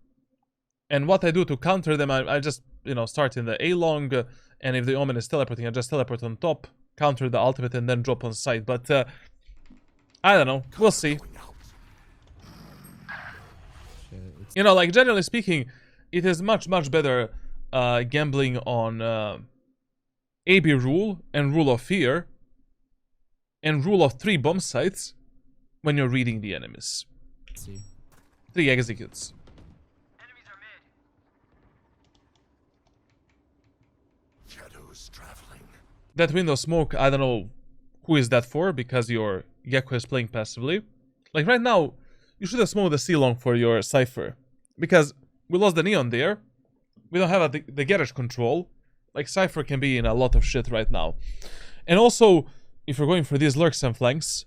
And what I do to counter them, I just, you know, start in the A long, and if the Omen is teleporting, I just teleport on top, counter the ultimate, and then drop on site. But I don't know, we'll see. You know, like, generally speaking, it is much better gambling on AB rule and rule of fear and rule of 3 bomb sites when you're reading the enemies. See. 3 executes. Enemies are mid. Shadows traveling. That window smoke, I don't know who is that for, because your Gecko is playing passively. Like right now, you should have smoked the C-long for your Cypher. Because we lost the Neon there. We don't have the garage control. Like Cypher can be in a lot of shit right now. And also, if you're going for these lurks and flanks,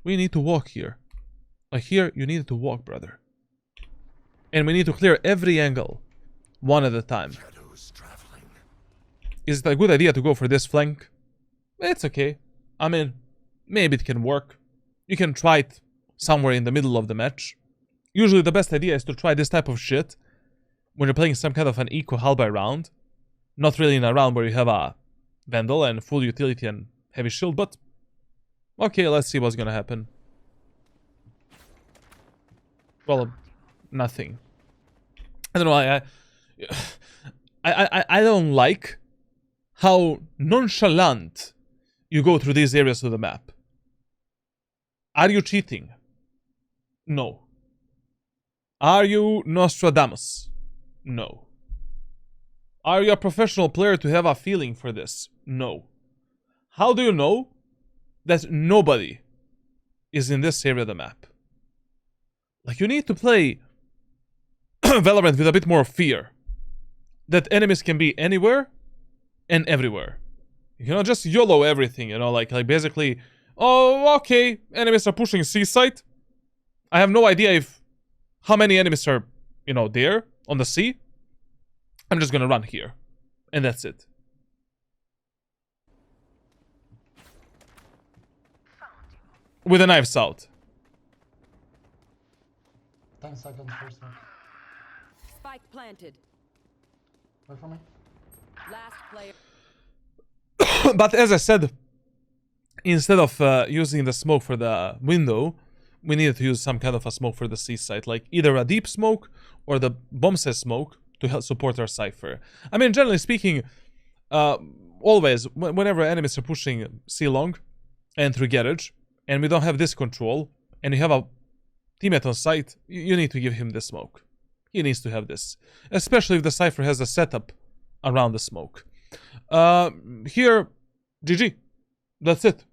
we need to walk here. Like here, you need to walk, brother. And we need to clear every angle, one at a time. Shadows traveling. Is it a good idea to go for this flank? It's okay. I mean, maybe it can work. You can try it somewhere in the middle of the match. Usually the best idea is to try this type of shit when you're playing some kind of an eco halberd round. Not really in a round where you have a Vandal and full utility and heavy shield, but okay, let's see what's gonna happen. Well, nothing. I don't know, I don't like how nonchalant you go through these areas of the map. Are you cheating? No. Are you Nostradamus? No. Are you a professional player to have a feeling for this? No. How do you know that nobody is in this area of the map? Like, you need to play Valorant with a bit more fear. That enemies can be anywhere and everywhere. You know, just YOLO everything, you know, like basically, oh, okay, enemies are pushing C site. I have no idea how many enemies are, you know, there on the C. I'm just gonna run here. And that's it. With the knives out. 10 seconds first smoke. Spike planted. Wait for me. Last player. But as I said, instead of using the smoke for the window, we needed to use some kind of a smoke for the C site. Like either a deep smoke or the bomb set smoke to help support our Cypher. I mean, generally speaking, always, whenever enemies are pushing C long and through garage, and we don't have this control, and you have a teammate on site, you need to give him the smoke. He needs to have this. Especially if the Cypher has a setup around the smoke. Here, GG. That's it.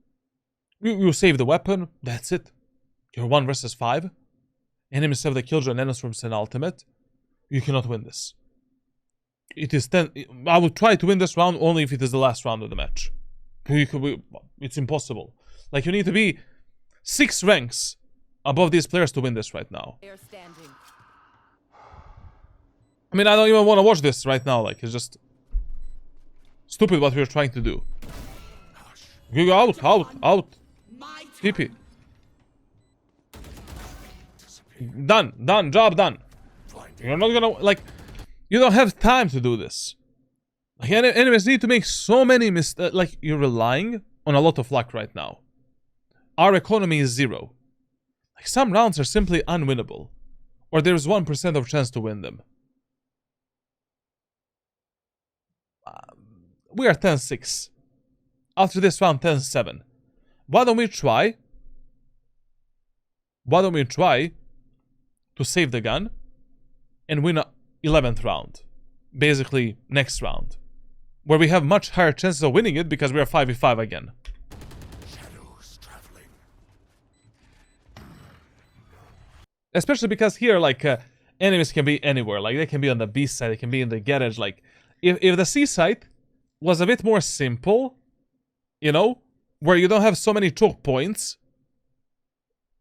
You save the weapon, that's it. You're 1 versus 5. Enemies have the killjoy nanoswarms and ultimate. You cannot win this. It is 10. I would try to win this round only if it is the last round of the match. It's impossible. Like, you need to be 6 ranks above these players to win this right now. Player standing. I mean, I don't even want to watch this right now. Like, it's just stupid what we're trying to do. You go out. TP. Done, job done. You're not gonna, like, you don't have time to do this. Like, enemies need to make so many mistakes. Like, you're relying on a lot of luck right now. Our economy is 0. Like, some rounds are simply unwinnable. Or there's 1% of chance to win them. We are 10-6. After this round, 10-7. Why don't we try to save the gun and win a 11th round? Basically, next round. Where we have much higher chances of winning it because we are 5v5 again. Shadows traveling. Especially because here, like, enemies can be anywhere. Like, they can be on the B side, they can be in the garage. Like, if the C side was a bit more simple, you know, where you don't have so many choke points,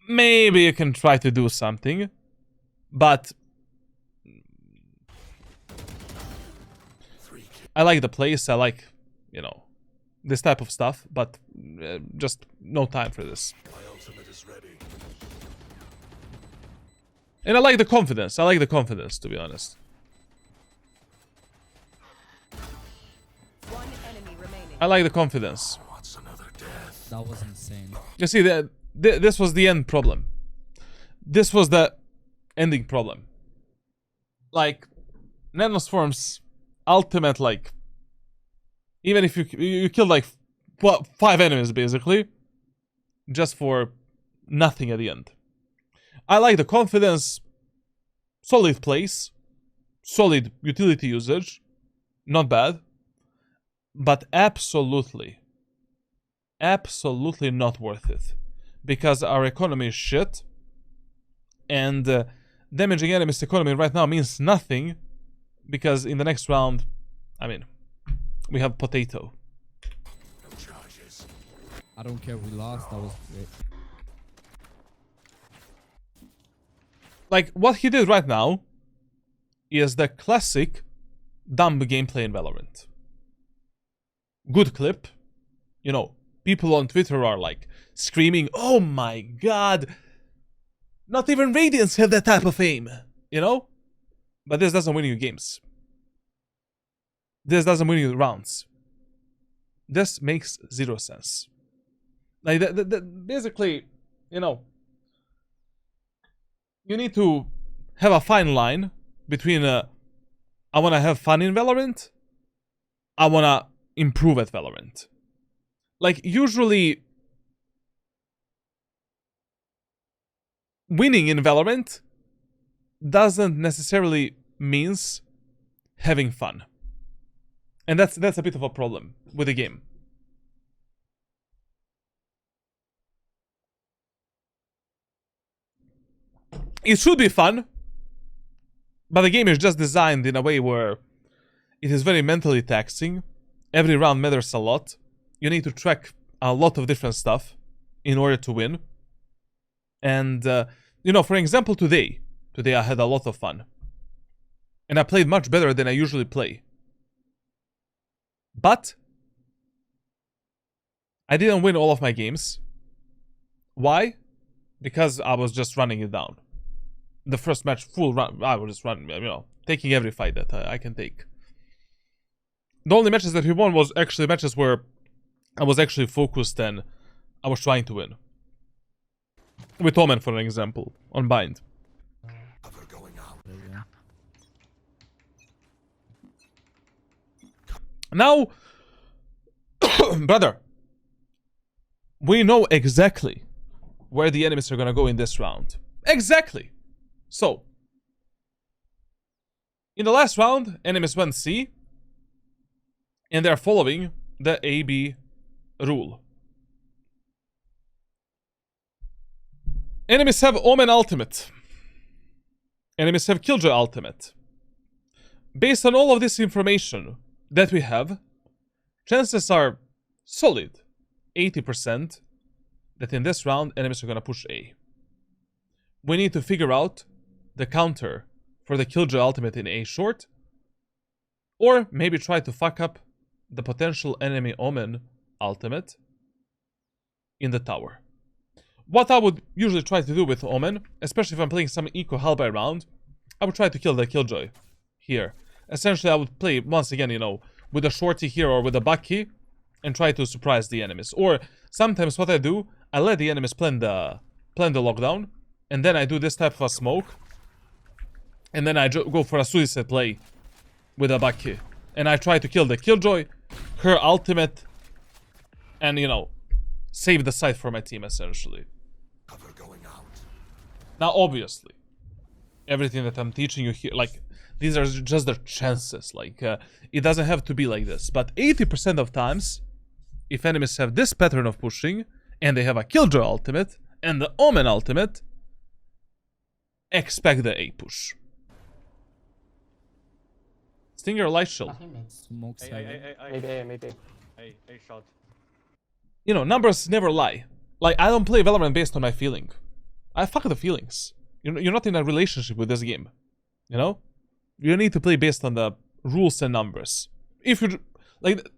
maybe you can try to do something. But I like the place, I like, you know, this type of stuff, but just no time for this. My ultimate is ready. And I like the confidence. I like the confidence, to be honest. One enemy remaining. I like the confidence. What's another death? That was insane. You see, this was the end problem. This was the ending problem. Like, Nanoswarm's ultimate, like, even if you killed like 5 enemies basically, just for nothing at the end. I like the confidence, solid plays, solid utility usage, not bad, but absolutely not worth it, because our economy is shit, and damaging enemies' economy right now means nothing, because in the next round, I mean, we have potato. No charges. I don't care if we lost, that was great. Like, what he did right now is the classic dumb gameplay in Valorant. Good clip. You know, people on Twitter are like screaming, "Oh my god! Not even Radiants have that type of aim!" You know? But this doesn't win you games. This doesn't win you rounds. This makes zero sense. Like, basically, you know, you need to have a fine line between I want to have fun in Valorant, I want to improve at Valorant. Like, usually winning in Valorant doesn't necessarily means having fun. And that's a bit of a problem with the game. It should be fun, but the game is just designed in a way where it is very mentally taxing. Every round matters a lot. You need to track a lot of different stuff in order to win. And, you know, for example, today I had a lot of fun. And I played much better than I usually play. But I didn't win all of my games. Why? Because I was just running it down. The first match, full run, I was just running, you know, taking every fight that I can take. The only matches that we won was actually matches where I was actually focused and I was trying to win. With Omen, for an example, on Bind. Cover going out. There you go. Now, brother, we know exactly where the enemies are gonna go in this round. Exactly. So, in the last round, enemies went C, and they're following the AB rule. Enemies have Omen ultimate. Enemies have Killjoy ultimate. Based on all of this information that we have, chances are solid 80% that in this round enemies are gonna push A. We need to figure out the counter for the Killjoy ultimate in A short, or maybe try to fuck up the potential enemy Omen ultimate in the tower. What I would usually try to do with Omen, especially if I'm playing some eco Halberd round, I would try to kill the Killjoy here. Essentially, I would play, once again, you know, with a shorty here or with a bucky, and try to surprise the enemies. Or sometimes what I do, I let the enemies plan the lockdown, and then I do this type of a smoke, and then I go for a suicide play with a bucky, and I try to kill the Killjoy, her ultimate, and, you know, save the site for my team, essentially. Cover going out. Now, obviously, everything that I'm teaching you here, like, these are just the chances. Like, it doesn't have to be like this. But 80% of times, if enemies have this pattern of pushing, and they have a Killjoy ultimate, and the Omen ultimate, expect the A push. Stinger, light shield. Nothing mid. Smokes heavy. Maybe. Hey, shot. You know, numbers never lie. Like, I don't play Valorant based on my feeling. I fuck the feelings. You're not in a relationship with this game. You know? You need to play based on the rules and numbers. If you... Like,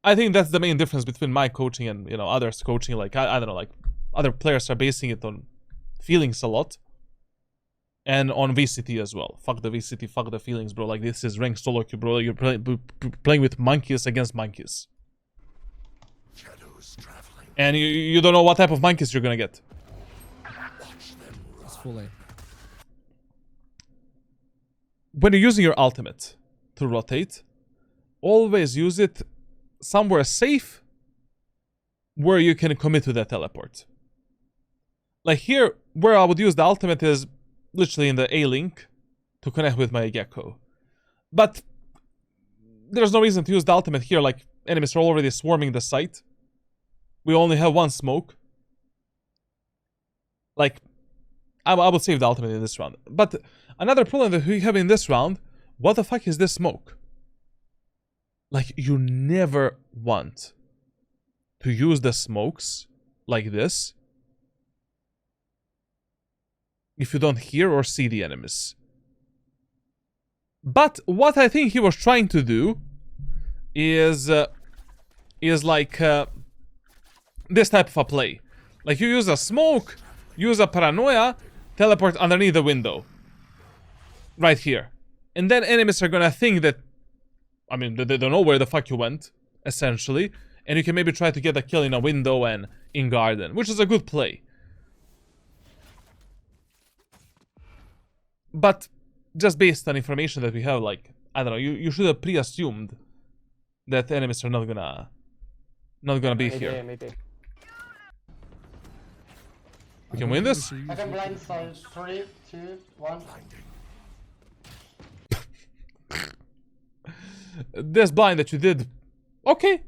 I think that's the main difference between my coaching and, you know, others coaching. Like, I don't know, like, other players are basing it on feelings a lot. And on VCT as well. Fuck the VCT, fuck the feelings, bro. Like, this is ranked solo queue, bro. You're playing with monkeys against monkeys. Shadows traveling. And you don't know what type of monkeys you're gonna get. Watch them run. It's full A. When you're using your ultimate to rotate, always use it somewhere safe where you can commit to that teleport. Like here, where I would use the ultimate is literally in the A-link to connect with my gecko. But there's no reason to use the ultimate here, like enemies are already swarming the site. We only have one smoke. Like, I will save the ultimate in this round. But another problem that we have in this round, what the fuck is this smoke? Like, you never want to use the smokes like this if you don't hear or see the enemies. But what I think he was trying to do is like this type of a play. Like you use a smoke, use a paranoia, teleport underneath the window. Right here. And then enemies are gonna think that, I mean, they don't know where the fuck you went, essentially. And you can maybe try to get a kill in a window and in garden, which is a good play. But just based on information that we have, like, I don't know, you should have pre-assumed that enemies are not gonna be here. Maybe. We can win this? I can blind side. 3, 2, 1. This blind that you did, okay,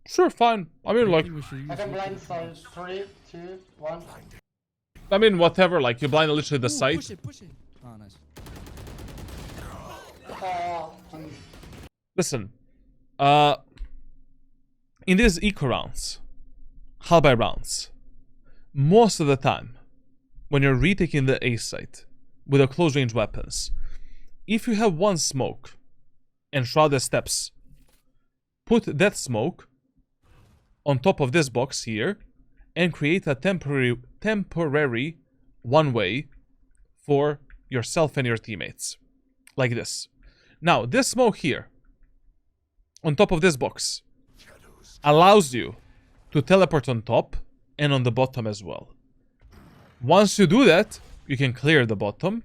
sure, fine. I mean, like, I can blind side. 3, 2, 1. I mean, whatever. Like, you blind literally the site. Push it. Oh, nice. Listen, in these eco rounds, half by rounds, most of the time, when you're retaking the A site with a close range weapons, if you have one smoke and shrouded steps, put that smoke on top of this box here and create a temporary one-way for yourself and your teammates. Like this. Now, this smoke here, on top of this box, allows you to teleport on top and on the bottom as well. Once you do that, you can clear the bottom.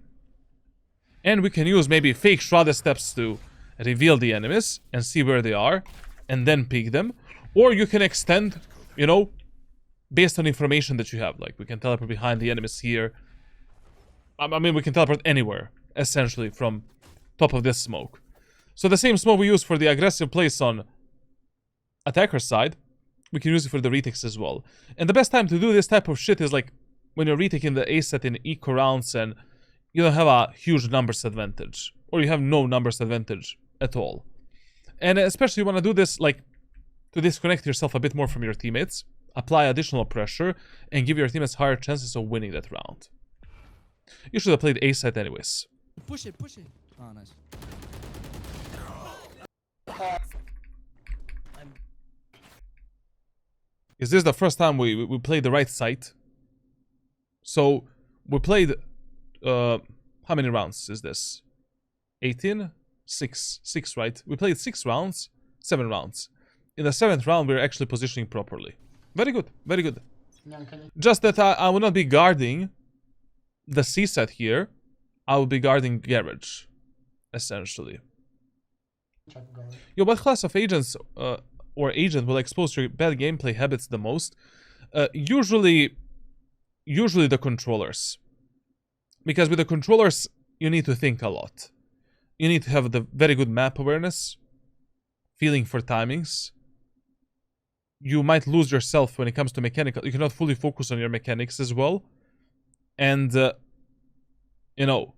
And we can use maybe fake shrouded steps to reveal the enemies and see where they are. And then pick them. Or you can extend, you know, based on information that you have. Like, we can teleport behind the enemies here. I mean, we can teleport anywhere, essentially, from top of this smoke. So the same smoke we use for the aggressive plays on attacker side, we can use it for the retakes as well. And the best time to do this type of shit is like when you're retaking the A set in eco rounds and you don't have a huge numbers advantage. Or you have no numbers advantage at all. And especially you want to do this like to disconnect yourself a bit more from your teammates, apply additional pressure, and give your teammates higher chances of winning that round. You should have played A side anyways. Push it. Oh, nice. Is this the first time we played the right site? So we played how many rounds is this? 18? 6, right? We played 6 rounds, 7 rounds. In the 7th round we're actually positioning properly. Very good. Just that I will not be guarding the C set here. I will be guarding garage, essentially. Yo, what class of agents or agent will expose your bad gameplay habits the most? Usually the controllers. Because with the controllers, you need to think a lot. You need to have the very good map awareness, feeling for timings. You might lose yourself when it comes to mechanical. You cannot fully focus on your mechanics as well. And, you know,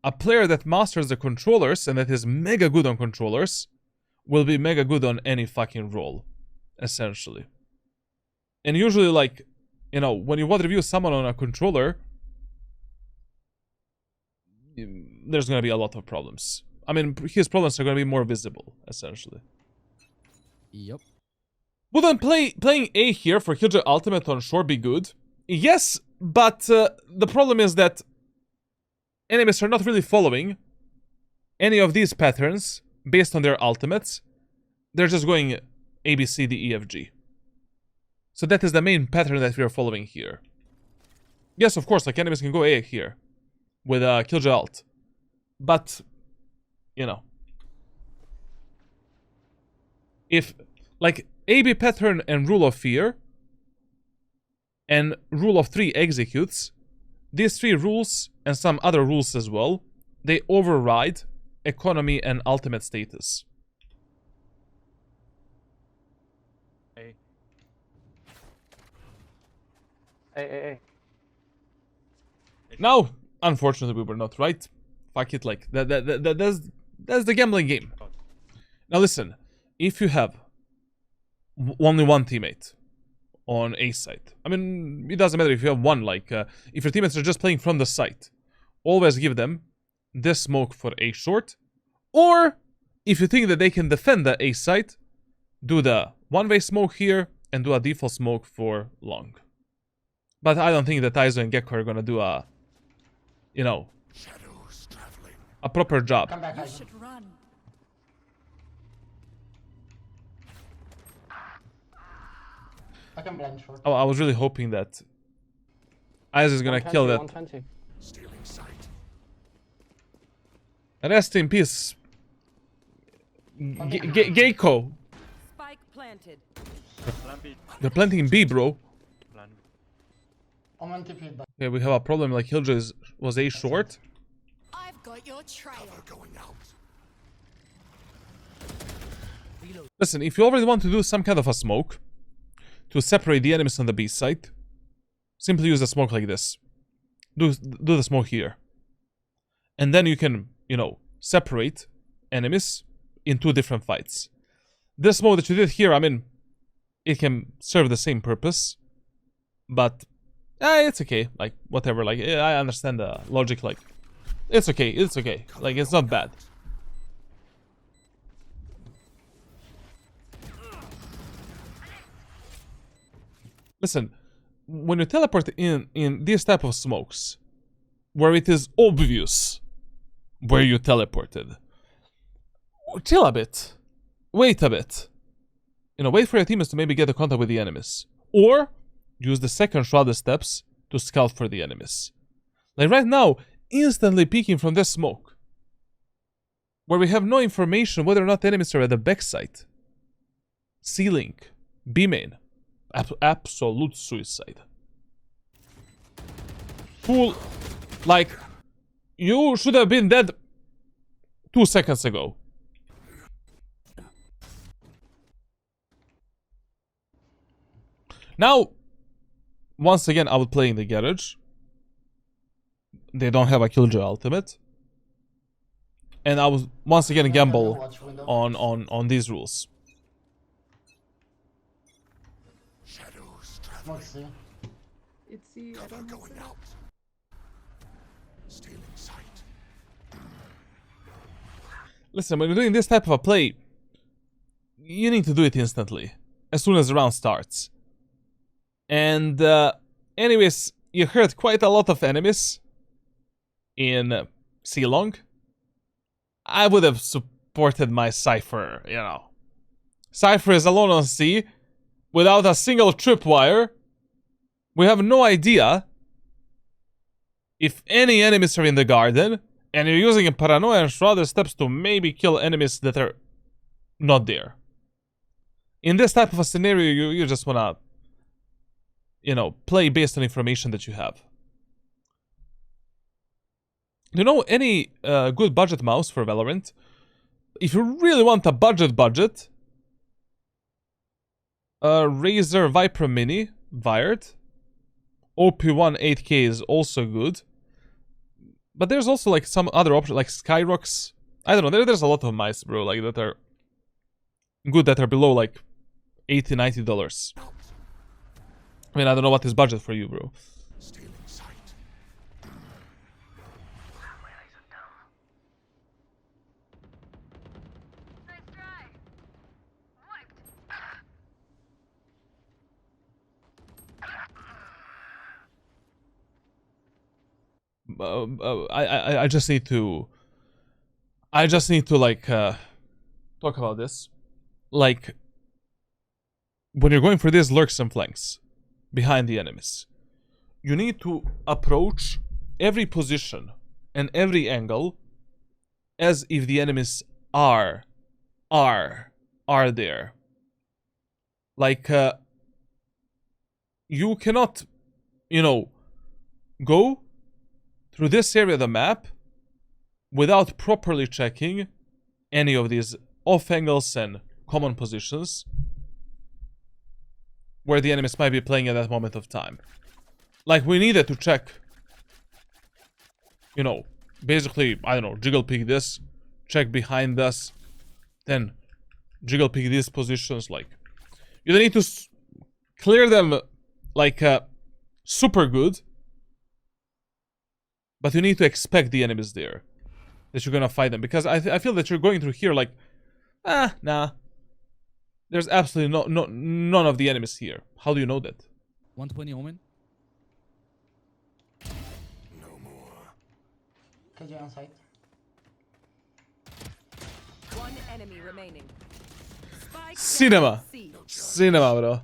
a player that masters the controllers and that is mega good on controllers will be mega good on any fucking role, essentially. And usually, like, you know, when you want to review someone on a controller, there's going to be a lot of problems. I mean, his problems are going to be more visible, essentially. Yep. Wouldn't playing A here for Killjoy Ultimate on shore be good? Yes, but the problem is that enemies are not really following any of these patterns based on their ultimates. They're just going A, B, C, D, E, F, G. So that is the main pattern that we are following here. Yes, of course, like enemies can go A here with Killjoy ult. But, you know, if, like, A, B pattern and rule of fear and rule of 3 executes, these 3 rules and some other rules as well, they override economy and ultimate status. Hey. Hey. Now, unfortunately, we were not right. Fuck it, like that's the gambling game. Now listen, if you have only one teammate on A site, I mean, it doesn't matter if you have one. Like, if your teammates are just playing from the site, always give them this smoke for A short, or if you think that they can defend the A site, do the one-way smoke here and do a default smoke for long. But I don't think that Taizo and Gecko are gonna do a, you know, Shadows traveling. a proper job. Come back, You Aizen. should run. I can blind short. Oh, I was really hoping that Aizen is gonna kill that. 120. Stealing sight. Rest in peace, Gecko. Spike planted. They're planting B, bro. Omen TP back. Okay, we have a problem. Like Killjoy was A short. I've got your trail. Cover going out. Listen, if you already want to do some kind of a smoke to separate the enemies on the B side, simply use a smoke like this. Do the smoke here, and then you can, you know, separate enemies in 2 different fights. This smoke that you did here, I mean, it can serve the same purpose, but it's okay. Like, whatever. Like, I understand the logic. Like, it's okay. It's okay. Like, it's not bad. Listen, when you teleport in these type of smokes, where it is obvious where you teleported, chill a bit. Wait a bit. You know, wait for your teammates to maybe get a contact with the enemies. Or use the second shrouded steps to scout for the enemies. Like right now, instantly peeking from this smoke, where we have no information whether or not the enemies are at the backside. C-Link, B-Main. Absolute suicide. Full, like, you should have been dead 2 seconds ago. Now, once again, I would play in the garage. They don't have a Killjoy ultimate. And I was once again gamble Watch window. Oh. on these rules. Shadows traveling. Smoke C. It's the. I Cover don't know. going out. Stealing sight. Listen, when you're doing this type of a play, you need to do it instantly, as soon as the round starts. And anyways, you hurt quite a lot of enemies in C-Long. I would have supported my Cypher, you know. Cypher is alone on C, without a single tripwire. We have no idea if any enemies are in the garden, and you're using a paranoia and shrouded steps to maybe kill enemies that are not there. In this type of a scenario, you just wanna, you know, play based on information that you have. Do you know any good budget mouse for Valorant? If you really want a budget, Razer Viper Mini, wired. OP1 8K is also good. But there's also like some other options, like Skyrox. I don't know, there's a lot of mice, bro, like that are good, that are below like $80, $90. I mean, I don't know what is budget for you, bro. Stealing sight. Nice try. Wiped. I just need to like talk about this. Like, when you're going for these lurks and flanks behind the enemies, you need to approach every position and every angle as if the enemies are there. Like, you cannot you know, go through this area of the map without properly checking any of these off angles and common positions where the enemies might be playing at that moment of time. Like, we needed to check, you know, basically, I don't know, jiggle pick this, check behind us, then jiggle pick these positions. Like, you don't need to clear them like super good, but you need to expect the enemies there, that you're gonna fight them, because I feel that you're going through here like, nah, there's absolutely none of the enemies here. How do you know that? 120 Omen. No more. KJ on site. One enemy remaining. Spike Cinema. down C. Cinema, bro.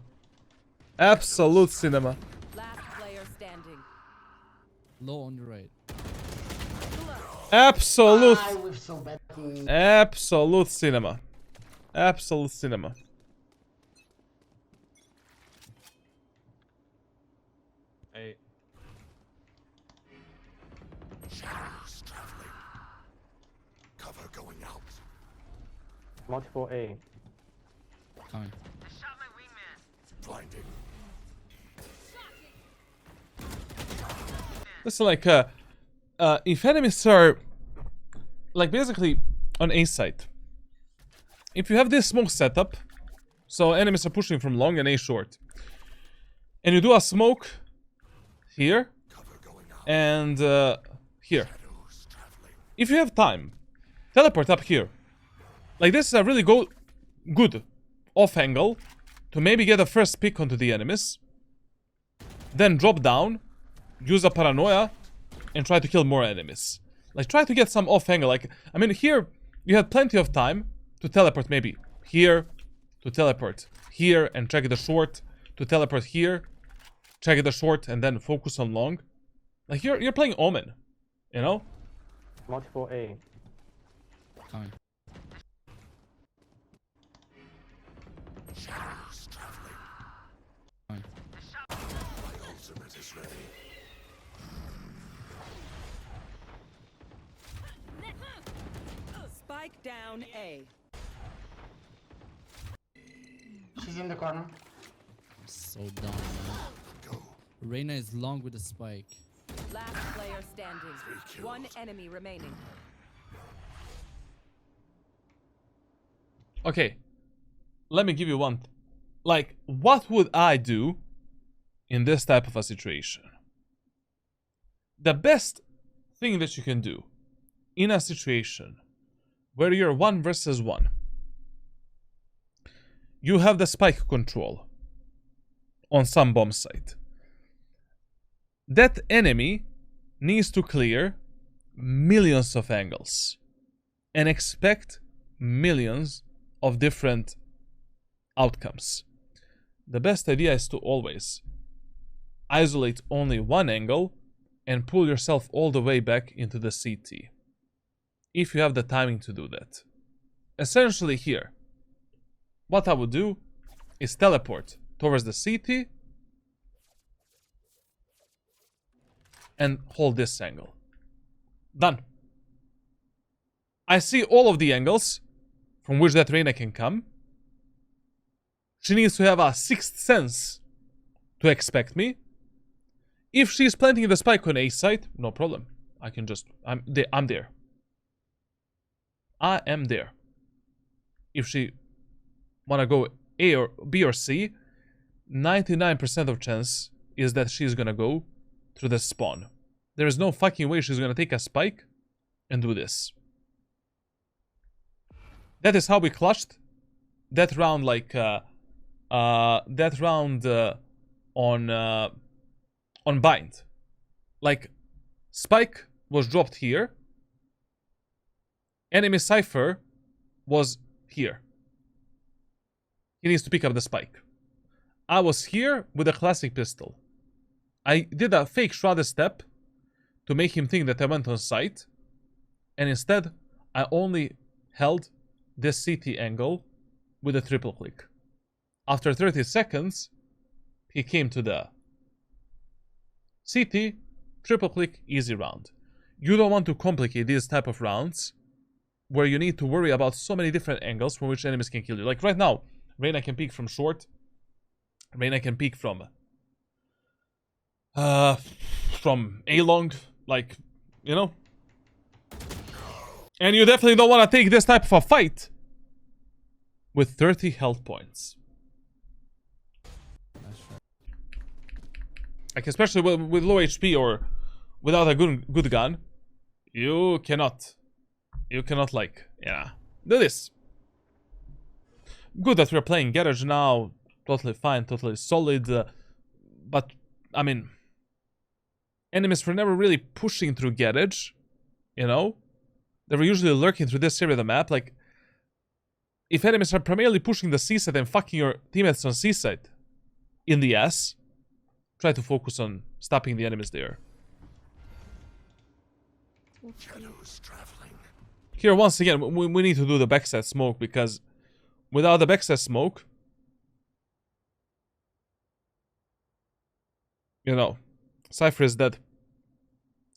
Absolute cinema. Last player standing. Low on the right. Absolute, We're so bad. absolute cinema. Absolute cinema. A. Shadows traveling. Cover going out. Multiple A. Coming. Blinding. Listen, like, if enemies are, like, basically on A side, if you have this smoke setup, so enemies are pushing from long and A short, and you do a smoke here Cover going out. and here. Shadows traveling. If you have time, teleport up here. Like, this is a really good off angle to maybe get a first pick onto the enemies, then drop down, use a paranoia, and try to kill more enemies. Like, try to get some off angle. Like, I mean, here you had plenty of time to teleport maybe here, to teleport here and check the short, to teleport here, check the short, and then focus on long. Like, you're playing Omen, you know? Multiple A. Coming. Shadows traveling. Coming. My ultimate is ready. Spike down A. She's in the corner. So dumb, man. Go. Reyna is long with the spike. Last player standing. One enemy remaining. Okay, let me give you one. Like, what would I do in this type of a situation? The best thing that you can do in a situation where you're 1 versus 1, you have the spike control on some bomb site. That enemy needs to clear millions of angles and expect millions of different outcomes. The best idea is to always isolate only one angle and pull yourself all the way back into the CT, if you have the timing to do that. Essentially here, what I would do is teleport towards the CT and hold this angle. Done. I see all of the angles from which that Reyna can come. She needs to have a sixth sense to expect me. If she's planting the spike on A side, no problem. I can just, I'm there. I am there. If she wanna go A or B or C, 99% of chance is that she's gonna go through the spawn. There is no fucking way she's gonna take a spike and do this. That is how we clutched that round, like that round on bind. Like, spike was dropped here. Enemy Cypher was here. He needs to pick up the spike. I was here with a classic pistol. I did a fake shrouded step to make him think that I went on site, and instead I only held this CT angle with a triple click. After 30 seconds, he came to the CT, triple click, easy round. You don't want to complicate these type of rounds where you need to worry about so many different angles from which enemies can kill you. Like right now, Reyna can peek from short. Reyna can peek from A-long, like, you know. And you definitely don't want to take this type of a fight with 30 health points. Like, especially with low HP or without a good gun, you cannot, like, yeah, do this. Good that we're playing Garage now, totally fine, totally solid, but, I mean, enemies were never really pushing through Garage, you know? They were usually lurking through this area of the map, like, if enemies are primarily pushing the C side and fucking your teammates on C side in the ass, try to focus on stopping the enemies there. Shadows traveling. Here, once again, we need to do the backside smoke, because without the backside smoke, you know, Cypher is dead.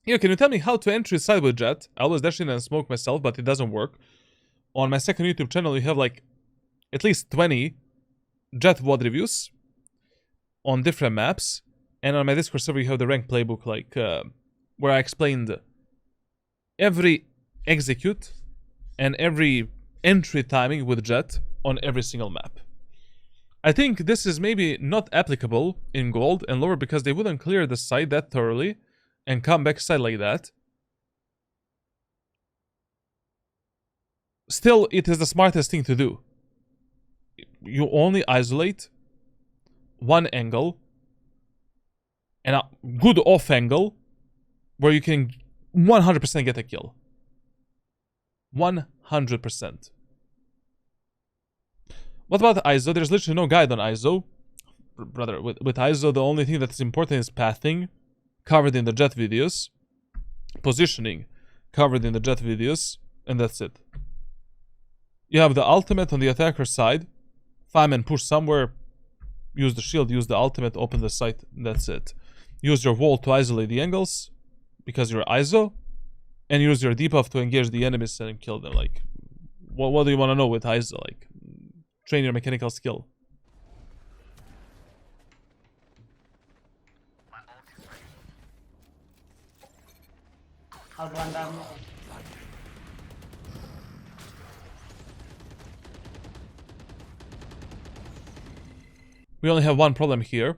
Here, can you tell me how to enter side with Jet? I always dash in and smoke myself, but it doesn't work. On my second YouTube channel, you have like at least 20 Jet VOD reviews on different maps. And on my Discord server, you have the rank playbook, like, where I explained every execute and every entry timing with Jet on every single map. I think this is maybe not applicable in Gold and lower because they wouldn't clear the side that thoroughly and come back side like that. Still, it is the smartest thing to do. You only isolate one angle and a good off angle where you can 100% get a kill. 100%. What about ISO? There's literally no guide on ISO. Brother, with ISO, the only thing that is important is pathing, covered in the Jet videos, positioning, covered in the Jet videos, and that's it. You have the ultimate on the attacker side. Fireman push somewhere, use the shield, use the ultimate, open the sight, that's it. Use your wall to isolate the angles, because you're ISO, and use your debuff to engage the enemies and kill them. Like, what do you want to know with ISO? Like, train your mechanical skill. I'll run down. We only have one problem here.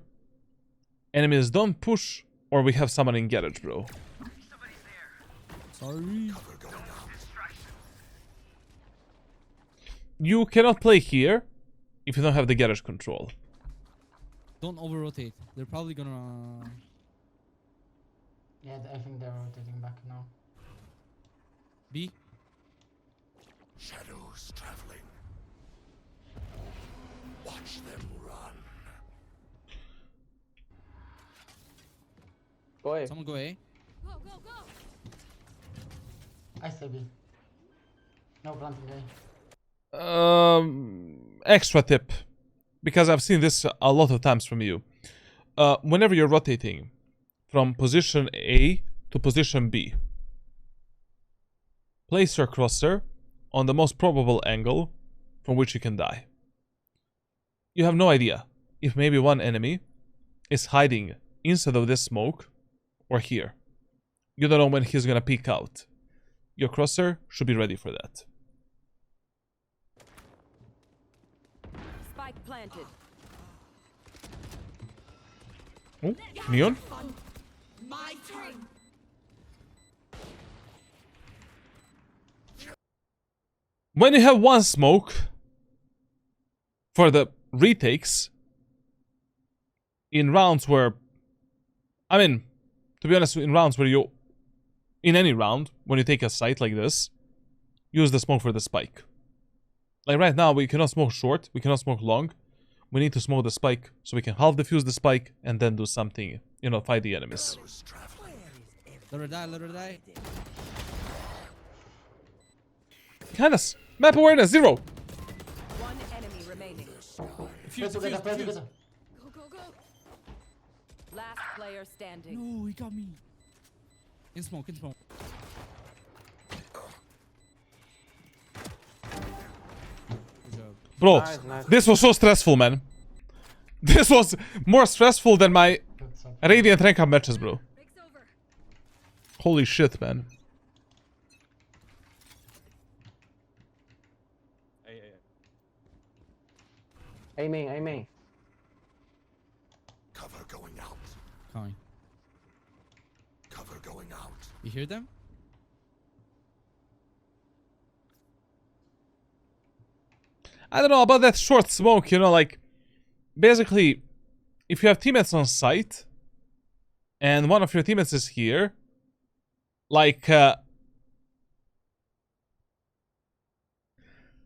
Enemies don't push, or we have someone in garage, bro. Sorry. You cannot play here if you don't have the garage control. Don't over rotate. They're probably gonna. Yeah, I think they're rotating back now. B. Shadows traveling. Watch them run. Go A. Someone go A. I say B. No planting A. Extra tip, because I've seen this a lot of times from you. Whenever you're rotating from position A to position B, place your crosser on the most probable angle from which you can die. You have no idea if maybe one enemy is hiding inside of this smoke or here. You don't know when he's gonna peek out. Your crosser should be ready for that. Spike planted. Oh, Neon? My turn. When you have one smoke for the retakes in rounds where, I mean, to be honest, in rounds where you, in any round, when you take a site like this, use the smoke for the spike. Like right now, we cannot smoke short, we cannot smoke long. We need to smoke the spike so we can half defuse the spike and then do something, you know, fight the enemies. Shadows traveling. Let her die, let her die. Kindness, map awareness, 0. One enemy remaining. Fuse, Play together, play fuse. together. Go, go, go. Last player standing. No, he got me. In smoke, in smoke. Good job. Bro, Nice. this was so stressful, man. This was more stressful than my That's up. Radiant rank up matches, bro. Break's over. Holy shit, man. Aiming. Cover going out. Coming. Cover going out. You hear them? I don't know about that short smoke, you know, like, basically, if you have teammates on site, and one of your teammates is here, like,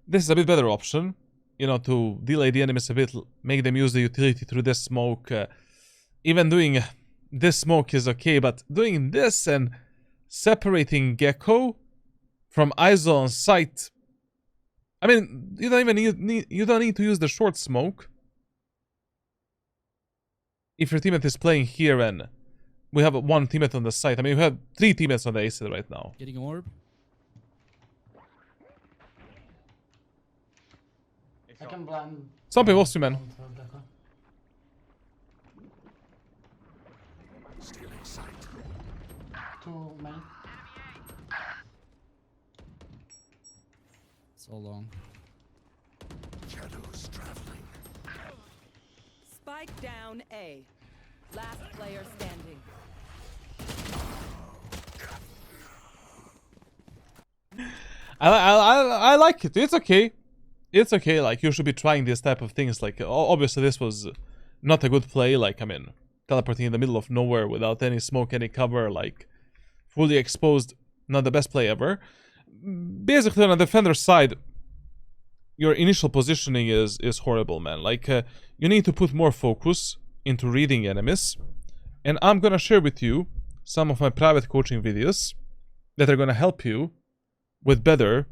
this is a bit better option, you know, to delay the enemies a bit, make them use the utility through this smoke. Even doing this smoke is okay, but doing this and separating Gecko from ISO on site, I mean, you don't even need to use the short smoke. If your teammate is playing here and we have one teammate on the site, I mean, we have 3 teammates on the A side right now. Getting an orb. I can blind. Some people also, man. onto Gecko. Stealing sight. 2 main. So long. Shadows traveling. Spike down A. Last player standing. I like it. It's okay. It's okay. Like, you should be trying this type of things. Like, obviously, this was not a good play. Like, I mean, teleporting in the middle of nowhere without any smoke, any cover, like, fully exposed. Not the best play ever. Basically, on the defender side, your initial positioning is horrible, man. Like, you need to put more focus into reading enemies. And I'm gonna share with you some of my private coaching videos that are gonna help you with better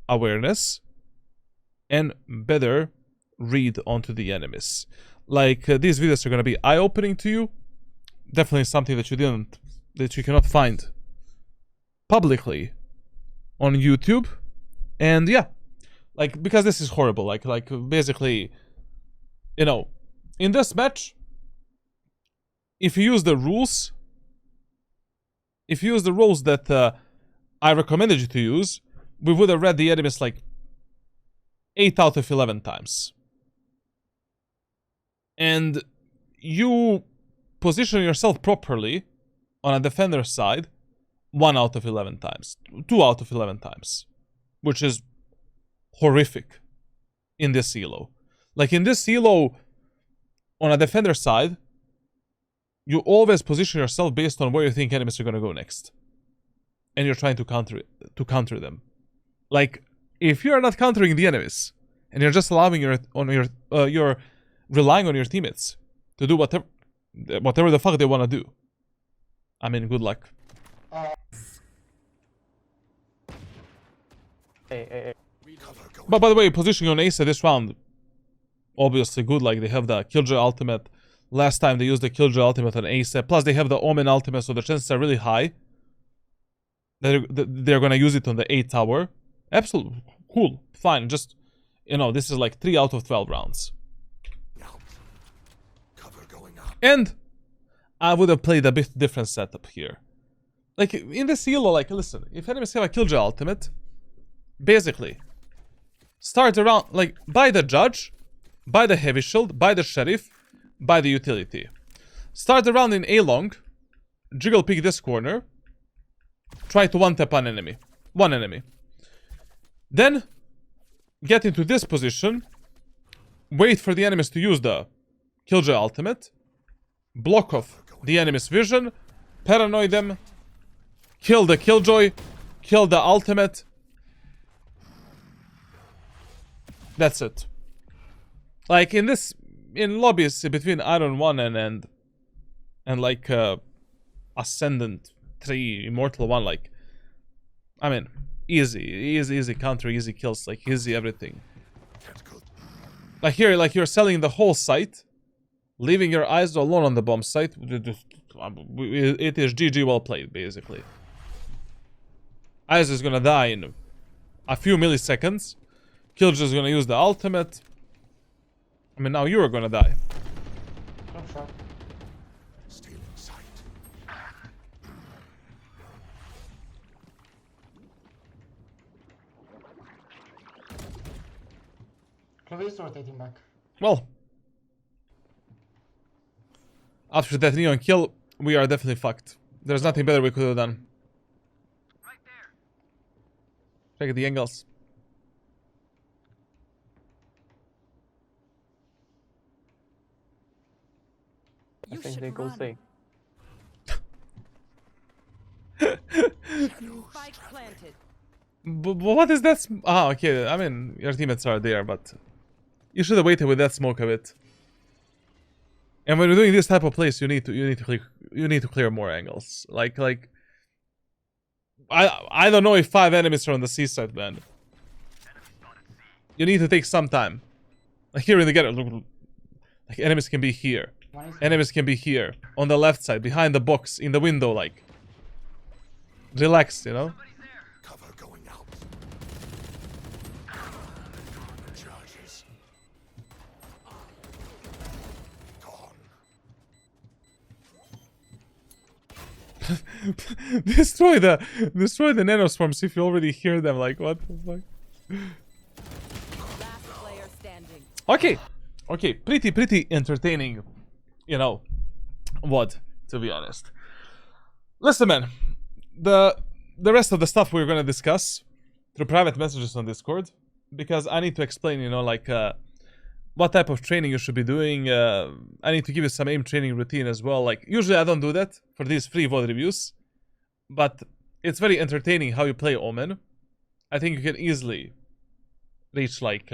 awareness and better read onto the enemies. Like, these videos are gonna be eye-opening to you. Definitely something that you cannot find publicly on YouTube. And yeah, like, because this is horrible. Like basically, you know, in this match, if you use the rules that I recommended you to use, we would have read the enemies like 8 out of 11 times. And you position yourself properly on a defender side 1 out of 11 times, 2 out of 11 times, which is horrific in this elo. Like, in this elo, on a defender side, you always position yourself based on where you think enemies are gonna go next, and you're trying to counter them. Like, if you're not countering the enemies and you're just allowing you're relying on your teammates to do whatever the fuck they wanna do, I mean, good luck. A. Cover going But by the way, positioning on Ace this round, obviously good. Like, they have the Killjoy ultimate. Last time they used the Killjoy ultimate on Ace. Plus they have the Omen ultimate, so the chances are really high that they're gonna use it on the A tower. Absolutely cool, fine. Just, you know, this is like 3 out of 12 rounds. out. Cover going up. And I would have played a bit different setup here. Like, in this elo, like, listen, if enemies have a Killjoy ultimate, basically, start around, like, buy the Judge, buy the Heavy Shield, buy the Sheriff, buy the Utility. Start the round in A long, jiggle pick this corner, try to one-tap one enemy. Then, get into this position, wait for the enemies to use the Killjoy ultimate, block off the enemy's vision, paranoid them, kill the Killjoy, kill the ultimate. That's it. Like, in lobbies between Iron 1 and like Ascendant 3, Immortal 1, like, I mean, easy counter, easy kills, like, easy everything. Can't go. Like, here, like, you're selling the whole site Leaving your eyes alone on the bomb site. It is GG well played, basically. Eyes is gonna die in a few milliseconds. Killjoy is gonna use the ultimate. I mean, now you are gonna die. Drop shot. Still in sight. Clove is rotating back. Well, after that neon kill, we are definitely fucked. There's nothing better we could have done. Right there. Check the angles. I You think should they go run. C. Spike planted. But what is that? Ah, okay. I mean, your teammates are there, but you should have waited with that smoke a bit. And when you're doing this type of plays, you need to clear more angles. Like I don't know if 5 enemies are on the C side, man. You need to take some time. Like here in the ghetto, like enemies can be here. One is Enemies can be here on the left side, behind the box, in the window. Like relax, you know. Cover going out. Charges. Gone. destroy the nanoswarms if you already hear them. Like what the fuck? Last player standing. Okay, pretty entertaining, you know, what, to be honest. Listen, man, the rest of the stuff we're gonna discuss through private messages on Discord, because I need to explain, you know, like what type of training you should be doing. I need to give you some aim training routine as well. Like usually I don't do that for these free VOD reviews, but it's very entertaining how you play Omen. I think you can easily reach like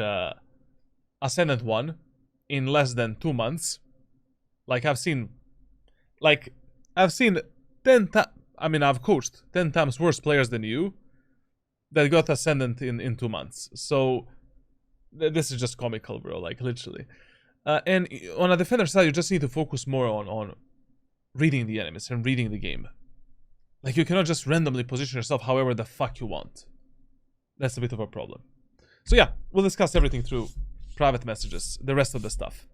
Ascendant 1 in less than 2 months. Like I've seen 10 times. I mean, I've coached 10 times worse players than you that got Ascendant in 2 months. So this is just comical, bro. Like literally. And on a defender side, you just need to focus more on reading the enemies and reading the game. Like you cannot just randomly position yourself however the fuck you want. That's a bit of a problem. So yeah, we'll discuss everything through private messages, the rest of the stuff.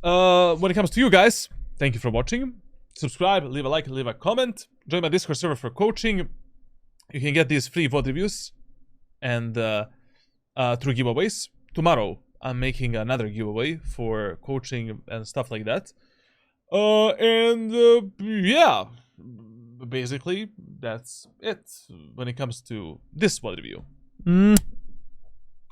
When it comes to you guys, thank you for watching. Subscribe, leave a like, leave a comment. Join my Discord server for coaching. You can get these free VOD reviews and through giveaways. Tomorrow, I'm making another giveaway for coaching and stuff like that. Yeah, basically, that's it when it comes to this VOD review.